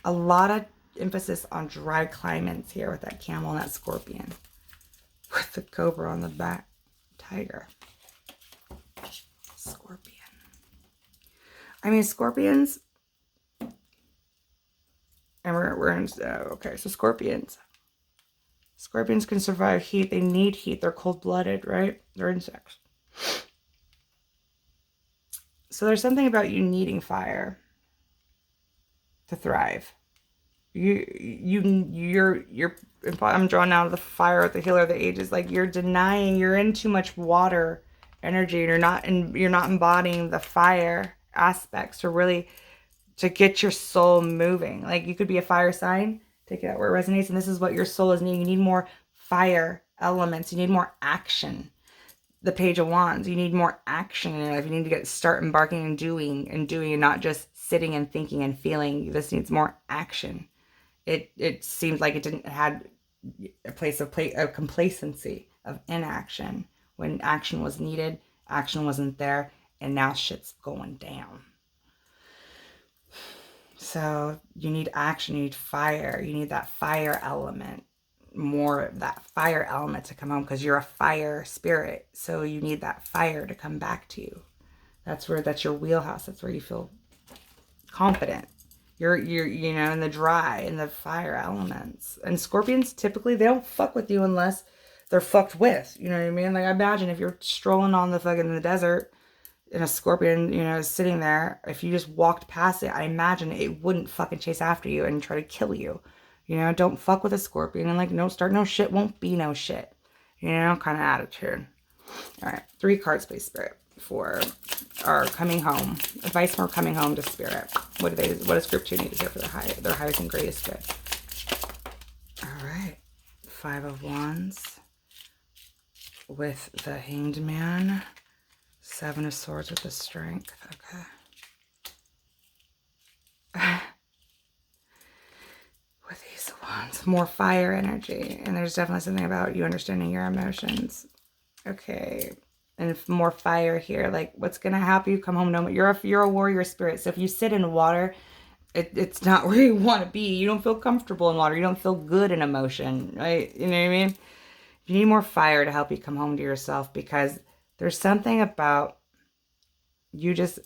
A lot of emphasis on dry climates here with that camel and that scorpion. With the cobra on the back. Tiger. Scorpion. I mean, scorpions... And we're in, okay, so scorpions. Scorpions can survive heat. They need heat. They're cold-blooded, right? They're insects. So there's something about you needing fire to thrive. I'm drawn out of the fire with the healer of the ages. Like you're denying, you're in too much water energy, and you're not embodying the fire aspects to get your soul moving. Like you could be a fire sign, take it out where it resonates, and this is what your soul is needing. You need more fire elements. You need more action. The Page of Wands, you need more action in your life. You need to start embarking and doing and not just sitting and thinking and feeling. This needs more action. It seems like it didn't had a place of complacency, of inaction. When action was needed, action wasn't there, and now shit's going down. So you need action, you need fire, you need that fire element, more of that fire element to come home because you're a fire spirit. So you need that fire to come back to you. That's your wheelhouse. That's where you feel confident. You're you know, in the dry, in the fire elements. And scorpions, typically, they don't fuck with you unless they're fucked with. You know what I mean? Like, imagine if you're strolling on the desert and a scorpion, you know, is sitting there. If you just walked past it, I imagine it wouldn't fucking chase after you and try to kill you. You know, don't fuck with a scorpion. And like, no start no shit, won't be no shit. You know, kind of attitude. All right, 3 cards, please, Spirit, for our coming home. Advice for coming home to Spirit. What does group 2 need to hear for their highest and greatest good? All right, 5 of Wands with the Hanged Man. 7 of Swords with the Strength. Okay. With Ace of Wands. More fire energy. And there's definitely something about you understanding your emotions. Okay. and more fire here. Like, what's going to help you come home? No, you're a warrior spirit. So if you sit in water, it's not where you want to be. You don't feel comfortable in water. You don't feel good in emotion, right? You know what I mean? You need more fire to help you come home to yourself, because there's something about you just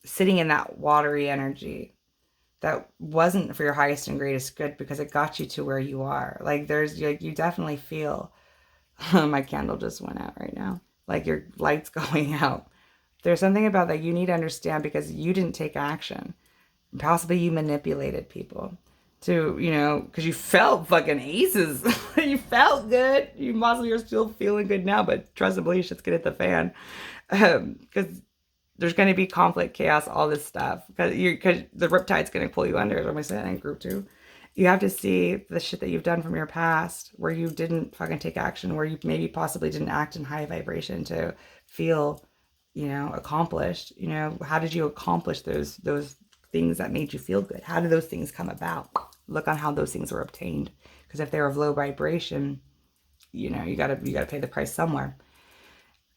sitting in that watery energy that wasn't for your highest and greatest good, because it got you to where you are. Like, you definitely feel, my candle just went out right now. Like, your light's going out. There's something about that you need to understand, because you didn't take action. Possibly you manipulated people to, because you felt fucking aces. You felt good. You possibly are still feeling good now, but trust and believe shit's gonna hit the fan. Because there's going to be conflict, chaos, all this stuff. Because the riptide's going to pull you under, as I said in group 2. You have to see the shit that you've done from your past, where you didn't fucking take action, where you maybe possibly didn't act in high vibration to feel, accomplished. How did you accomplish those things that made you feel good? How did those things come about? Look on how those things were obtained. Because if they're of low vibration, you gotta pay the price somewhere.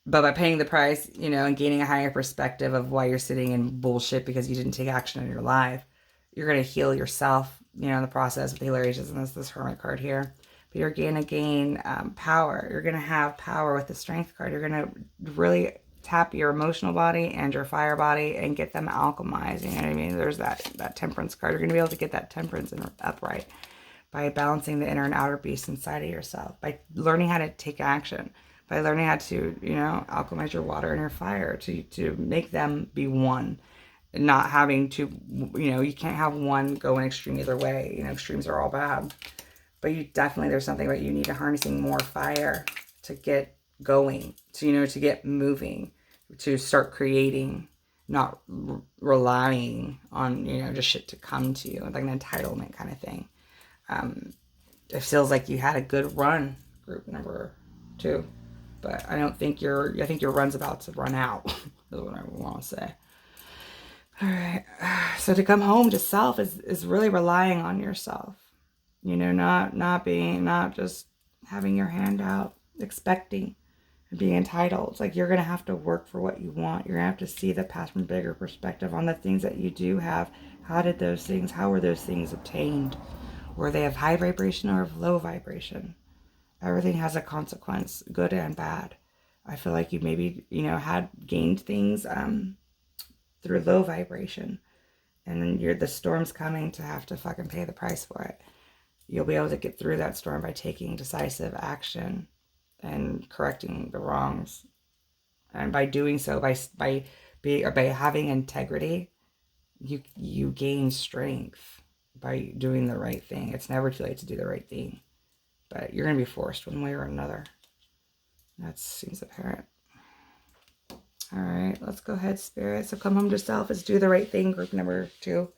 But by paying the price, and gaining a higher perspective of why you're sitting in bullshit because you didn't take action in your life, you're going to heal yourself, in the process with the Hilarious, and this Hermit card here. But you're going to gain power. You're going to have power with the Strength card. You're going to really tap your emotional body and your fire body and get them alchemized. You know what I mean? There's that Temperance card. You're going to be able to get that temperance upright by balancing the inner and outer beast inside of yourself, by learning how to take action, by learning how to, alchemize your water and your fire to make them be one. Not having to, you can't have one go an extreme either way. Extremes are all bad. But there's something about you need to harnessing more fire to get going, to get moving, to start creating, not relying on, just shit to come to you, like an entitlement kind of thing. It feels like you had a good run, group number 2. But I think your run's about to run out, is what I want to say. All right. So to come home to self is really relying on yourself. Not just having your hand out, expecting and being entitled. It's like you're going to have to work for what you want. You're going to have to see the past from a bigger perspective on the things that you do have. How were those things obtained? Were they of high vibration or of low vibration? Everything has a consequence, good and bad. I feel like you maybe, had gained things through low vibration. And then the storm's coming to have to fucking pay the price for it. You'll be able to get through that storm by taking decisive action and correcting the wrongs. And by doing so, by having integrity, you gain strength by doing the right thing. It's never too late to do the right thing. But you're going to be forced one way or another. That seems apparent. All right, let's go ahead, Spirit. So come home to self is do the right thing, group number 2.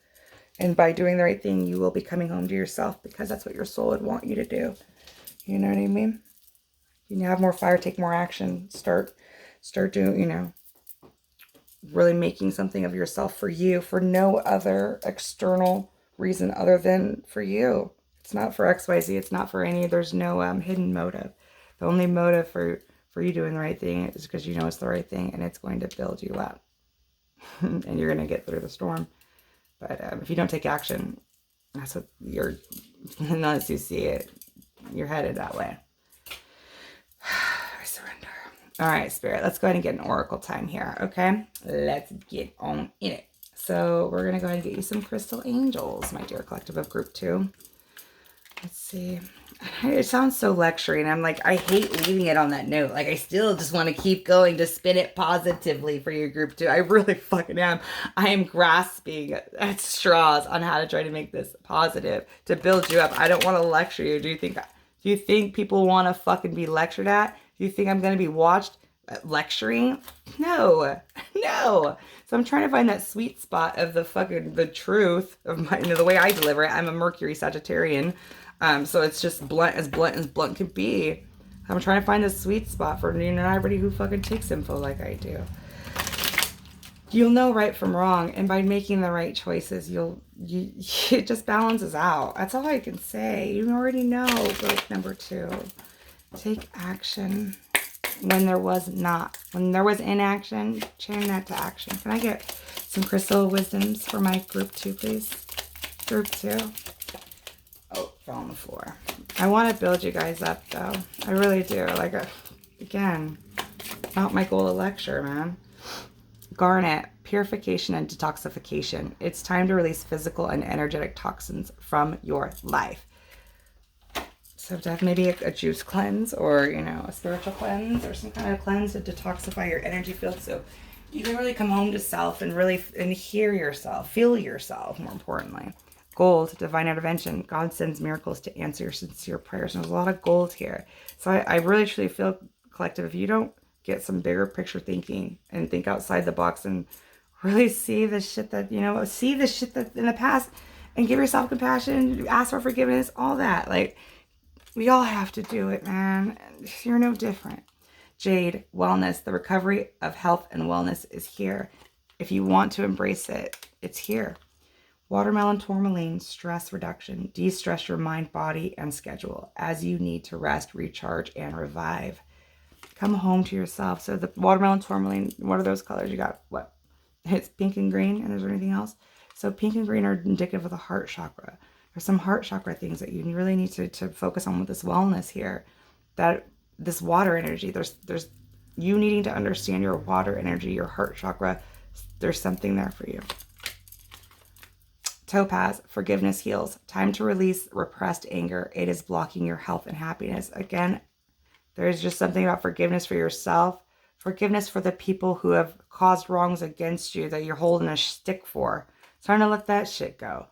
And by doing the right thing, you will be coming home to yourself, because that's what your soul would want you to do. You know what I mean? You have more fire, take more action. Start doing, really making something of yourself for you, for no other external reason other than for you. It's not for XYZ. It's not for any. There's no hidden motive. The only motive for you doing the right thing is because it's the right thing, and it's going to build you up. And you're going to get through the storm. But if you don't take action, that's what unless you see it, you're headed that way. I surrender. All right, Spirit. Let's go ahead and get an oracle time here, okay? Let's get on in it. So we're going to go ahead and get you some crystal angels, my dear collective of group 2. Let's see. It sounds so lecturing. And I'm like, I hate leaving it on that note. Like, I still just want to keep going to spin it positively for your group 2. I really fucking am. I am grasping at straws on how to try to make this positive, to build you up. I don't want to lecture you. Do you think people want to fucking be lectured at? Do you think I'm going to be watched lecturing? No. So I'm trying to find that sweet spot of the truth of my, the way I deliver it. I'm a Mercury Sagittarian. So it's just blunt as blunt can be. I'm trying to find the sweet spot for not everybody who fucking takes info like I do. You'll know right from wrong, and by making the right choices, it just balances out. That's all I can say. You already know. Group number 2, take action. when there was not. When there was inaction, change that to action. Can I get some crystal wisdoms for my group 2, please? Group 2. Oh, fell on the floor. I want to build you guys up, though. I really do. Like, again, not my goal to lecture, man. Garnet, purification and detoxification. It's time to release physical and energetic toxins from your life. So definitely a juice cleanse, or, you know, a spiritual cleanse, or some kind of cleanse to detoxify your energy field, so you can really come home to self and really hear yourself, feel yourself, more importantly. Gold, divine intervention. God sends miracles to answer your sincere prayers. And there's a lot of gold here. So I really truly feel, collective, if you don't get some bigger picture thinking and think outside the box and really see the shit that, you know, see the shit that in the past and give yourself compassion, ask for forgiveness, all that. Like, we all have to do it, man. You're no different. Jade, wellness. The recovery of health and wellness is here. If you want to embrace it, it's here. Watermelon tourmaline, stress reduction. De-stress your mind, body, and schedule as you need to rest, recharge, and revive. Come home to yourself. So the watermelon tourmaline, what are those colors? You got what? It's pink and green, and is there anything else? So pink and green are indicative of the heart chakra. There's some heart chakra things that you really need to focus on with this wellness here. That this water energy, there's you needing to understand your water energy, your heart chakra. There's something there for you. Topaz, forgiveness heals. Time to release repressed anger. It is blocking your health and happiness. Again, there's just something about forgiveness for yourself. Forgiveness for the people who have caused wrongs against you that you're holding a stick for. It's time to let that shit go.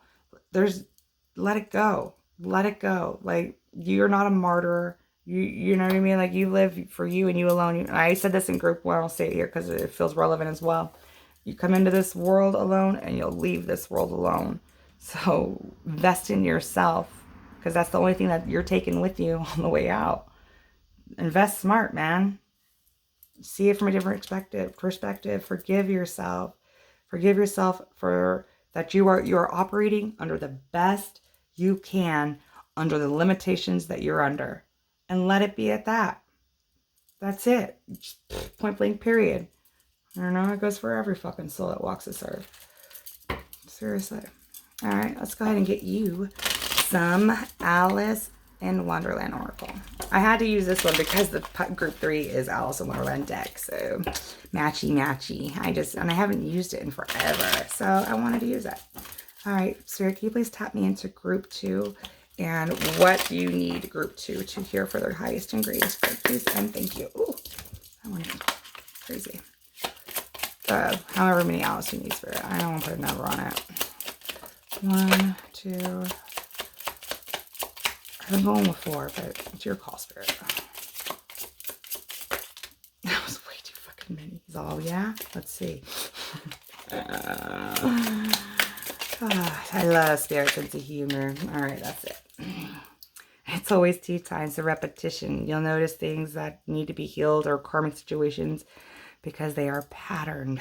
Let it go. Let it go. Like, you're not a martyr. You know what I mean? Like, you live for you and you alone. And I said this in group 1. I'll say it here because it feels relevant as well. You come into this world alone and you'll leave this world alone. So invest in yourself, because that's the only thing that you're taking with you on the way out. Invest smart, man. See it from a different perspective. Forgive yourself. Forgive yourself for that you are operating under the best you can, under the limitations that you're under. And let it be at that. That's it. Just point blank, period. I don't know, it goes for every fucking soul that walks this earth. Seriously. All right, let's go ahead and get you some Alice in Wonderland Oracle. I had to use this one because the group 3 is Alice in Wonderland deck. So matchy. I haven't used it in forever. So I wanted to use it. All right, Spirit, can you please tap me into group 2? And what do you need group 2 to hear for their highest and greatest good, please? And thank you. Ooh, that one is crazy. However many Alice you need, Spirit. I don't want to put a number on it. 1, 2. I'm going with 4, but it's your call, Spirit. That was way too fucking many. Oh, yeah? Let's see. I love Spirit sense of humor. All right, that's it. It's always tea time, so repetition. You'll notice things that need to be healed or karmic situations because they are patterned.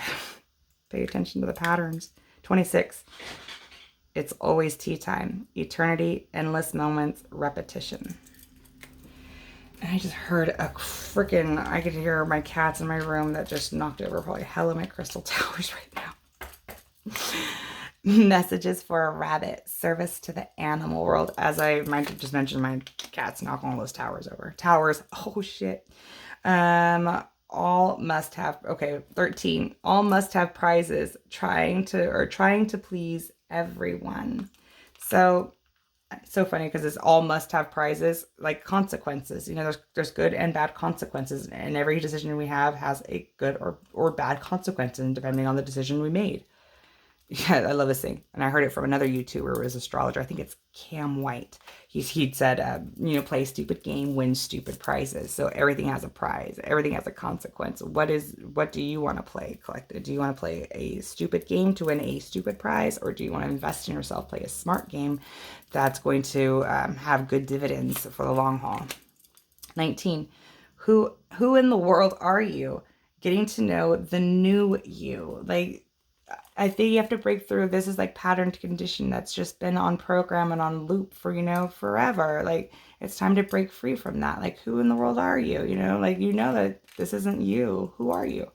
Pay attention to the patterns. 26. It's always tea time. Eternity, endless moments, repetition. And I just heard a freaking, I could hear my cats in my room that just knocked over probably hell of my crystal towers right now. Messages for a rabbit. Service to the animal world. As I just mentioned, my cats knock all those towers over. Towers. Oh, shit. All must have, okay, 13. All must have prizes. Trying to please everyone. So funny because it's all must have prizes, like consequences. You know, there's good and bad consequences, and every decision we have has a good or bad consequence, and depending on the decision we made. Yeah, I love this thing. And I heard it from another YouTuber who was an astrologer. I think it's Cam White. He'd said, play a stupid game, win stupid prizes. So everything has a prize. Everything has a consequence. What do you want to play, collective? Do you want to play a stupid game to win a stupid prize? Or do you want to invest in yourself, play a smart game that's going to have good dividends for the long haul? 19. Who in the world are you? Getting to know the new you. Like, I think you have to break through. This is like patterned condition that's just been on program and on loop for, forever. Like, it's time to break free from that. Like, who in the world are you? Like, that this isn't you. Who are you?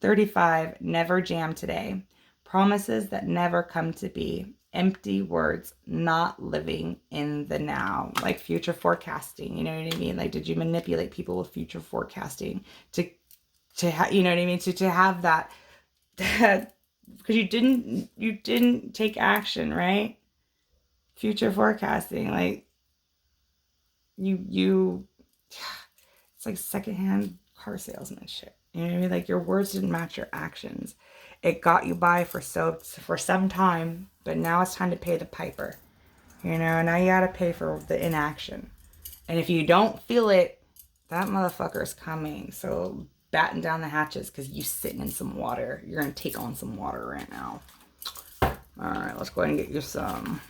35, never jam today. Promises that never come to be. Empty words, not living in the now. Like future forecasting, you know what I mean? Like, did you manipulate people with future forecasting to you know what I mean? To have that because you didn't take action, right? Future forecasting, like you it's like secondhand car salesman shit. You know what I mean? Like, your words didn't match your actions. It got you by for some time, but now it's time to pay the piper. Now you gotta pay for the inaction. And if you don't feel it, that motherfucker's coming. So batten down the hatches, because you sitting in some water. You're gonna take on some water right now. All right, let's go ahead and get you some.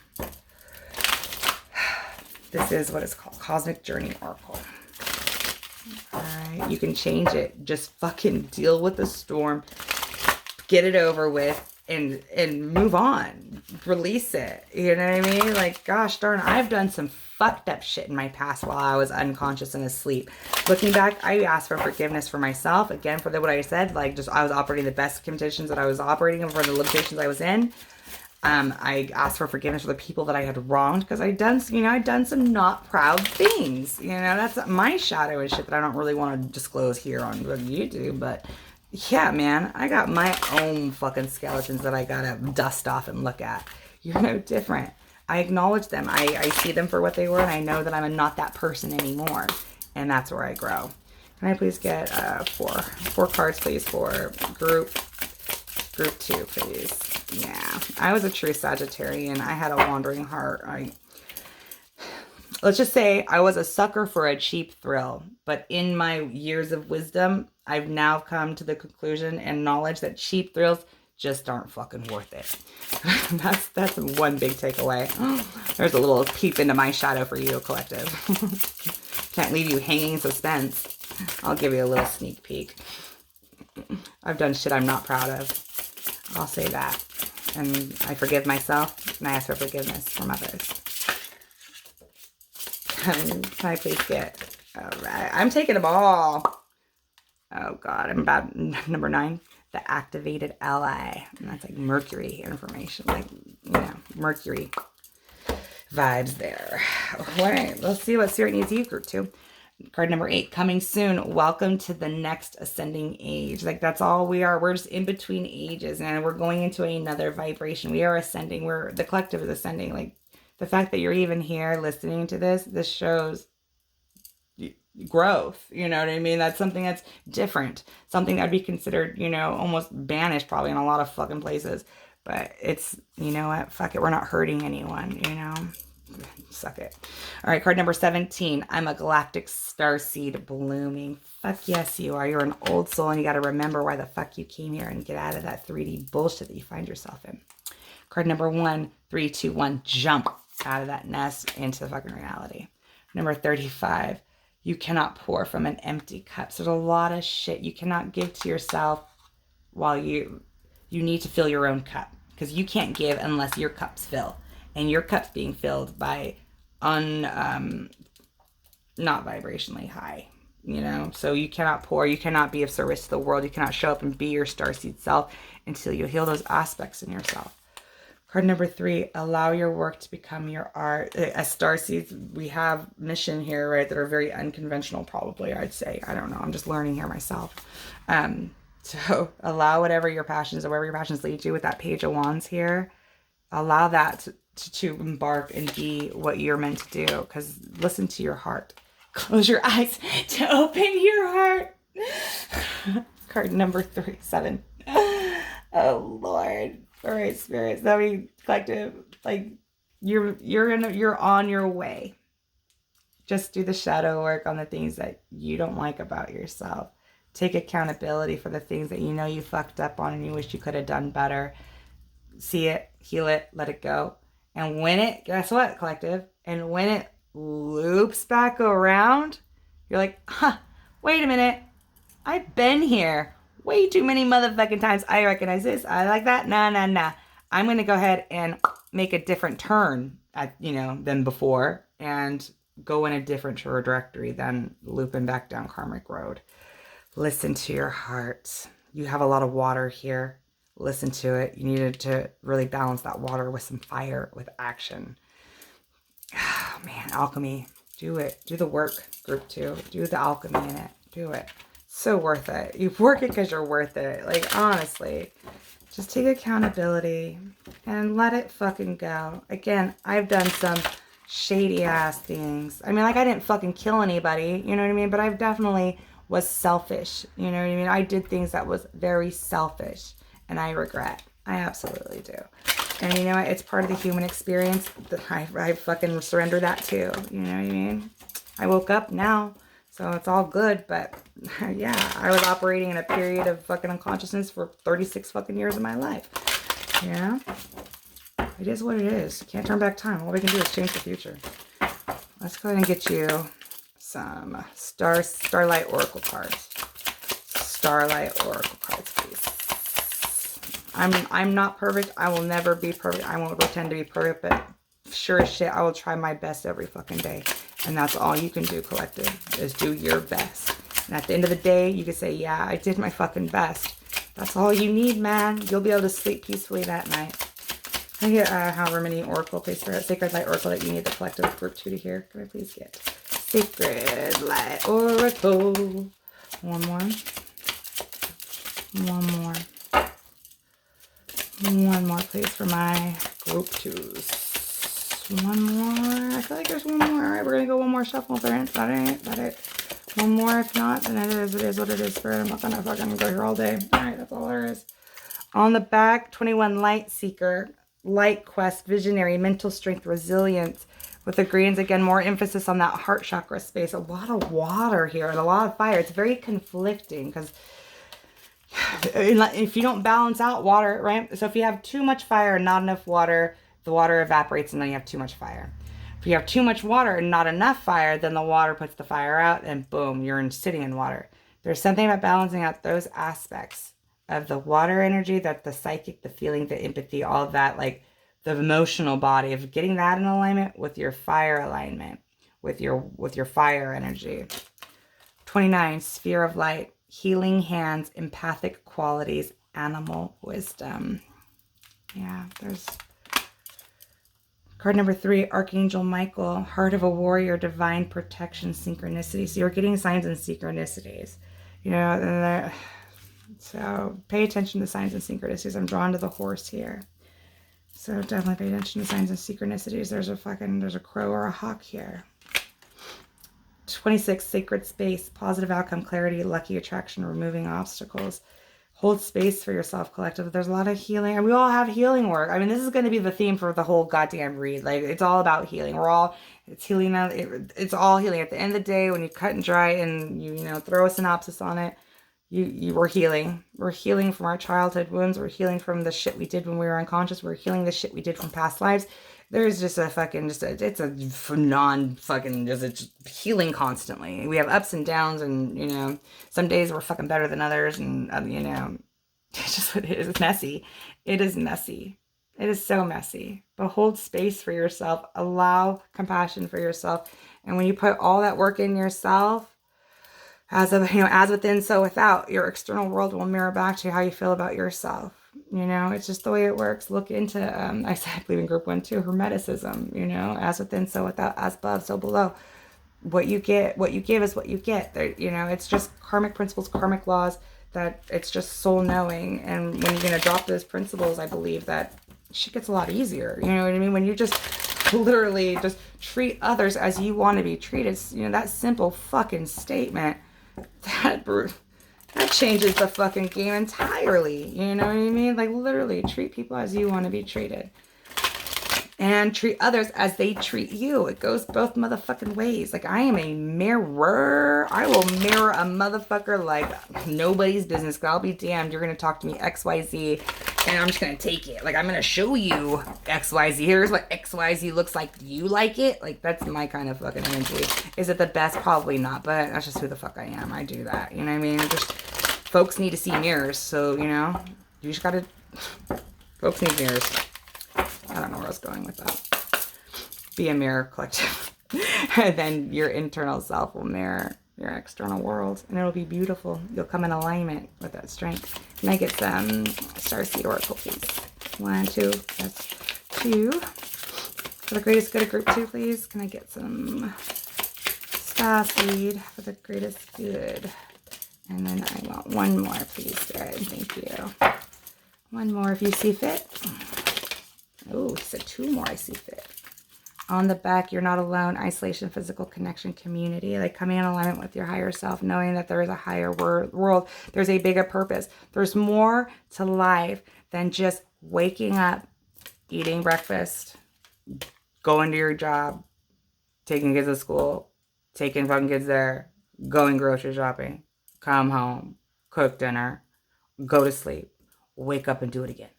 This is what it's called, Cosmic Journey Oracle. All right, you can change it. Just fucking deal with the storm, get it over with, and move on. Release it. You know what I mean? Like, gosh darn, I've done some fucked up shit in my past while I was unconscious and asleep. Looking back, I asked for forgiveness for myself, again, for what I said. Like, just I was operating the best conditions that I was operating in, for the limitations I was in. I asked for forgiveness for the people that I had wronged, because I'd done some not proud things. That's my shadow and shit that I don't really want to disclose here on YouTube, but yeah, man, I got my own fucking skeletons that I gotta dust off and look at. You're no different. I acknowledge them. I see them for what they were, and I know that I'm not that person anymore, and that's where I grow. Can I please get four cards, please, for group 2, please? Yeah, I was a true Sagittarian. I had a wandering heart. Let's just say I was a sucker for a cheap thrill, but in my years of wisdom, I've now come to the conclusion and knowledge that cheap thrills just aren't fucking worth it. That's one big takeaway. There's a little peep into my shadow for you, collective. Can't leave you hanging in suspense. I'll give you a little sneak peek. I've done shit I'm not proud of. I'll say that. And I forgive myself, and I ask for forgiveness from others. Can I please get... All right. I'm taking them all. Oh, God. I'm about number 9. The activated ally. And that's like Mercury information. Like, Mercury vibes there. All right. Let's see what Spirit needs you, group 2. Card number 8, coming soon. Welcome to the next ascending age. Like, that's all we are. We're just in between ages, and we're going into another vibration. We are ascending. The collective is ascending. Like, the fact that you're even here listening to this shows growth. You know what I mean? That's something that's different. Something that'd be considered, almost banished probably in a lot of fucking places. But it's, you know what? Fuck it. We're not hurting anyone, Suck it. All right, card number 17. I'm a galactic starseed blooming. Fuck yes, you are. You're an old soul, and you got to remember why the fuck you came here and get out of that 3D bullshit that you find yourself in. Card number 1, 3, 2, 1. Jump out of that nest into the fucking reality. Number 35. You cannot pour from an empty cup. So there's a lot of shit you cannot give to yourself while you need to fill your own cup, because you can't give unless your cup's filled. And your cup's being filled by not vibrationally high, So you cannot pour. You cannot be of service to the world. You cannot show up and be your starseed self until you heal those aspects in yourself. Card number 3, allow your work to become your art. As starseeds, we have mission here, right, that are very unconventional, probably, I'd say. I don't know. I'm just learning here myself. So allow whatever your passions or wherever your passions lead you with that Page of Wands here. Allow that to embark and be what you're meant to do, because listen to your heart. Close your eyes to open your heart. Card number 7. Oh Lord. All right, spirits, that we collective, like you're on your way. Just do the shadow work on the things that you don't like about yourself. Take accountability for the things that you fucked up on and you wish you could have done better. See it, heal it, let it go. And when it, guess what, collective? And when it loops back around, you're like, wait a minute. I've been here. way too many motherfucking times. I recognize this. I like that. Nah. I'm going to go ahead and make a different turn than before and go in a different trajectory than looping back down karmic road. Listen to your heart. You have a lot of water here. Listen to it. You needed to really balance that water with some fire, with action. Oh, man, alchemy. Do it. Do the work, group 2. Do the alchemy in it. Do it. So worth it. You work it because you're worth it. Like, honestly, just take accountability and let it fucking go. Again, I've done some shady ass things. I mean, like, I didn't fucking kill anybody, you know what I mean? But I've definitely was selfish, you know what I mean? I did things that was very selfish, and I regret. I absolutely do. And you know what? It's part of the human experience. I fucking surrender that too. You know what I mean? I woke up now, so it's all good. But yeah, I was operating in a period of fucking unconsciousness for 36 fucking years of my life. You know? It is what it is. You can't turn back time. All we can do is change the future. Let's go ahead and get you some Starlight Oracle cards. Starlight Oracle cards, please. I'm not perfect. I will never be perfect. I won't pretend to be perfect, but sure as shit, I will try my best every fucking day. And that's all you can do, collective, is do your best. And at the end of the day, you can say, yeah, I did my fucking best. That's all you need, man. You'll be able to sleep peacefully that night. Can I get however many Oracle, please, for Sacred Light Oracle that you need the collective group 2 to hear? Can I please get Sacred Light Oracle? One more. One more, please, for my group 2s. One more. I feel like there's one more. All right, we're going to go one more shuffle, friends. That it. One more. If not, then it is what it is, Spirit. I'm not going to fucking go here all day. All right, that's all there is. On the back, 21 Light Seeker, Light Quest, Visionary, Mental Strength, Resilience. With the greens, again, more emphasis on that heart chakra space. A lot of water here and a lot of fire. It's very conflicting because if you don't balance out water, right? So if you have too much fire and not enough water, the water evaporates and then you have too much fire. If you have too much water and not enough fire, then the water puts the fire out and boom, you're sitting in water. There's something about balancing out those aspects of the water energy, that the psychic, the feeling, the empathy, all of that, like the emotional body, of getting that in alignment with your fire alignment, with your fire energy. 29, Sphere of Light, Healing Hands, Empathic Qualities, Animal Wisdom. Yeah, there's card number 3, Archangel Michael, Heart of a Warrior, Divine Protection, Synchronicity. So you're getting signs and synchronicities. You know, so pay attention to signs and synchronicities. I'm drawn to the horse here. So definitely pay attention to signs and synchronicities. There's a crow or a hawk here. 26, Sacred Space, Positive Outcome, Clarity, Lucky Attraction, Removing Obstacles. Hold space for yourself, collective. There's a lot of healing, and we all have healing work. I mean, this is going to be the theme for the whole goddamn read. Like, it's all about healing. It's healing. It's all healing. At the end of the day, when you cut and dry and you throw a synopsis on it, we're healing. We're healing from our childhood wounds. We're healing from the shit we did when we were unconscious. We're healing the shit we did from past lives. There's just it's healing constantly. We have ups and downs, and some days we're fucking better than others, and it's just what it is. It's messy. It is messy. It is so messy. But hold space for yourself. Allow compassion for yourself. And when you put all that work in yourself, as within, so without, your external world will mirror back to how you feel about yourself. It's just the way it works. Look into, I believe in group 1 too, Hermeticism, as within, so without, as above, so below. What you give is what you get. It's just karmic principles, karmic laws, that it's just soul knowing. And when you're going to drop those principles, I believe that shit gets a lot easier. You know what I mean? When you just literally just treat others as you want to be treated, that simple fucking statement, that changes the fucking game entirely. You know what I mean? Like, literally, treat people as you want to be treated. And treat others as they treat you. It goes both motherfucking ways. Like, I am a mirror. I will mirror a motherfucker like nobody's business. I'll be damned. You're going to talk to me XYZ, and I'm just going to take it. Like, I'm going to show you XYZ. Here's what XYZ looks like. Do you like it? Like, that's my kind of fucking energy. Is it the best? Probably not. But that's just who the fuck I am. I do that. You know what I mean? Just folks need to see mirrors. So, you know, you just gotta, folks need mirrors. I don't know where I was going with that. Be a mirror collective. And then your internal self will mirror your external world, and it'll be beautiful. You'll come in alignment with that strength. Can I get some Starseed Oracle, please? 1, 2, that's 2. For the greatest good of group 2, please. Can I get some Starseed for the greatest good? And then I want one more, please. Good, thank you. One more if you see fit. Oh, he said 2 more, I see fit. On the back, you're not alone. Isolation, physical connection, community. Like coming in alignment with your higher self, knowing that there is a higher world. There's a bigger purpose. There's more to life than just waking up, eating breakfast, going to your job, taking kids to school, taking fucking kids there, going grocery shopping, come home, cook dinner, go to sleep, wake up and do it again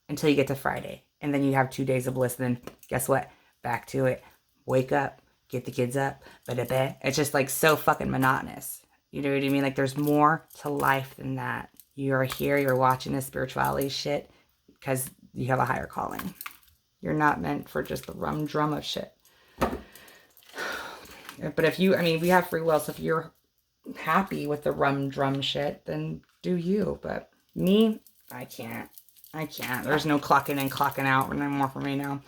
until you get to Friday. And then you have 2 days of bliss. And then guess what? Back to it. Wake up, get the kids up, ba-da-ba. It's just like so fucking monotonous. You know what I mean? Like there's more to life than that. You're here, you're watching this spirituality shit because you have a higher calling. You're not meant for just the rum drum of shit. But if you, I mean, we have free will, so if you're happy with the rum drum shit, then do you. But me, I can't. There's no clocking in, clocking out anymore for me now.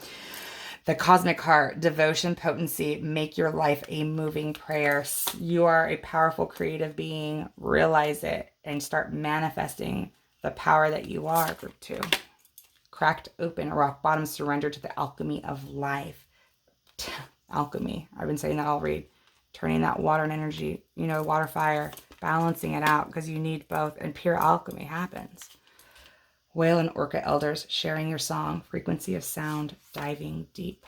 The Cosmic Heart, devotion, potency, make your life a moving prayer. You are a powerful creative being. Realize it and start manifesting the power that you are. Group 2. Cracked open, rock bottom, surrender to the alchemy of life. Alchemy. I've been saying that all read. Turning that water and energy, you know, water, fire, balancing it out because you need both. And pure alchemy happens. Whale and orca elders, sharing your song, frequency of sound, diving deep.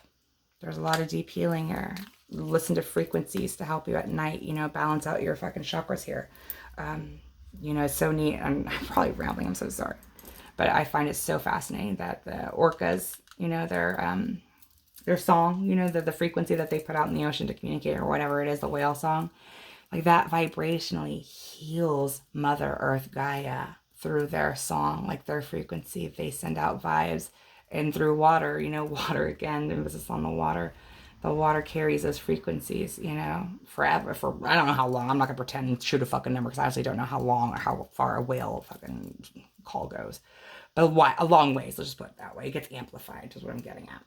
There's a lot of deep healing here. Listen to frequencies to help you at night, you know, balance out your fucking chakras here. You know, it's so neat. I'm probably rambling, I'm so sorry. But I find it so fascinating that the orcas, you know, their song, you know, the frequency that they put out in the ocean to communicate or whatever it is, the whale song, like that vibrationally heals Mother Earth Gaia through their song, like their frequency. They send out vibes. And through water, you know, water again, emphasis on the water. The water carries those frequencies, you know, forever. For I don't know how long. I'm not going to pretend and shoot a fucking number because I actually don't know how long or how far a whale fucking call goes. But a long ways, let's just put it that way. It gets amplified is what I'm getting at.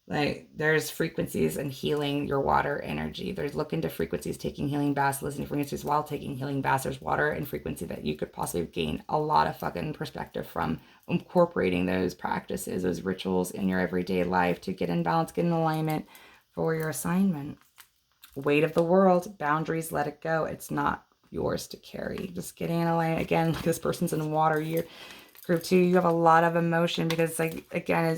Like, there's frequencies and healing your water energy. There's look into frequencies, taking healing baths, listening to frequencies while taking healing baths. There's water and frequency that you could possibly gain a lot of fucking perspective from incorporating those practices, those rituals in your everyday life to get in balance, get in alignment for your assignment. Weight of the world, boundaries, let it go. It's not yours to carry. Just getting in alignment. Again, like this person's in water. You're group 2, you have a lot of emotion because, like, again,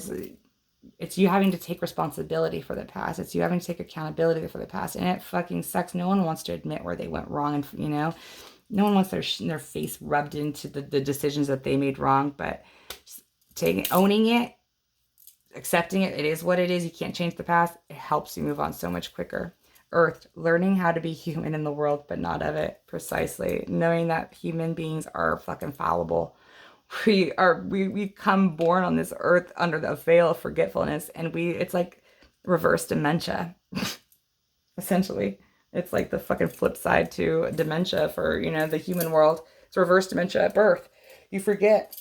it's you having to take responsibility for the past. It's you having to take accountability for the past. And it fucking sucks. No one wants to admit where they went wrong. And, you know, no one wants their face rubbed into the decisions that they made wrong. But owning it, accepting it, it is what it is. You can't change the past. It helps you move on so much quicker. Earth, learning how to be human in the world, but not of it. Precisely. Knowing that human beings are fucking fallible. We come born on this earth under the veil of forgetfulness, and it's like reverse dementia. Essentially, it's like the fucking flip side to dementia for, you know, the human world. It's reverse dementia at birth. You forget,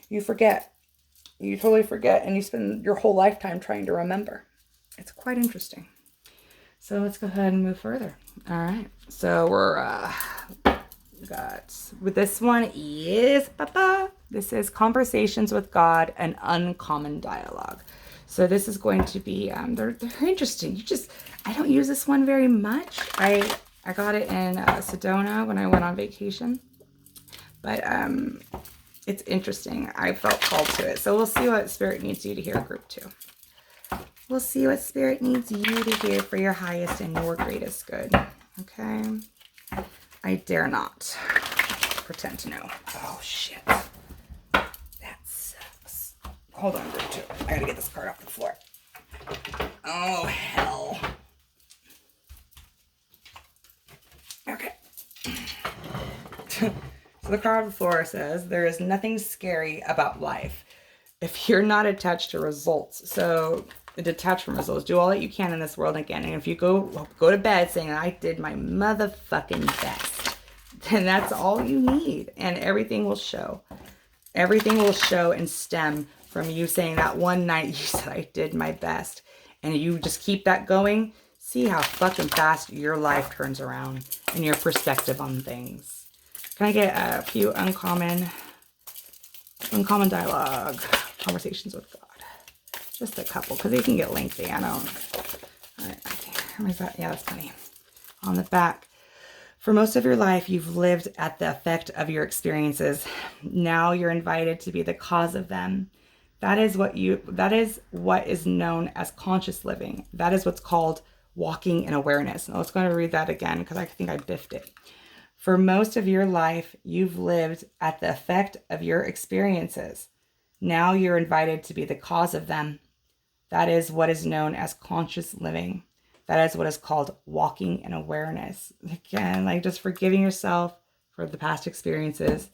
you totally forget, and you spend your whole lifetime trying to remember. It's quite interesting. So let's go ahead and move further. All right, so we're with this one is this is Conversations with God, an Uncommon Dialogue. So this is going to be they're interesting. I don't use this one very much. I got it in Sedona when I went on vacation, but it's interesting. I felt called to it. So we'll see what Spirit needs you to hear, group 2. We'll see what Spirit needs you to hear for your highest and your greatest good. Okay. I dare not pretend to know. Oh, shit. That sucks. Hold on, group 2. I gotta get this card off the floor. Oh, hell. Okay. So the card on the floor says, there is nothing scary about life if you're not attached to results. So detach from results. Do all that you can in this world again. And if you go to bed saying, I did my motherfucking best, then that's all you need. And everything will show. Everything will show and stem from you saying that one night you said, I did my best. And you just keep that going. See how fucking fast your life turns around and your perspective on things. Can I get a few uncommon dialogue, conversations with God? Just a couple, because they can get lengthy. I don't. Yeah, that's funny. On the back. For most of your life, you've lived at the effect of your experiences. Now you're invited to be the cause of them. That is what is known as conscious living. That is what's called walking in awareness. Now let's go and read that again, because I think I biffed it. For most of your life, you've lived at the effect of your experiences. Now you're invited to be the cause of them. That is what is known as conscious living. That is what is called walking in awareness. Again, like just forgiving yourself for the past experiences,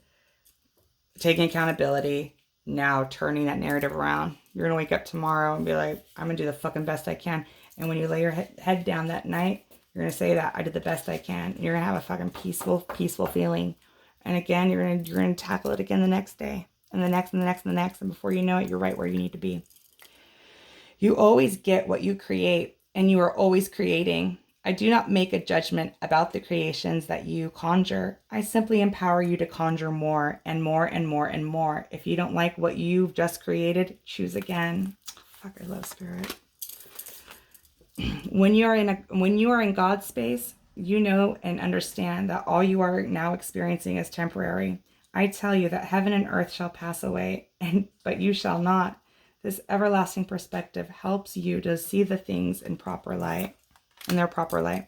taking accountability, now turning that narrative around. You're going to wake up tomorrow and be like, I'm going to do the fucking best I can. And when you lay your head down that night, you're going to say that I did the best I can. And you're going to have a fucking peaceful feeling. And again, you're going to tackle it again the next day and the next and the next and the next. And before you know it, you're right where you need to be. You always get what you create. And you are always creating. I do not make a judgment about the creations that you conjure. I simply empower you to conjure more and more and more and more. If you don't like what you've just created, choose again. Fuck, I love spirit. When you are in God's space, you know and understand that all you are now experiencing is temporary. I tell you that heaven and earth shall pass away, but you shall not. This everlasting perspective helps you to see the things in their proper light.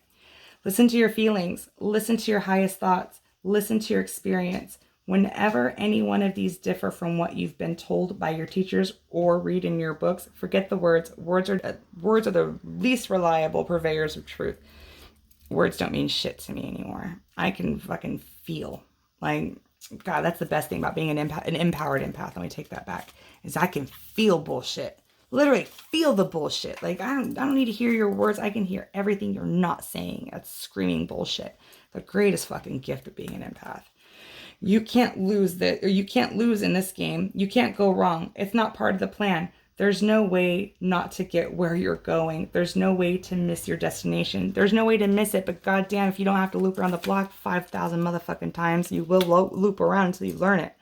Listen to your feelings. Listen to your highest thoughts. Listen to your experience. Whenever any one of these differ from what you've been told by your teachers or read in your books, forget the words. Words are the least reliable purveyors of truth. Words don't mean shit to me anymore. I can fucking feel. Like, God, that's the best thing about being an empowered empath. Let me take that back. Is I can feel bullshit. Literally feel the bullshit. Like, I don't need to hear your words. I can hear everything you're not saying. That's screaming bullshit. The greatest fucking gift of being an empath. You can't lose in this game. You can't go wrong. It's not part of the plan. There's no way not to get where you're going. There's no way to miss your destination. There's no way to miss it, but goddamn, if you don't have to loop around the block 5,000 motherfucking times, you will loop around until you learn it.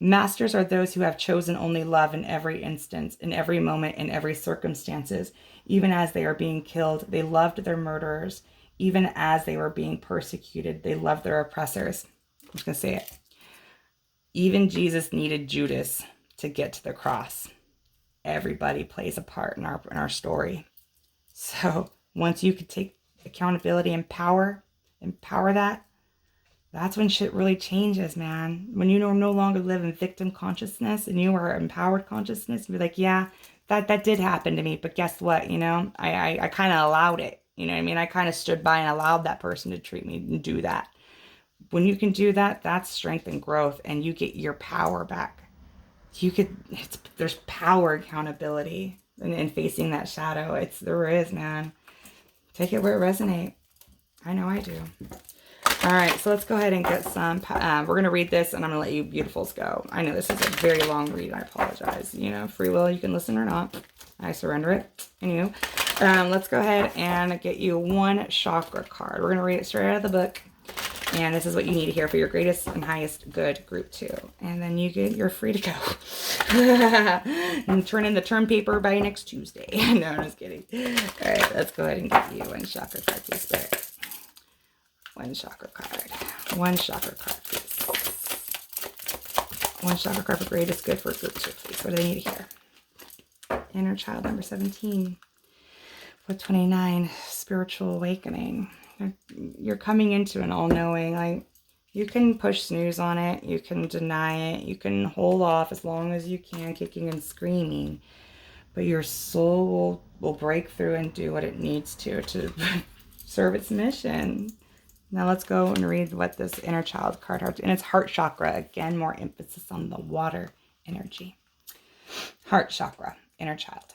Masters are those who have chosen only love in every instance, in every moment, in every circumstances. Even as they are being killed, they loved their murderers. Even as they were being persecuted, they loved their oppressors. I'm just going to say it. Even Jesus needed Judas to get to the cross. Everybody plays a part in our story. So once you could take accountability and empower that, that's when shit really changes, man. When you no longer live in victim consciousness and you are empowered consciousness, you're like, yeah, that did happen to me, but guess what? You know, I kind of allowed it. You know what I mean? I kind of stood by and allowed that person to treat me and do that. When you can do that, that's strength and growth, and you get your power back. There's power, accountability, and facing that shadow. There is, man. Take it where it resonates. I know I do. All right, so let's go ahead and get some. We're going to read this, and I'm going to let you beautifuls go. I know this is a very long read. I apologize. You know, free will, you can listen or not. I surrender it. And let's go ahead and get you one chakra card. We're going to read it straight out of the book. And this is what you need to hear for your greatest and highest good, group 2. And then you're free to go. And turn in the term paper by next Tuesday. No, I'm just kidding. All right, let's go ahead and get you one chakra card, please, Spirit. One chakra card. One chakra card, please. One chakra card for greatest good for group 2, please. What do they need to hear? Inner child number 17. 429, spiritual awakening. You're coming into an all-knowing. Like, you can push snooze on it. You can deny it. You can hold off as long as you can, kicking and screaming. But your soul will break through and do what it needs to serve its mission. Now let's go and read what this inner child card has. And it's heart chakra. Again, more emphasis on the water energy. Heart chakra, inner child.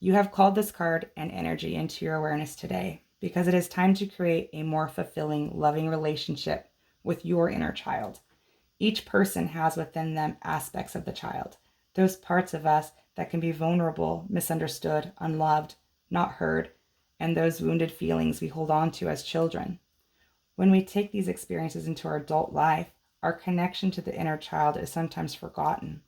You have called this card and energy into your awareness today because it is time to create a more fulfilling, loving relationship with your inner child. Each person has within them aspects of the child, those parts of us that can be vulnerable, misunderstood, unloved, not heard, and those wounded feelings we hold on to as children. When we take these experiences into our adult life, our connection to the inner child is sometimes forgotten.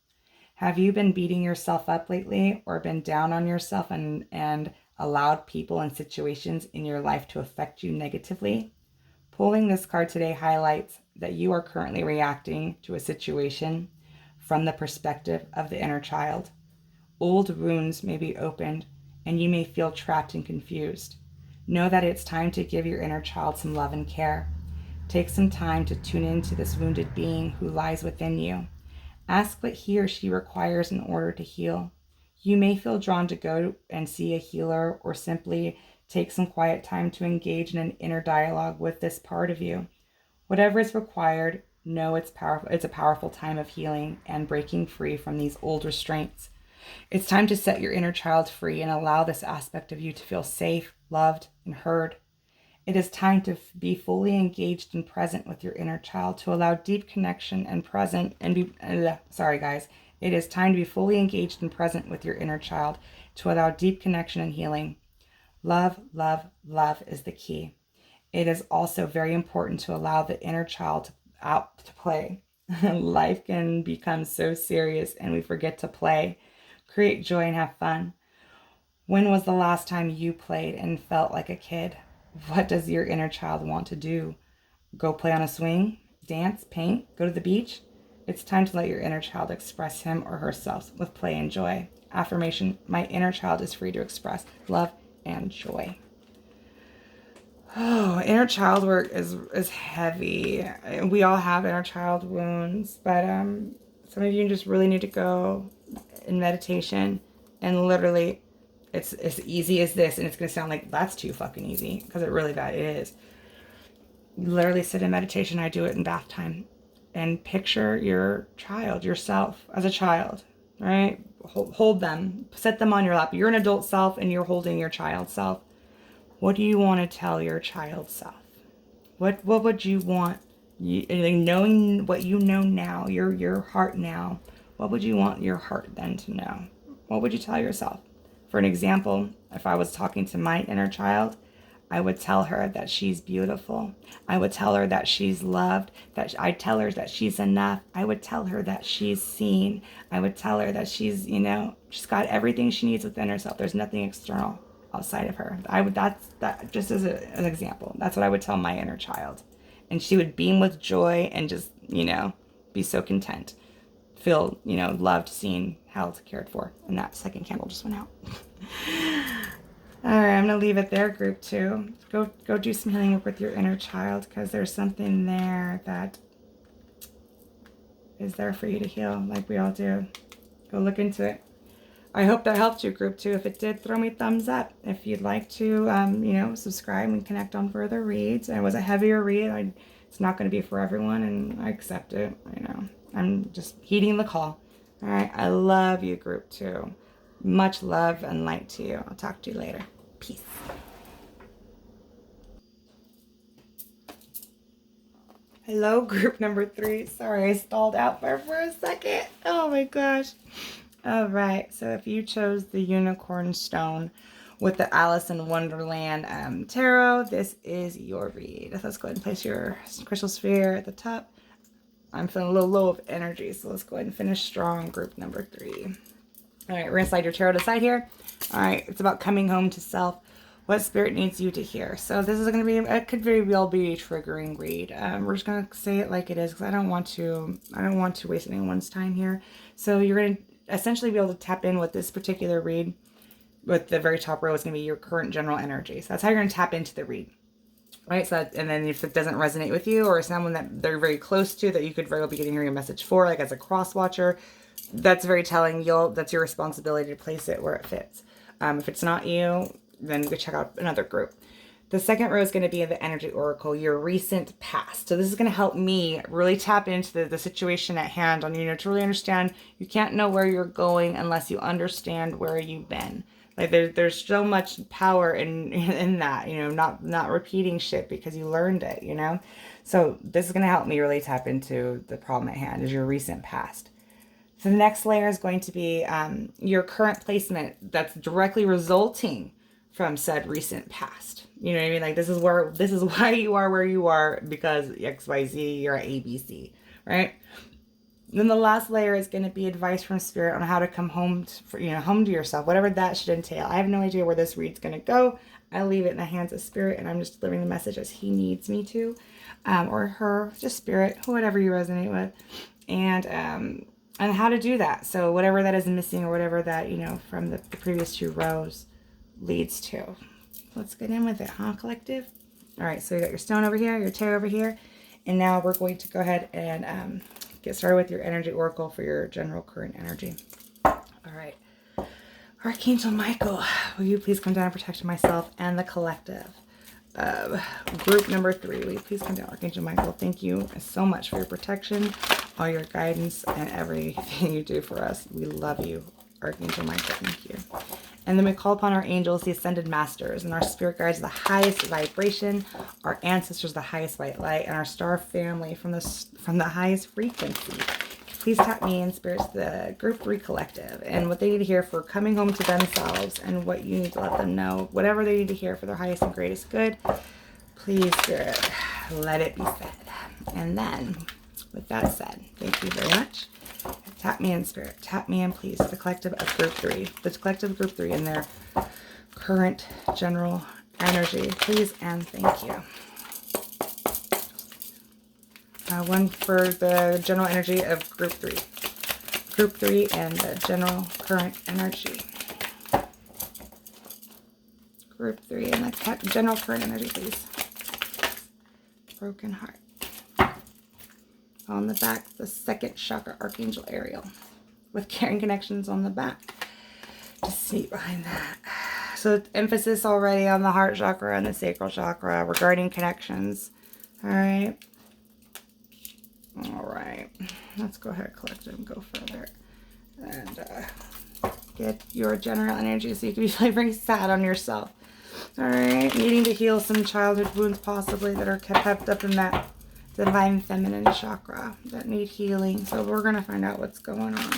Have you been beating yourself up lately or been down on yourself and allowed people and situations in your life to affect you negatively? Pulling this card today highlights that you are currently reacting to a situation from the perspective of the inner child. Old wounds may be opened and you may feel trapped and confused. Know that it's time to give your inner child some love and care. Take some time to tune into this wounded being who lies within you. Ask what he or she requires in order to heal. You may feel drawn to go and see a healer or simply take some quiet time to engage in an inner dialogue with this part of you. Whatever is required, know it's powerful. It's a powerful time of healing and breaking free from these old restraints. It's time to set your inner child free and allow this aspect of you to feel safe, loved, and heard. It is time to be fully engaged and present with your inner child to allow deep connection and present and be, sorry guys. It is time to be fully engaged and present with your inner child to allow deep connection and healing. Love, love, love is the key. It is also very important to allow the inner child out to play. Life can become so serious and we forget to play, create joy and have fun. When was the last time you played and felt like a kid? What does your inner child want to do? Go play on a swing, dance, paint, go to the beach? It's time to let your inner child express him or herself with play and joy. Affirmation, my inner child is free to express love and joy. Oh, inner child work is heavy. We all have inner child wounds, but some of you just really need to go in meditation and literally it's as easy as this, and it's going to sound like that's too fucking easy because it really that is. You literally sit in meditation. I do it in bath time and picture your child, yourself as a child, right? Hold them, set them on your lap. You're an adult self and you're holding your child self. What do you want to tell your child self? What would you want, knowing what you know now, your heart now, what would you want your heart then to know? What would you tell yourself? For an example, if I was talking to my inner child, I would tell her that she's beautiful. I would tell her that she's loved, that I'd tell her that she's enough. I would tell her that she's seen. I would tell her that she's, she's got everything she needs within herself. There's nothing external outside of her. That's just as an example. That's what I would tell my inner child. And she would beam with joy and just, be so content. Feel, loved, seen, held, cared for. And that second candle just went out. All right, I'm going to leave it there, group 2. Go do some healing work with your inner child because there's something there that is there for you to heal like we all do. Go look into it. I hope that helped you, group 2. If it did, throw me a thumbs up. If you'd like to, subscribe and connect on further reads. And it was a heavier read. It's not going to be for everyone, and I accept it. I'm just heeding the call. All right, I love you, group 2. Much love and light to you. I'll talk to you later. Peace. Hello, group number 3. Sorry, I stalled out there for a second. Oh my gosh. All right, so if you chose the unicorn stone with the Alice in Wonderland tarot, this is your read. Let's go ahead and place your crystal sphere at the top. I'm feeling a little low of energy, so let's go ahead and finish strong, group number 3. All right, we're going to slide your tarot to the side here. All right, it's about coming home to self. What spirit needs you to hear. So this is going to be, it could very well be a triggering read. We're just going to say it like it is because I don't want to waste anyone's time here. So you're going to essentially be able to tap in with this particular read. With the very top row is going to be your current general energy. So that's how you're going to tap into the read. Right, so and then if it doesn't resonate with you or someone that they're very close to that you could very well be getting a message for, like as a cross watcher, that's very telling. That's your responsibility to place it where it fits. If it's not you, then you could check out another group. The second row is going to be the energy oracle, your recent past. So this is going to help me really tap into the situation at hand on, to really understand you can't know where you're going unless you understand where you've been. Like there's so much power in that, not repeating shit because you learned it, So this is going to help me really tap into the problem at hand, is your recent past. So the next layer is going to be your current placement that's directly resulting from said recent past. You know what I mean? Like this is why you are where you are because XYZ, you're at ABC, right? Then the last layer is going to be advice from spirit on how to come home home to yourself, whatever that should entail. I have no idea where this read's going to go. I leave it in the hands of spirit, and I'm just delivering the message as he needs me to, or her, just spirit, whatever you resonate with, and how to do that. So whatever that is missing, or whatever that from the previous 2 rows leads to. Let's get in with it, huh, collective? All right, so you got your stone over here, your tarot over here, and now we're going to go ahead and get started with your energy oracle for your general current energy. All right. Archangel Michael, will you please come down and protect myself and the collective? Group number 3, will you please come down? Archangel Michael, thank you so much for your protection, all your guidance, and everything you do for us. We love you, Archangel Michael. Thank you. And then we call upon our angels, the ascended masters, and our spirit guides, the highest vibration, our ancestors, the highest white light, and our star family from the highest frequency. Please tap me in, spirits, the group 3 collective, and what they need to hear for coming home to themselves, and what you need to let them know, whatever they need to hear for their highest and greatest good. Please, spirit, let it be said. And then, with that said, thank you very much. Tap me in, spirit. Tap me in, please. The collective of group 3. The collective of group 3 in their current general energy. Please and thank you. One for the general energy of group 3. Group 3 and the general current energy. Group 3 and the general current energy, please. Broken heart. On the back, the second chakra, Archangel Ariel, with caring connections on the back. Just sneak behind that. So emphasis already on the heart chakra and the sacral chakra regarding connections. All right. All right. Let's go ahead, collective, and go further. And get your general energy so you can be really very sad on yourself. All right. Needing to heal some childhood wounds possibly that are kept up in that divine feminine chakra that need healing. So we're going to find out what's going on.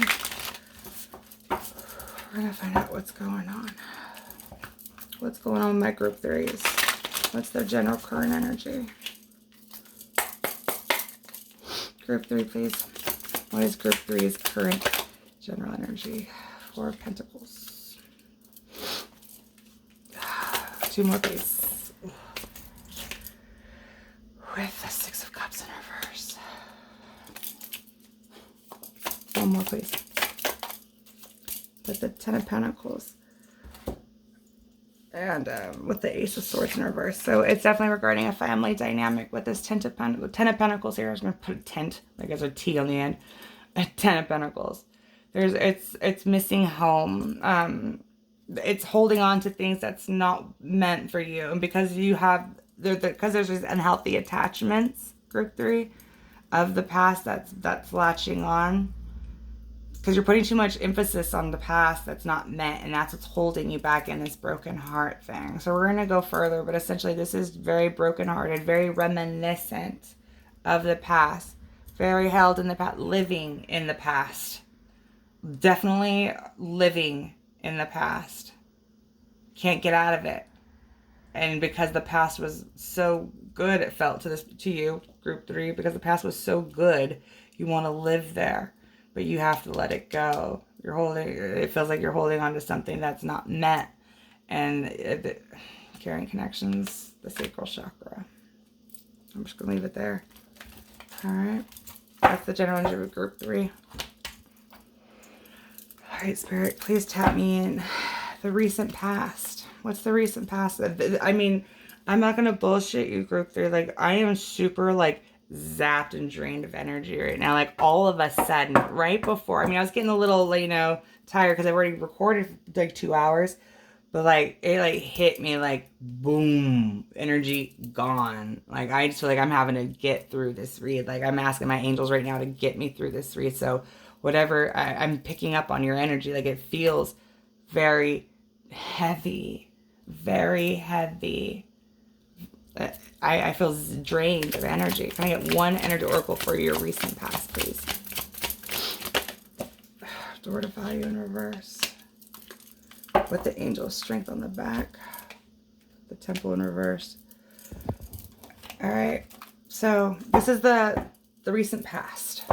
We're going to find out what's going on. What's going on with my group 3s? What's their general current energy? Group 3, please. What is group 3's current general energy? 4 of Pentacles. 2 more, please. With the 6 of Cups in reverse. 1 more, please. With the 10 of Pentacles. And with the Ace of Swords in reverse. So it's definitely regarding a family dynamic with this 10 of Pentacles here. I was going to put a tent, like there's a T on the end. A 10 of Pentacles. It's missing home. It's holding on to things that's not meant for you. And because because there's these unhealthy attachments, group 3, of the past that's latching on. Because you're putting too much emphasis on the past that's not meant, and that's what's holding you back in this broken heart thing. So we're going to go further, but essentially this is very brokenhearted, very reminiscent of the past, very held in the past, living in the past. Definitely living in the past. Can't get out of it. And because the past was so good, it felt to you, group 3, because the past was so good, you want to live there. But you have to let it go. It feels like you're holding on to something that's not meant. And carrying connections, the sacral chakra. I'm just going to leave it there. All right. That's the general energy of group 3. All right, Spirit, please tap me in. The recent past. What's the recent past? I mean, I'm not going to bullshit you, group 3. Like, I am super, zapped and drained of energy right now. Like, all of a sudden, right before. I mean, I was getting a little, tired because I've already recorded, 2 hours. But like it like hit me like boom, energy gone. Like I just feel like I'm having to get through this read. Like I'm asking my angels right now to get me through this read. So whatever I'm picking up on your energy, like it feels very heavy, very heavy. I feel drained of energy. Can I get one energy oracle for your recent past, please? Door to value in reverse. With the angel of strength on the back. The temple in reverse. All right. So this is the recent past.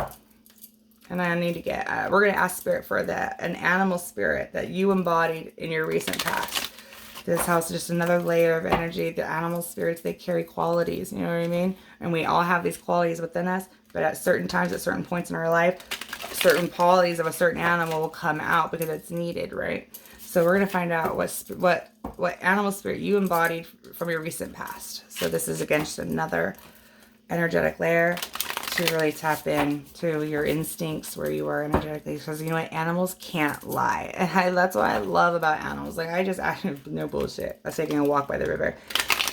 And I need to get, we're going to ask spirit for an animal spirit that you embodied in your recent past. This house is just another layer of energy. The animal spirits, they carry qualities, you know what I mean? And we all have these qualities within us, but at certain times, at certain points in our life, certain qualities of a certain animal will come out because it's needed, right? So we're going to find out what animal spirit you embodied from your recent past. So this is, again, just another energetic layer to really tap into your instincts where you are energetically, because you know what, animals can't lie, and that's what I love about animals. Like I just actually, no bullshit, I was taking a walk by the river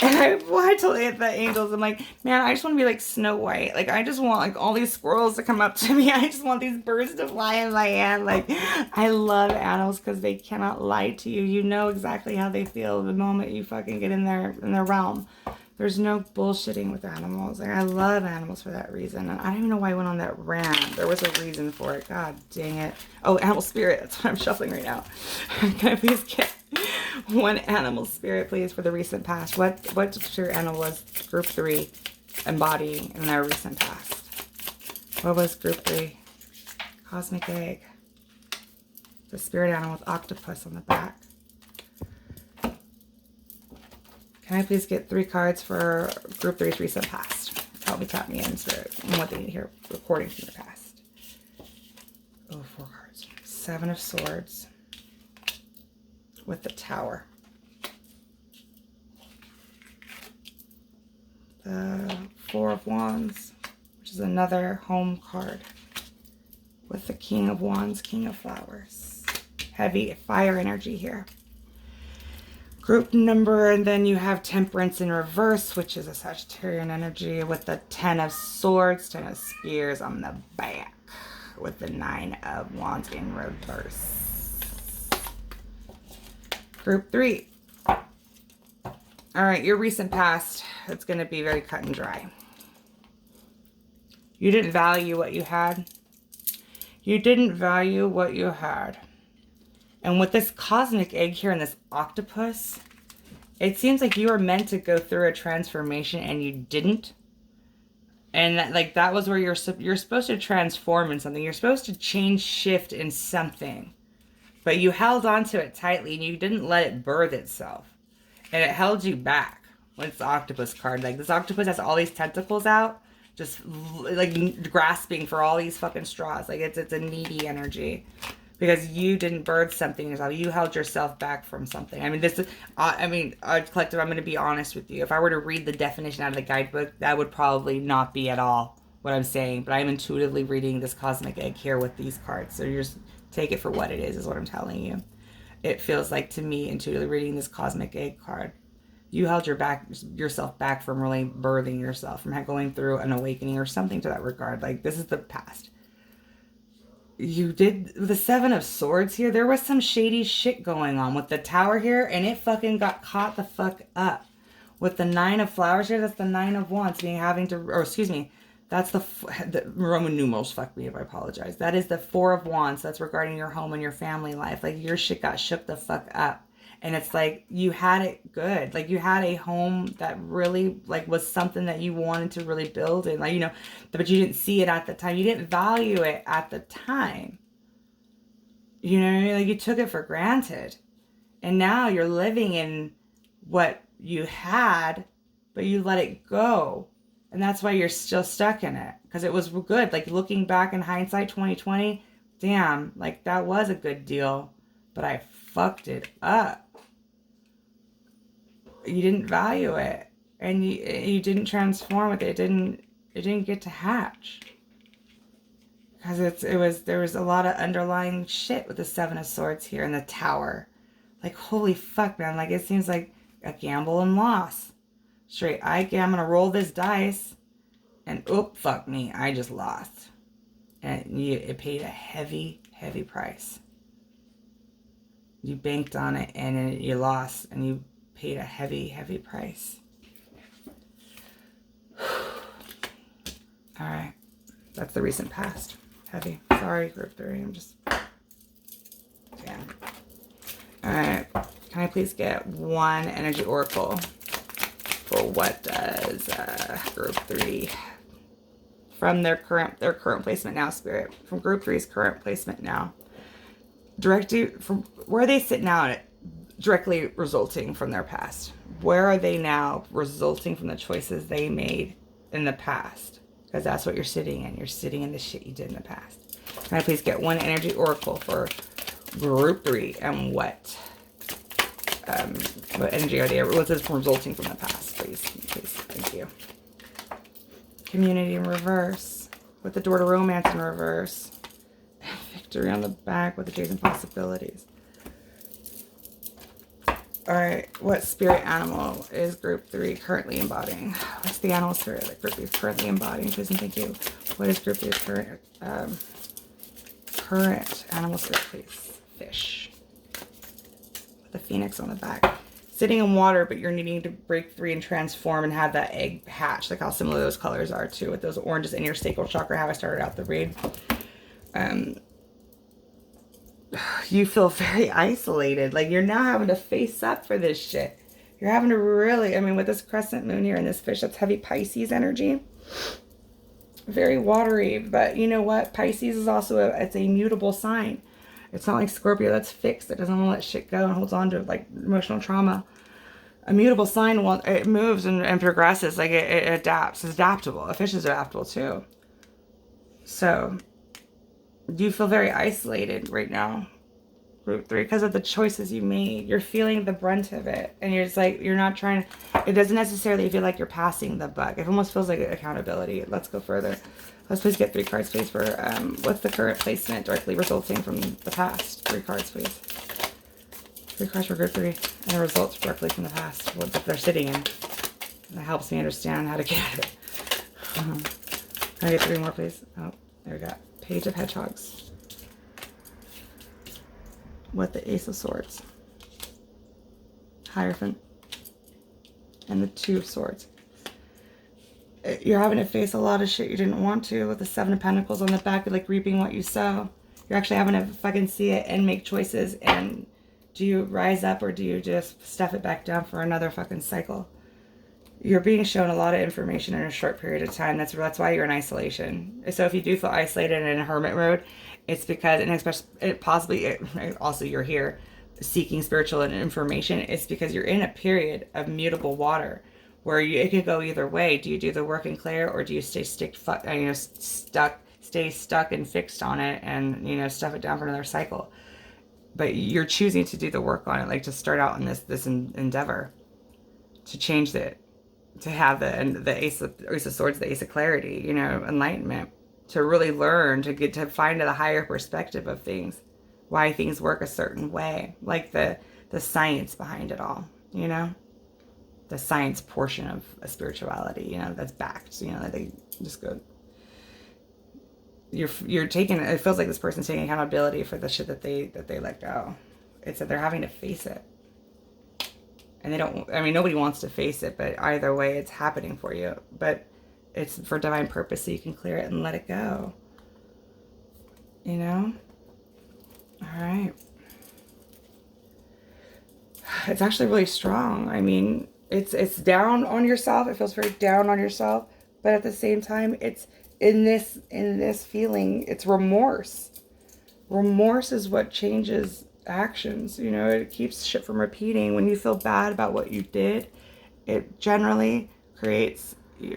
and I told the angels, I'm like, man, I just want to be like Snow-White. Like I just want like all these squirrels to come up to me. I just want these birds to fly in my hand. Like I love animals because they cannot lie to you. You know exactly how they feel the moment you fucking get in their realm. There's no bullshitting with animals. Like I love animals for that reason. And I don't even know why I went on that rant. There was a reason for it. God dang it. Oh, animal spirit. That's what I'm shuffling right now. Can I please get one animal spirit, please, for the recent past? What your animal was group 3 embodying in their recent past? What was group 3? Cosmic egg. The spirit animal with octopus on the back. Can I please get 3 cards for group 3's recent past? Help me tap me in, spirit, and what they need to hear recording from the past. Oh, 4 cards. 7 of Swords with the Tower. The 4 of Wands, which is another home card, with the King of Wands, King of Flowers. Heavy fire energy here. Group number, and then you have Temperance in reverse, which is a Sagittarian energy, with the 10 of Swords, 10 of Spears on the back, with the 9 of Wands in reverse. Group 3. All right, your recent past, it's going to be very cut and dry. You didn't value what you had. You didn't value what you had. And with this cosmic egg here and this octopus, it seems like you were meant to go through a transformation and you didn't. And that was where you're supposed to transform in something. You're supposed to change, shift in something. But you held on to it tightly and you didn't let it birth itself. And it held you back. With the octopus card. Like this octopus has all these tentacles out. Just like grasping for all these fucking straws. Like it's a needy energy. Because you didn't birth something yourself. You held yourself back from something. I mean, this is, collective, I'm going to be honest with you. If I were to read the definition out of the guidebook, that would probably not be at all what I'm saying. But I'm intuitively reading this cosmic egg here with these cards. So you just take it for what it is what I'm telling you. It feels like to me, intuitively reading this cosmic egg card, you held yourself back from really birthing yourself, from going through an awakening or something to that regard. Like, this is the past. You did the 7 of Swords here. There was some shady shit going on with the Tower here, and it fucking got caught the fuck up. With the 9 of Flowers here, that's the 9 of Wands that's the Roman numerals. Fuck me if I apologize. That is the 4 of Wands. That's regarding your home and your family life. Like your shit got shook the fuck up. And it's like you had it good. Like you had a home that really like was something that you wanted to really build and but you didn't see it at the time. You didn't value it at the time. You know what I mean? Like you took it for granted. And now you're living in what you had, but you let it go. And that's why you're still stuck in it. Because it was good. Like looking back in hindsight 2020, damn, like that was a good deal. But I fucked it up. You didn't value it, and you didn't transform with it. It didn't get to hatch because there was a lot of underlying shit with the 7 of Swords here and the Tower. Like, holy fuck, man. Like, it seems like a gamble and loss. Straight, I'm going to roll this dice. And, oop, fuck me. I just lost. And it paid a heavy, heavy price. You banked on it and then you lost. And you paid a heavy, heavy price. All right. That's the recent past. Heavy. Sorry, group 3. I'm just... Damn. All right. Can I please get one energy oracle for what does group 3 from their current placement now, Spirit, from group 3's current placement now, directly from where they sit now, directly resulting from their past. Where are they now resulting from the choices they made in the past? Because that's what you're sitting in. You're sitting in the shit you did in the past. Can I please get one energy oracle for group 3 and what energy are they? What is resulting from the past, please? Please, thank you. Community in reverse with the door to romance in reverse. Victory on the back with adjacent possibilities. All right, what spirit animal is group 3 currently embodying? What's the animal spirit that group 3 is currently embodying? Please and thank you. What is group 3's current animal spirit, please? Fish. With a phoenix on the back. Sitting in water, but you're needing to break free and transform and have that egg hatch. Like how similar those colors are too, with those oranges in your sacral chakra, how I started out the read. You feel very isolated. Like you're now having to face up for this shit. You're having to really, I mean, with this crescent moon here and this fish, that's heavy Pisces energy. Very watery, but you know what? Pisces is also it's a mutable sign. It's not like Scorpio that's fixed. It doesn't want to let shit go and holds on to like emotional trauma. A mutable sign, well, it moves and progresses. Like it adapts. It's adaptable. A fish is adaptable too. So, do you feel very isolated right now, group 3, because of the choices you made? You're feeling the brunt of it, and you're just like, you're not trying to, it doesn't necessarily feel like you're passing the buck. It almost feels like accountability. Let's go further. Let's please get 3 cards, please, for what's the current placement directly resulting from the past. 3 cards, please. 3 cards for group 3 and the results directly from the past, what they're sitting in. That helps me understand how to get it. Can I get 3 more, please? Oh, there we go. Page of Hedgehogs. With the Ace of Swords. Hierophant. And the 2 of Swords. You're having to face a lot of shit you didn't want to with the 7 of Pentacles on the back, like reaping what you sow. You're actually having to fucking see it and make choices. And do you rise up or do you just stuff it back down for another fucking cycle? You're being shown a lot of information in a short period of time. That's why you're in isolation. So if you do feel isolated and in a hermit mode, it's because, and especially, also you're here seeking spiritual information. It's because you're in a period of mutable water where it could go either way. Do you do the work and clear, or do you stay stuck and fixed on it and stuff it down for another cycle? But you're choosing to do the work on it, like to start out in this endeavor to change it. To have the Ace of Swords, the Ace of Clarity, enlightenment, to really learn, to get to find the higher perspective of things, why things work a certain way, like the science behind it all, the science portion of a spirituality, that's backed, that they just go. You're taking. It feels like this person's taking accountability for the shit that they let go. It's that they're having to face it. And they don't, nobody wants to face it, but either way, it's happening for you. But it's for divine purpose, so you can clear it and let it go. All right. It's actually really strong. It's down on yourself. It feels very down on yourself. But at the same time, it's in this feeling, it's remorse. Remorse is what changes actions. It keeps shit from repeating. When you feel bad about what you did, it generally creates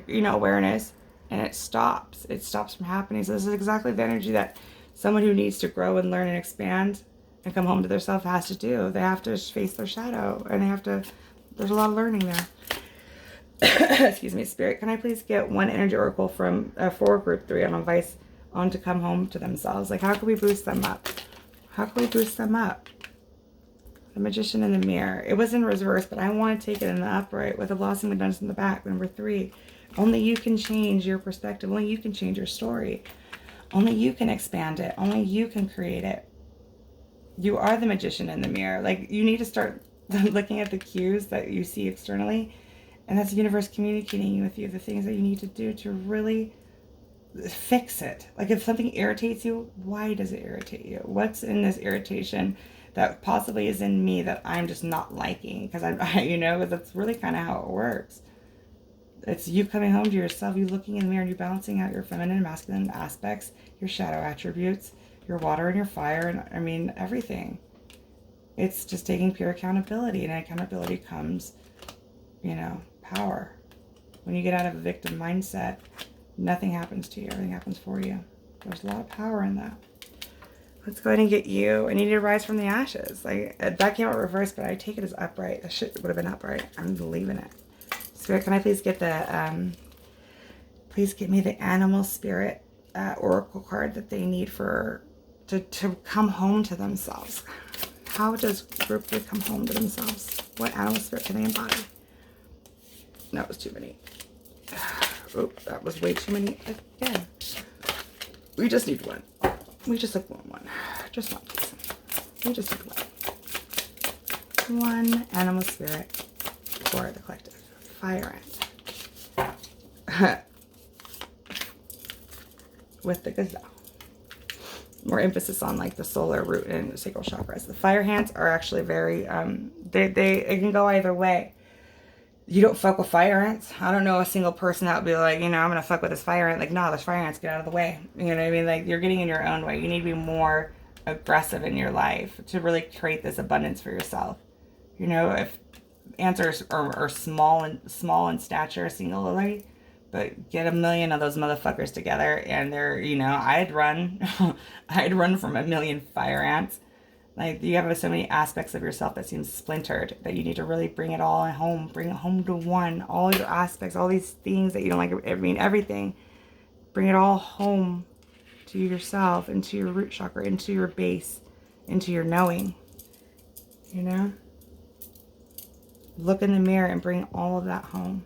awareness, and it stops from happening. So this is exactly the energy that someone who needs to grow and learn and expand and come home to their self has to do. They have to face their shadow, and there's a lot of learning there. Excuse me, Spirit, can I please get one energy oracle from for group 3 on advice on to come home to themselves? Like, how can we boost them up? How can we boost them up? The Magician in the Mirror. It was in reverse, but I want to take it in the upright with the Blossom of Dungeons in the back. Number 3. Only you can change your perspective. Only you can change your story. Only you can expand it. Only you can create it. You are the magician in the mirror. Like, you need to start looking at the cues that you see externally, and that's the universe communicating with you the things that you need to do to really fix it. Like, if something irritates you, why does it irritate you? What's in this irritation that possibly is in me that I'm just not liking? Because that's really kind of how it works. It's you coming home to yourself, you looking in the mirror, and you balancing out your feminine and masculine aspects, your shadow attributes, your water and your fire, and I mean, everything. It's just taking pure accountability, and accountability comes, power. When you get out of a victim mindset, nothing happens to you, everything happens for you. There's a lot of power in that. Let's go ahead and get you. I need you to rise from the ashes. Like, that came out reversed, but I take it as upright. That shit would have been upright. I'm leaving it. Spirit, can I please get please get me the animal spirit oracle card that they need to come home to themselves. How does group 3 come home to themselves? What animal spirit can they embody? No, it was too many. Oop, that was way too many again. We just need one. We just look one. Just one, please. We just need one. One animal spirit for the collective. Fire ant. With the gazelle. More emphasis on like the solar root and sacral chakras. The fire ants are actually very it can go either way. You don't fuck with fire ants. I don't know a single person that would be like, I'm gonna fuck with this fire ant. Like, no, those fire ants, get out of the way. You know what I mean? Like, you're getting in your own way. You need to be more aggressive in your life to really create this abundance for yourself. If ants are small in stature singularly, but get 1,000,000 of those motherfuckers together, and they're, I'd run from 1,000,000 fire ants. Like, you have so many aspects of yourself that seem splintered that you need to really bring it all home. Bring it home to one. All your aspects, all these things that you don't like, everything. Bring it all home to yourself, into your root chakra, into your base, into your knowing. Look in the mirror and bring all of that home.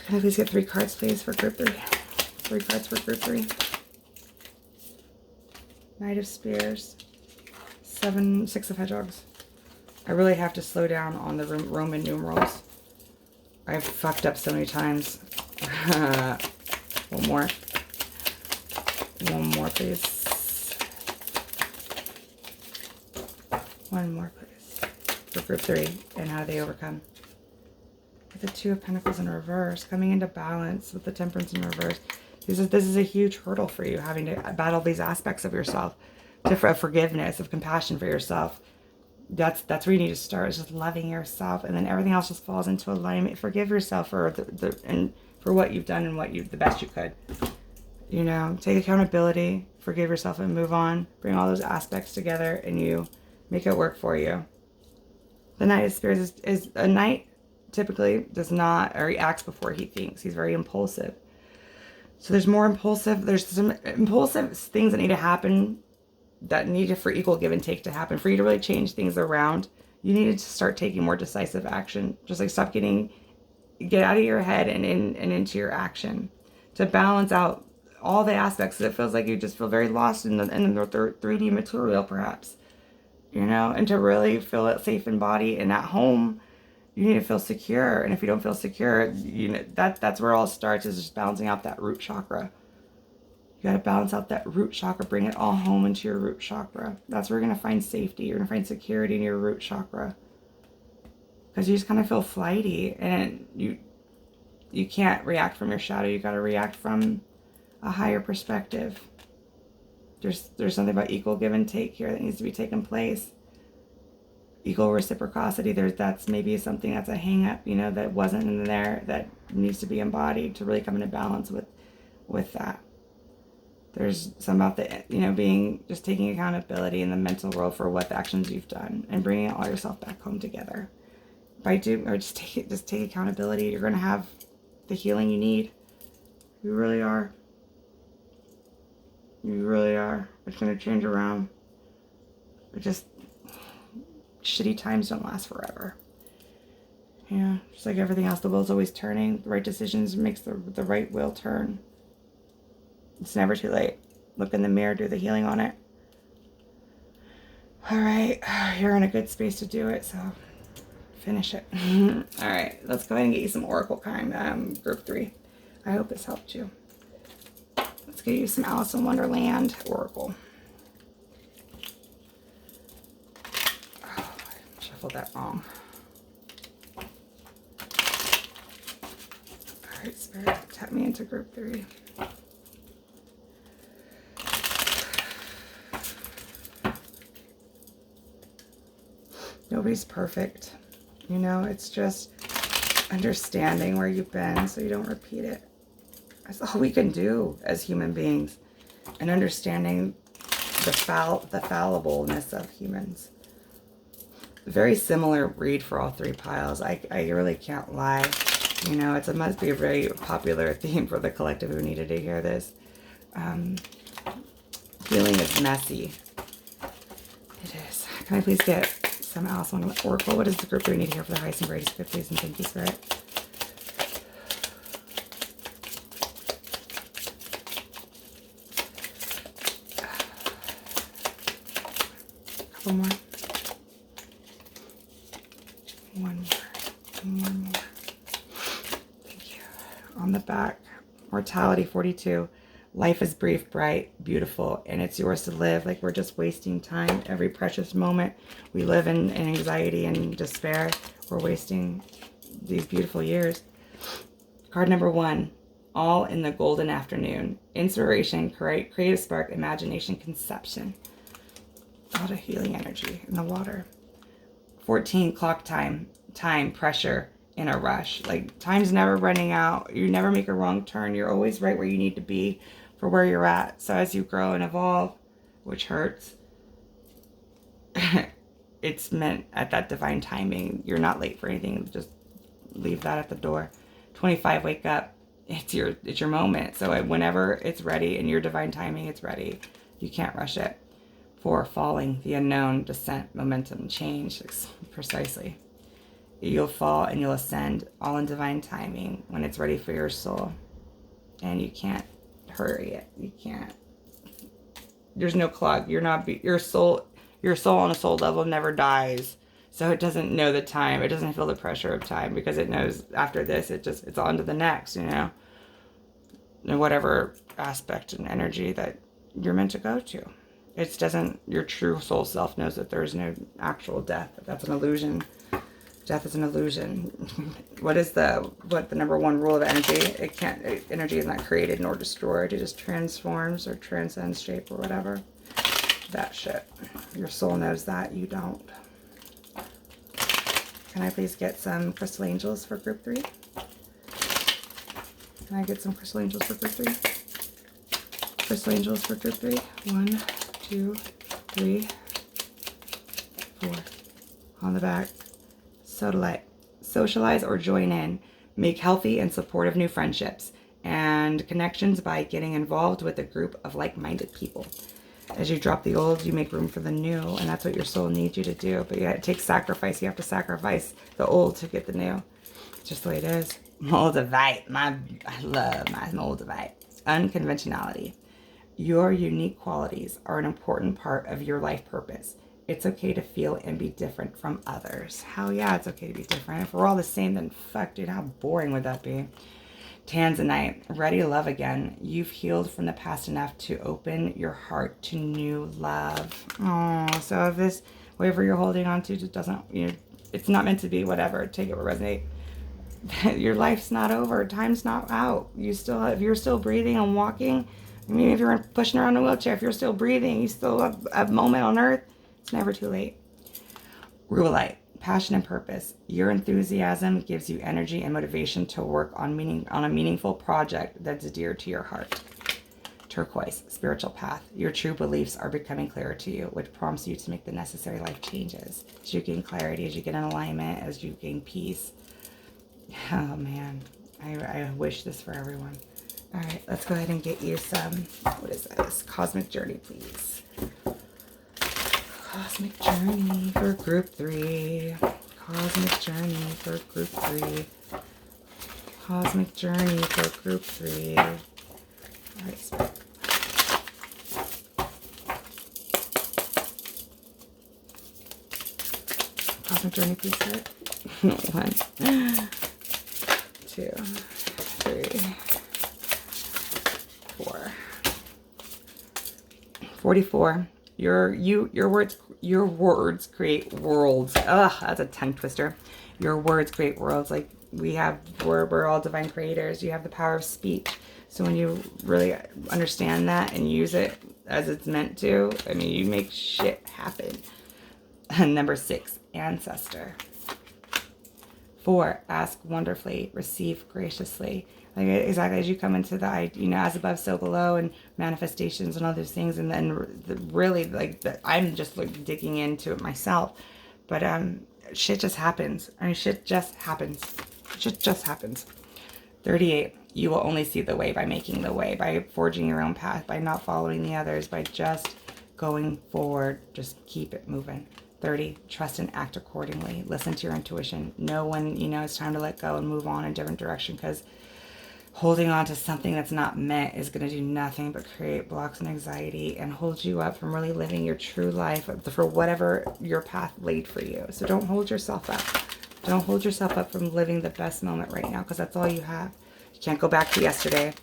Can I please get 3 cards, please, for group 3? 3 cards for group 3. Knight of Spears. 6 of Hedgehogs. I really have to slow down on the Roman numerals. I've fucked up so many times. One more. One more, please. One more, please. For group 3. And how do they overcome? With the 2 of Pentacles in reverse, coming into balance with the Temperance in reverse. This is a huge hurdle for you, having to battle these aspects of yourself, of forgiveness, of compassion for yourself. That's where you need to start, is just loving yourself, and then everything else just falls into alignment. Forgive yourself for for what you've done and the best you could. Take accountability, forgive yourself, and move on. Bring all those aspects together, and you make it work for you. The Knight of Spears is a knight. Typically does not, or he acts before he thinks. He's very impulsive. So there's some impulsive things that need to happen, that need for equal give and take to happen. For you to really change things around, you need to start taking more decisive action. Just like get out of your head and into your action, to balance out all the aspects. It feels like you just feel very lost in the 3D material, perhaps, and to really feel it safe in body and at home. You need to feel secure, and if you don't feel secure, that's where it all starts, is just balancing out that root chakra. You got to balance out that root chakra, bring it all home into your root chakra. That's where you're going to find safety. You're going to find security in your root chakra, because you just kind of feel flighty, and you can't react from your shadow. You got to react from a higher perspective. There's something about equal give and take here that needs to be taking place. Equal reciprocity, that's maybe something that's a hang-up, that wasn't in there, that needs to be embodied to really come into balance with that. There's some about the, just taking accountability in the mental world for what the actions you've done, and bringing all yourself back home together. Just take accountability. You're going to have the healing you need. You really are. You really are. It's going to change around. shitty times don't last forever. Yeah, just like everything else, the wheel's always turning. The right decisions makes the right wheel turn. It's never too late. Look in the mirror, do the healing on it. All right, you're in a good space to do it, so finish it. All right, let's go ahead and get you some Oracle kind, group 3. I hope this helped you. Let's get you some Alice in Wonderland Oracle. Oh, I shuffled that wrong. All right, Spirit, tap me into group 3. Nobody's perfect. You know, it's just understanding where you've been so you don't repeat it. That's all we can do as human beings. And understanding the fallibleness of humans. Very similar read for all 3 piles. I really can't lie. You know, it must be a very popular theme for the collective who needed to hear this. Healing is messy. It is. Can I please get some Alice in Oracle? What does the group 3 need here for the highest and greatest good, please? And thank you, Spirit. Couple more. One more. Thank you. On the back, mortality 42. Life is brief, bright, beautiful, and it's yours to live. Like we're just wasting time. Every precious moment we live in anxiety and despair, we're wasting these beautiful years. Card number 1, all in the golden afternoon. Inspiration, creative spark, imagination, conception. A lot of healing energy in the water. 14, clock time, pressure, in a rush. Like time's never running out. You never make a wrong turn. You're always right where you need to be for where you're at. So as you grow and evolve, which hurts, it's meant at that divine timing. You're not late for anything. Just leave that at the door. 25, wake up. It's your moment. So whenever it's ready in your divine timing, it's ready. You can't rush it. 4, falling, the unknown, descent, momentum, change. Precisely. You'll fall and you'll ascend, all in divine timing when it's ready for your soul. And you can't hurry it. You can't. There's no clock. Your soul on a soul level never dies. So it doesn't know the time. It doesn't feel the pressure of time because it knows after this, it's on to the next, you know. And whatever aspect and energy that you're meant to go to. It doesn't, your true soul self knows that there's no actual death. That's an illusion. Death is an illusion. What the number 1 rule of energy? Energy is not created nor destroyed. It just transforms or transcends shape or whatever. That shit. Your soul knows that. You don't. Can I please get some crystal angels for group 3? Can I get some crystal angels for group 3? Crystal angels for group 3. 1, 2, 3, 4. On the back. Socialize or join in. Make healthy and supportive new friendships and connections by getting involved with a group of like-minded people. As you drop the old, you make room for the new, and that's what your soul needs you to do. But yeah, it takes sacrifice. You have to sacrifice the old to get the new. It's just the way it is. Moldavite. I love my Moldavite. Unconventionality. Your unique qualities are an important part of your life purpose. It's okay to feel and be different from others. Hell yeah, it's okay to be different. If we're all the same, then fuck, dude, how boring would that be? Tanzanite, ready to love again. You've healed from the past enough to open your heart to new love. Oh, so if this, whatever you're holding on to, just doesn't, it's not meant to be, whatever, take it or resonate. Your life's not over. Time's not out. If you're still breathing and walking, I mean, if you're pushing around a wheelchair, if you're still breathing, you still have a moment on earth. It's never too late. Rulite, passion and purpose. Your enthusiasm gives you energy and motivation to work on a meaningful project that's dear to your heart. Turquoise, spiritual path. Your true beliefs are becoming clearer to you, which prompts you to make the necessary life changes. As you gain clarity, as you get in alignment, as you gain peace. Oh man, I wish this for everyone. All right, let's go ahead and get you some, what is this? Cosmic Journey, please. Cosmic journey for group 3. Cosmic journey for group 3. Cosmic journey for group 3. All right, Spirit. Cosmic journey, please, Spirit. 1, 2, 3, 4. 44. Your words create worlds. Ugh, that's a tongue twister. Your words create worlds. Like we're all divine creators. You have the power of speech. So when you really understand that and use it as it's meant to, I mean, you make shit happen. And number 6, ancestor. 4, ask wonderfully, receive graciously. Like exactly as you come into the, as above, so below, and manifestations and all those things, and then really like I'm just like digging into it myself, but shit just happens. I mean, shit just happens. Shit just happens. 38. You will only see the way by making the way, by forging your own path, by not following the others, by just going forward. Just keep it moving. 30. Trust and act accordingly. Listen to your intuition. Know when it's time to let go and move on in a different direction, because holding on to something that's not meant is going to do nothing but create blocks and anxiety and hold you up from really living your true life for whatever your path laid for you. So don't hold yourself up. Don't hold yourself up from living the best moment right now, because that's all you have. You can't go back to yesterday,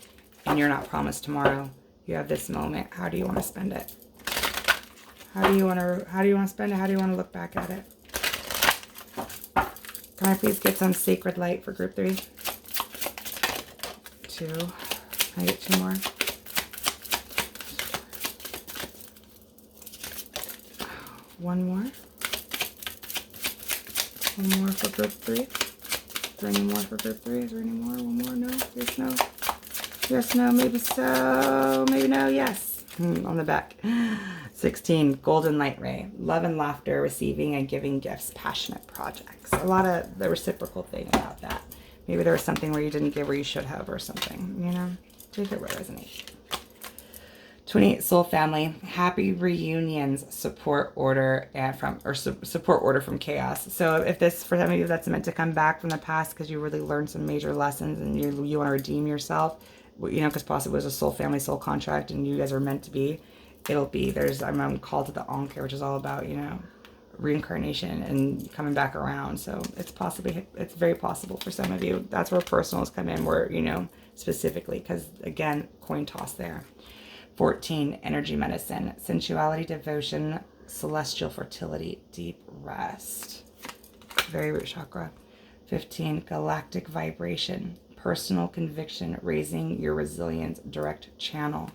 and you're not promised tomorrow. You have this moment. How do you want to spend it? How do you want to spend it? How do you want to look back at it? Can I please get some sacred light for group 3? 2. Can I get 2 more? 1 more. 1 more for group 3. Is there any more for group 3? Is there any more? 1 more? No? Yes, no? Yes, no? Maybe so? Maybe no? Yes. On the back. 16. Golden light ray. Love and laughter, receiving and giving gifts, passionate projects. A lot of the reciprocal thing about that. Maybe there was something where you didn't give where you should have, or something, Take it where it resonates. 28. Soul family. Happy reunions. Support order support order from chaos. So if this, for some of you, that's meant to come back from the past because you really learned some major lessons and you want to redeem yourself, because possibly it was a soul family, soul contract, and you guys are meant to be. It'll be. I'm called to the Ankh, which is all about, reincarnation and coming back around. So it's very possible for some of you. That's where personals come in, where specifically, because again, coin toss there. 14. Energy medicine, sensuality, devotion, celestial fertility, deep rest, very root chakra. 15. Galactic vibration, personal conviction, raising your resilience, direct channel,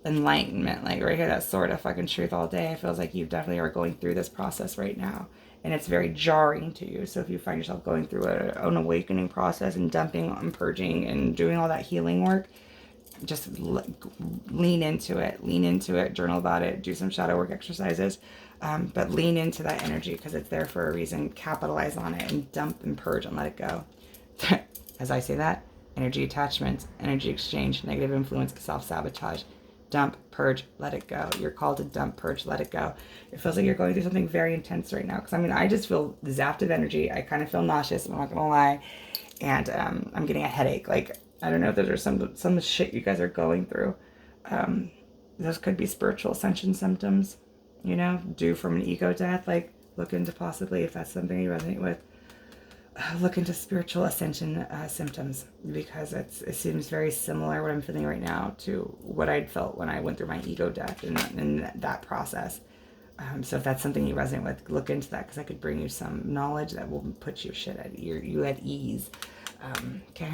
enlightenment. Like right here, that sword of fucking truth all day. It feels like you definitely are going through this process right now, and it's very jarring to you. So if you find yourself going through an awakening process and dumping and purging and doing all that healing work, just lean into it, journal about it, do some shadow work exercises, but lean into that energy, because it's there for a reason. Capitalize on it and dump and purge and let it go. As I say that, energy attachments, energy exchange, negative influence, self-sabotage. Dump, purge, let it go. You're called to dump, purge, let it go. It feels like you're going through something very intense right now, because I just feel zapped of energy. I kind of feel nauseous, I'm not gonna lie, and I'm getting a headache. Like, I don't know if there's some shit you guys are going through. Those could be spiritual ascension symptoms, due from an ego death. Like, look into possibly, if that's something you resonate with, look into spiritual ascension symptoms, because it seems very similar, what I'm feeling right now, to what I'd felt when I went through my ego death and that process. So if that's something you resonate with, look into that, because I could bring you some knowledge that will put you at ease. Okay.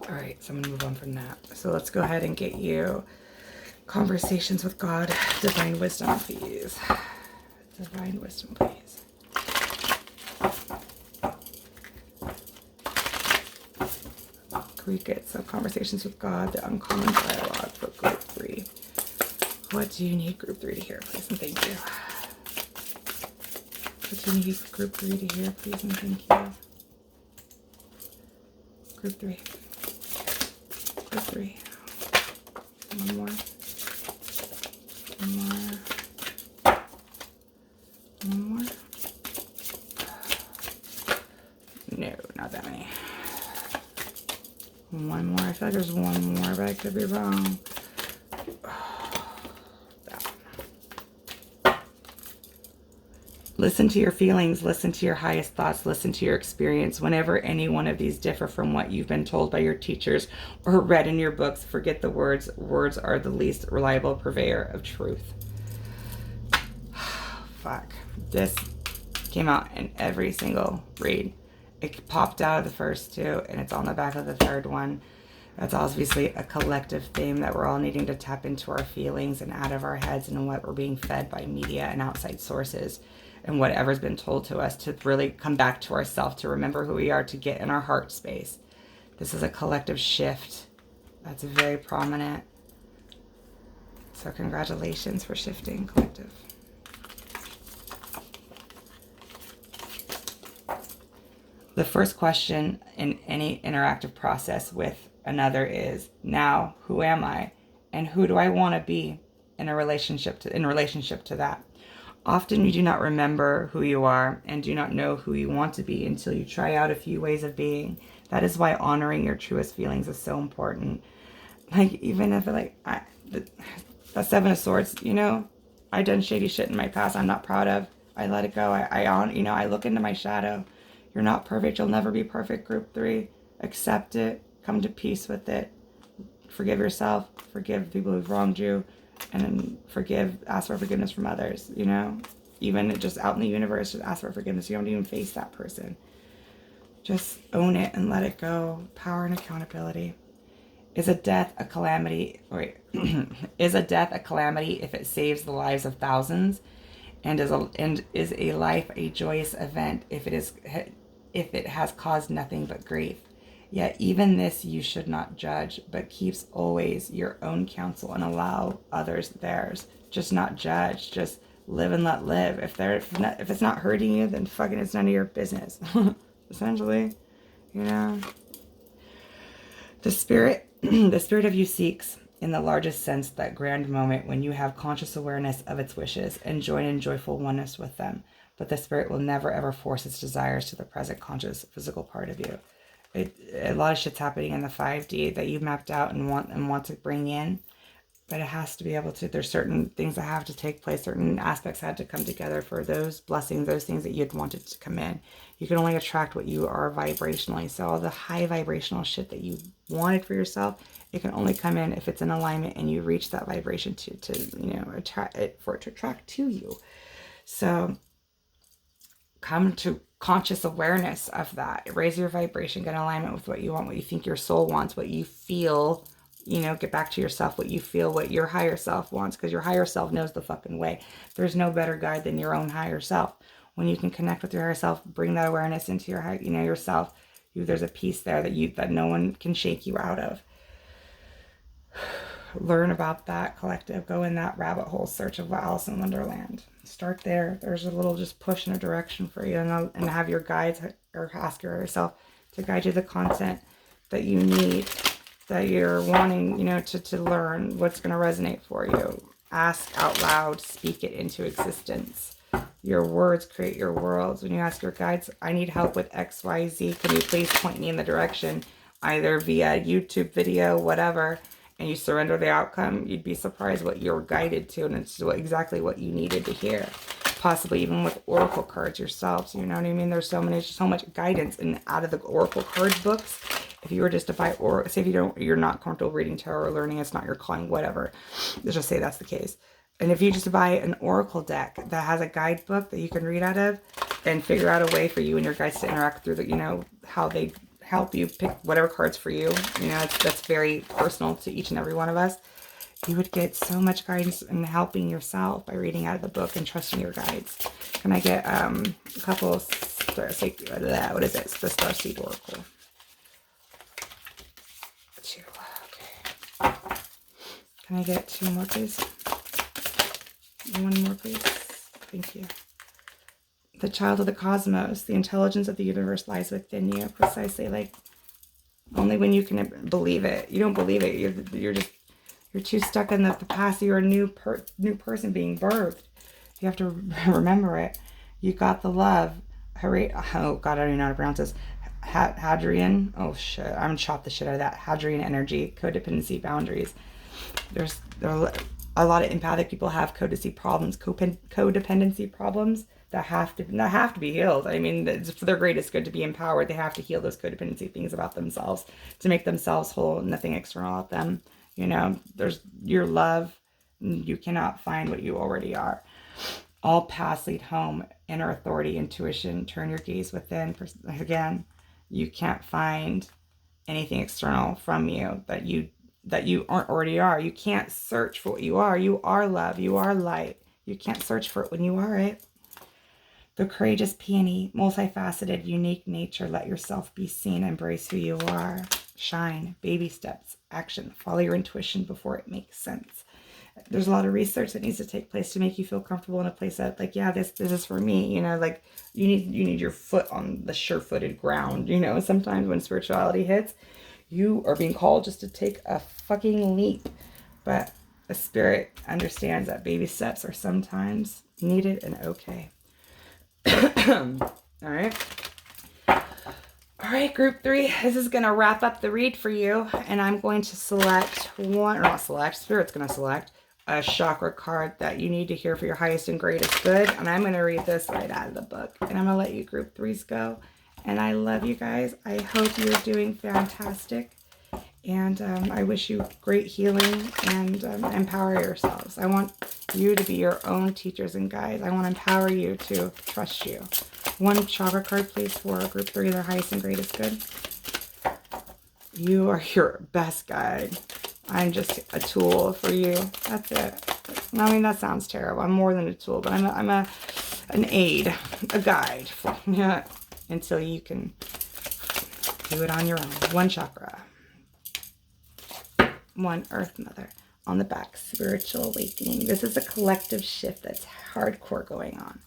All right, so I'm going to move on from that. So let's go ahead and get you conversations with God. Divine wisdom, please. Divine wisdom, please. Can we get some conversations with God, the uncommon dialogue for group 3? What do you need group 3 to hear, please, and thank you? What do you need group 3 to hear, please, and thank you? Group 3. Group 3. 1 more. 1 more. One more? No, not that many. One more. I feel like there's one more, but I could be wrong. Listen to your feelings, listen to your highest thoughts, listen to your experience. Whenever any one of these differ from what you've been told by your teachers or read in your books, forget the words. Words are the least reliable purveyor of truth. Fuck. This came out in every single read. It popped out of the first two, and it's on the back of the third one. That's obviously a collective theme that we're all needing to tap into our feelings and out of our heads and what we're being fed by media and outside sources and whatever's been told to us, to really come back to ourselves, to remember who we are, to get in our heart space. This is a collective shift that's very prominent. So congratulations for shifting, collective. The first question in any interactive process with another is, now, who am I? And who do I want to be in relationship to that? Often you do not remember who you are and do not know who you want to be until you try out a few ways of being. That is why honoring your truest feelings is so important. Like, even if, like, the Seven of Swords, you know, I done shady shit in my past I'm not proud of. I let it go. I look into my shadow. You're not perfect. You'll never be perfect. Group 3. Accept it. Come to peace with it. Forgive yourself. Forgive people who've wronged you. And ask for forgiveness from others, you know? Even just out in the universe, just ask for forgiveness. You don't even face that person. Just own it and let it go. Power and accountability. Is a death a calamity? Is a death a calamity if it saves the lives of thousands? And is a life a joyous event if it has caused nothing but grief? Yet even this you should not judge, but keeps always your own counsel and allow others theirs. Just not judge. Just live and let live. If it's not hurting you, then fucking it's none of your business. Essentially, you know. The spirit of you seeks, in the largest sense, that grand moment when you have conscious awareness of its wishes and join in joyful oneness with them. But the spirit will never ever force its desires to the present conscious physical part of you. A lot of shit's happening in the 5D that you mapped out and want to bring in, but it has to be able to. There's certain things that have to take place, certain aspects had to come together for those blessings, those things that you'd wanted to come in. You can only attract what you are vibrationally. So all the high vibrational shit that you wanted for yourself, it can only come in if it's in alignment and you reach that vibration to you know, attract it, for it to attract to you. So come to conscious awareness of that. Raise your vibration, get in alignment with what you want, what you think your soul wants, what you feel, you know, get back to yourself, what you feel, what your higher self wants, because your higher self knows the fucking way. There's no better guide than your own higher self. When you can connect with your higher self, bring that awareness into your, you know, yourself, there's a piece there that no one can shake you out of. Learn about that, collective. Go in that rabbit hole, search of Alice in Wonderland. Start there. There's a little just push in a direction for you, and have your guides, or ask yourself to guide you the content that you need, that you're wanting, you know, to learn, what's going to resonate for you. Ask out loud, speak it into existence. Your words create your worlds. When you ask your guides, I need help with XYZ, can you please point me in the direction, either via YouTube video, whatever, and you surrender the outcome, you'd be surprised what you're guided to, and it's exactly what you needed to hear. Possibly even with oracle cards yourselves, you know what I mean? There's so much guidance out of the oracle card books. If you were just to buy, or say if you're not comfortable reading tarot or learning, it's not your calling, whatever. Let's just say that's the case. And if you just buy an oracle deck that has a guidebook that you can read out of and figure out a way for you and your guides to interact through the, you know, how they help you pick whatever cards for you, you know, that's very personal to each and every one of us. You would get so much guidance in helping yourself by reading out of the book and trusting your guides. Can I get a couple of what is it? The Starseed Oracle. Two. Okay. Can I get two more, please? One more, please. Thank you. The child of the cosmos, the intelligence of the universe lies within you. Precisely, like, only when you can believe it. You don't believe it. You're too stuck in the past. You're a new person being birthed. You have to remember it. You got the love. Oh God, I don't even know how to pronounce this. Hadrian. Oh shit, I'm gonna chop the shit out of that. Hadrian energy, codependency boundaries. There are a lot of empathic people have codependency problems that have to be healed. I mean, it's for their greatest good to be empowered. They have to heal those codependency things about themselves to make themselves whole. Nothing external at them. You know, there's your love. You cannot find what you already are. All paths lead home. Inner authority, intuition. Turn your gaze within. Again, you can't find anything external from you that you aren't already are. You can't search for what you are. You are love. You are light. You can't search for it when you are it. The courageous peony, multifaceted, unique nature. Let yourself be seen. Embrace who you are. Shine. Baby steps. Action. Follow your intuition before it makes sense. There's a lot of research that needs to take place to make you feel comfortable in a place that, like, yeah, this is for me. You know, like you need your foot on the sure-footed ground. You know, sometimes when spirituality hits, you are being called just to take a fucking leap. But the spirit understands that baby steps are sometimes needed and okay. All right. All right, group 3. This is going to wrap up the read for you. And I'm going to select Spirit's going to select a chakra card that you need to hear for your highest and greatest good. And I'm going to read this right out of the book. And I'm going to let you group 3s go. And I love you guys. I hope you're doing fantastic. And I wish you great healing and empower yourselves. I want you to be your own teachers and guides. I want to empower you to trust you. One chakra card, please, for group 3, their highest and greatest good. You are your best guide. I'm just a tool for you. That's it. I mean, that sounds terrible. I'm more than a tool, but I'm an aid, a guide for, yeah, until you can do it on your own. One chakra. One Earth Mother. On the back, spiritual awakening. This is a collective shift that's hardcore going on.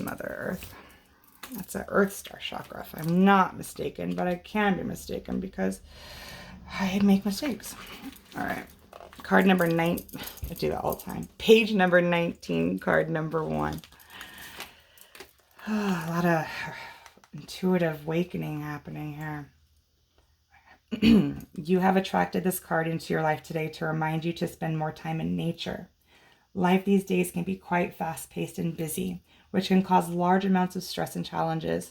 Mother Earth. That's an Earth Star chakra, if I'm not mistaken, but I can be mistaken because I make mistakes. All right. Card number 9. I do that all the time. Page number 19, card number 1. A lot of intuitive awakening happening here. You have attracted this card into your life today to remind you to spend more time in nature. Life these days can be quite fast-paced and busy, which can cause large amounts of stress and challenges.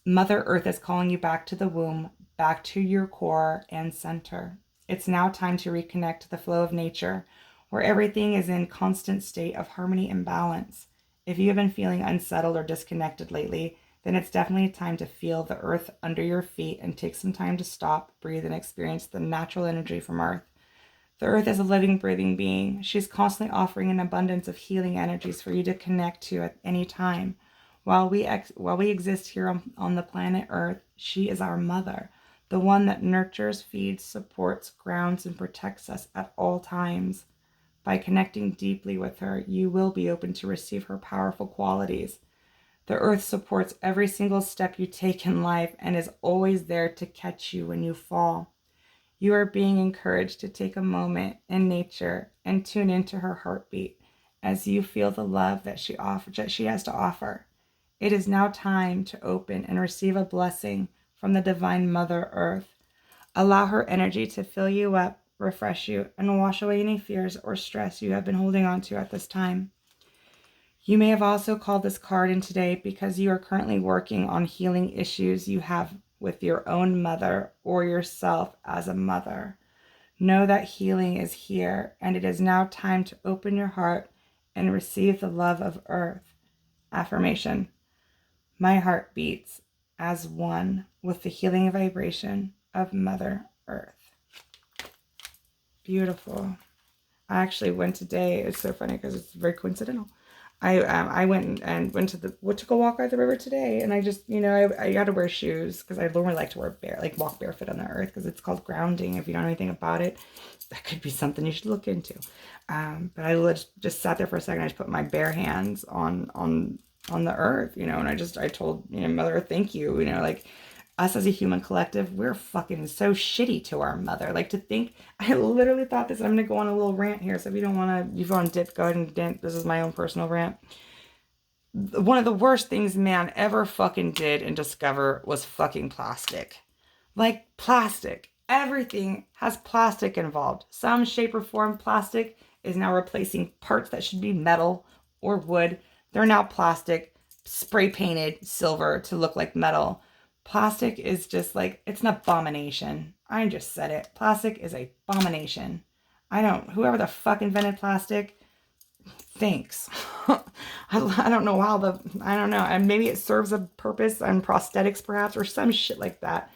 Mother Earth is calling you back to the womb, back to your core and center. It's now time to reconnect to the flow of nature, where everything is in constant state of harmony and balance. If you have been feeling unsettled or disconnected lately, then it's definitely time to feel the earth under your feet and take some time to stop, breathe, and experience the natural energy from Earth. The Earth is a living, breathing being. She's constantly offering an abundance of healing energies for you to connect to at any time. While we exist here on the planet Earth, she is our mother, the one that nurtures, feeds, supports, grounds, and protects us at all times. By connecting deeply with her, you will be open to receive her powerful qualities. The Earth supports every single step you take in life and is always there to catch you when you fall. You are being encouraged to take a moment in nature and tune into her heartbeat as you feel the love that she has to offer. It is now time to open and receive a blessing from the Divine Mother Earth. Allow her energy to fill you up, refresh you, and wash away any fears or stress you have been holding on to at this time. You may have also called this card in today because you are currently working on healing issues you have with your own mother or yourself as a mother. Know that healing is here, and it is now time to open your heart and receive the love of Earth. Affirmation. My heart beats as one with the healing vibration of Mother Earth. Beautiful. I actually went today. It's so funny because it's very coincidental. I went took a walk by the river today, and I just, you know, I got to wear shoes because I normally like to walk barefoot on the earth because it's called grounding. If you don't know anything about it, that could be something you should look into. But I just sat there for a second. I just put my bare hands on the earth, you know, and I told, you know, Mother Earth, thank you, you know, like us as a human collective, we're fucking so shitty to our mother. Like, to think, I literally thought this, I'm gonna go on a little rant here, so if you don't want to, if you want to dip, go ahead and dip. This is my own personal rant. One of the worst things man ever fucking did and discover was fucking plastic. Like, plastic. Everything has plastic involved. Some shape or form. Plastic is now replacing parts that should be metal or wood. They're now plastic, spray painted silver to look like metal. Plastic is just like, it's an abomination. I just said it. Plastic is a abomination. Whoever the fuck invented plastic, thanks. I don't know how I don't know. And maybe it serves a purpose on prosthetics perhaps, or some shit like that.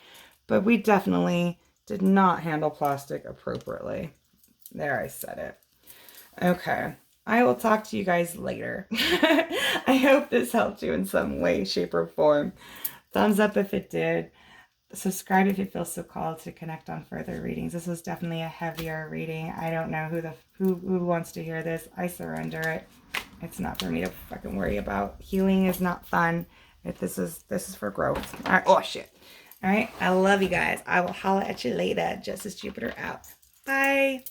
But we definitely did not handle plastic appropriately. There, I said it. Okay. I will talk to you guys later. I hope this helped you in some way, shape, or form. Thumbs up if it did. Subscribe if you feel so called to connect on further readings. This was definitely a heavier reading. I don't know who wants to hear this. I surrender it. It's not for me to fucking worry about. Healing is not fun. This is for growth. All right. Oh shit. All right. I love you guys. I will holla at you later. Justice Jupiter out. Bye.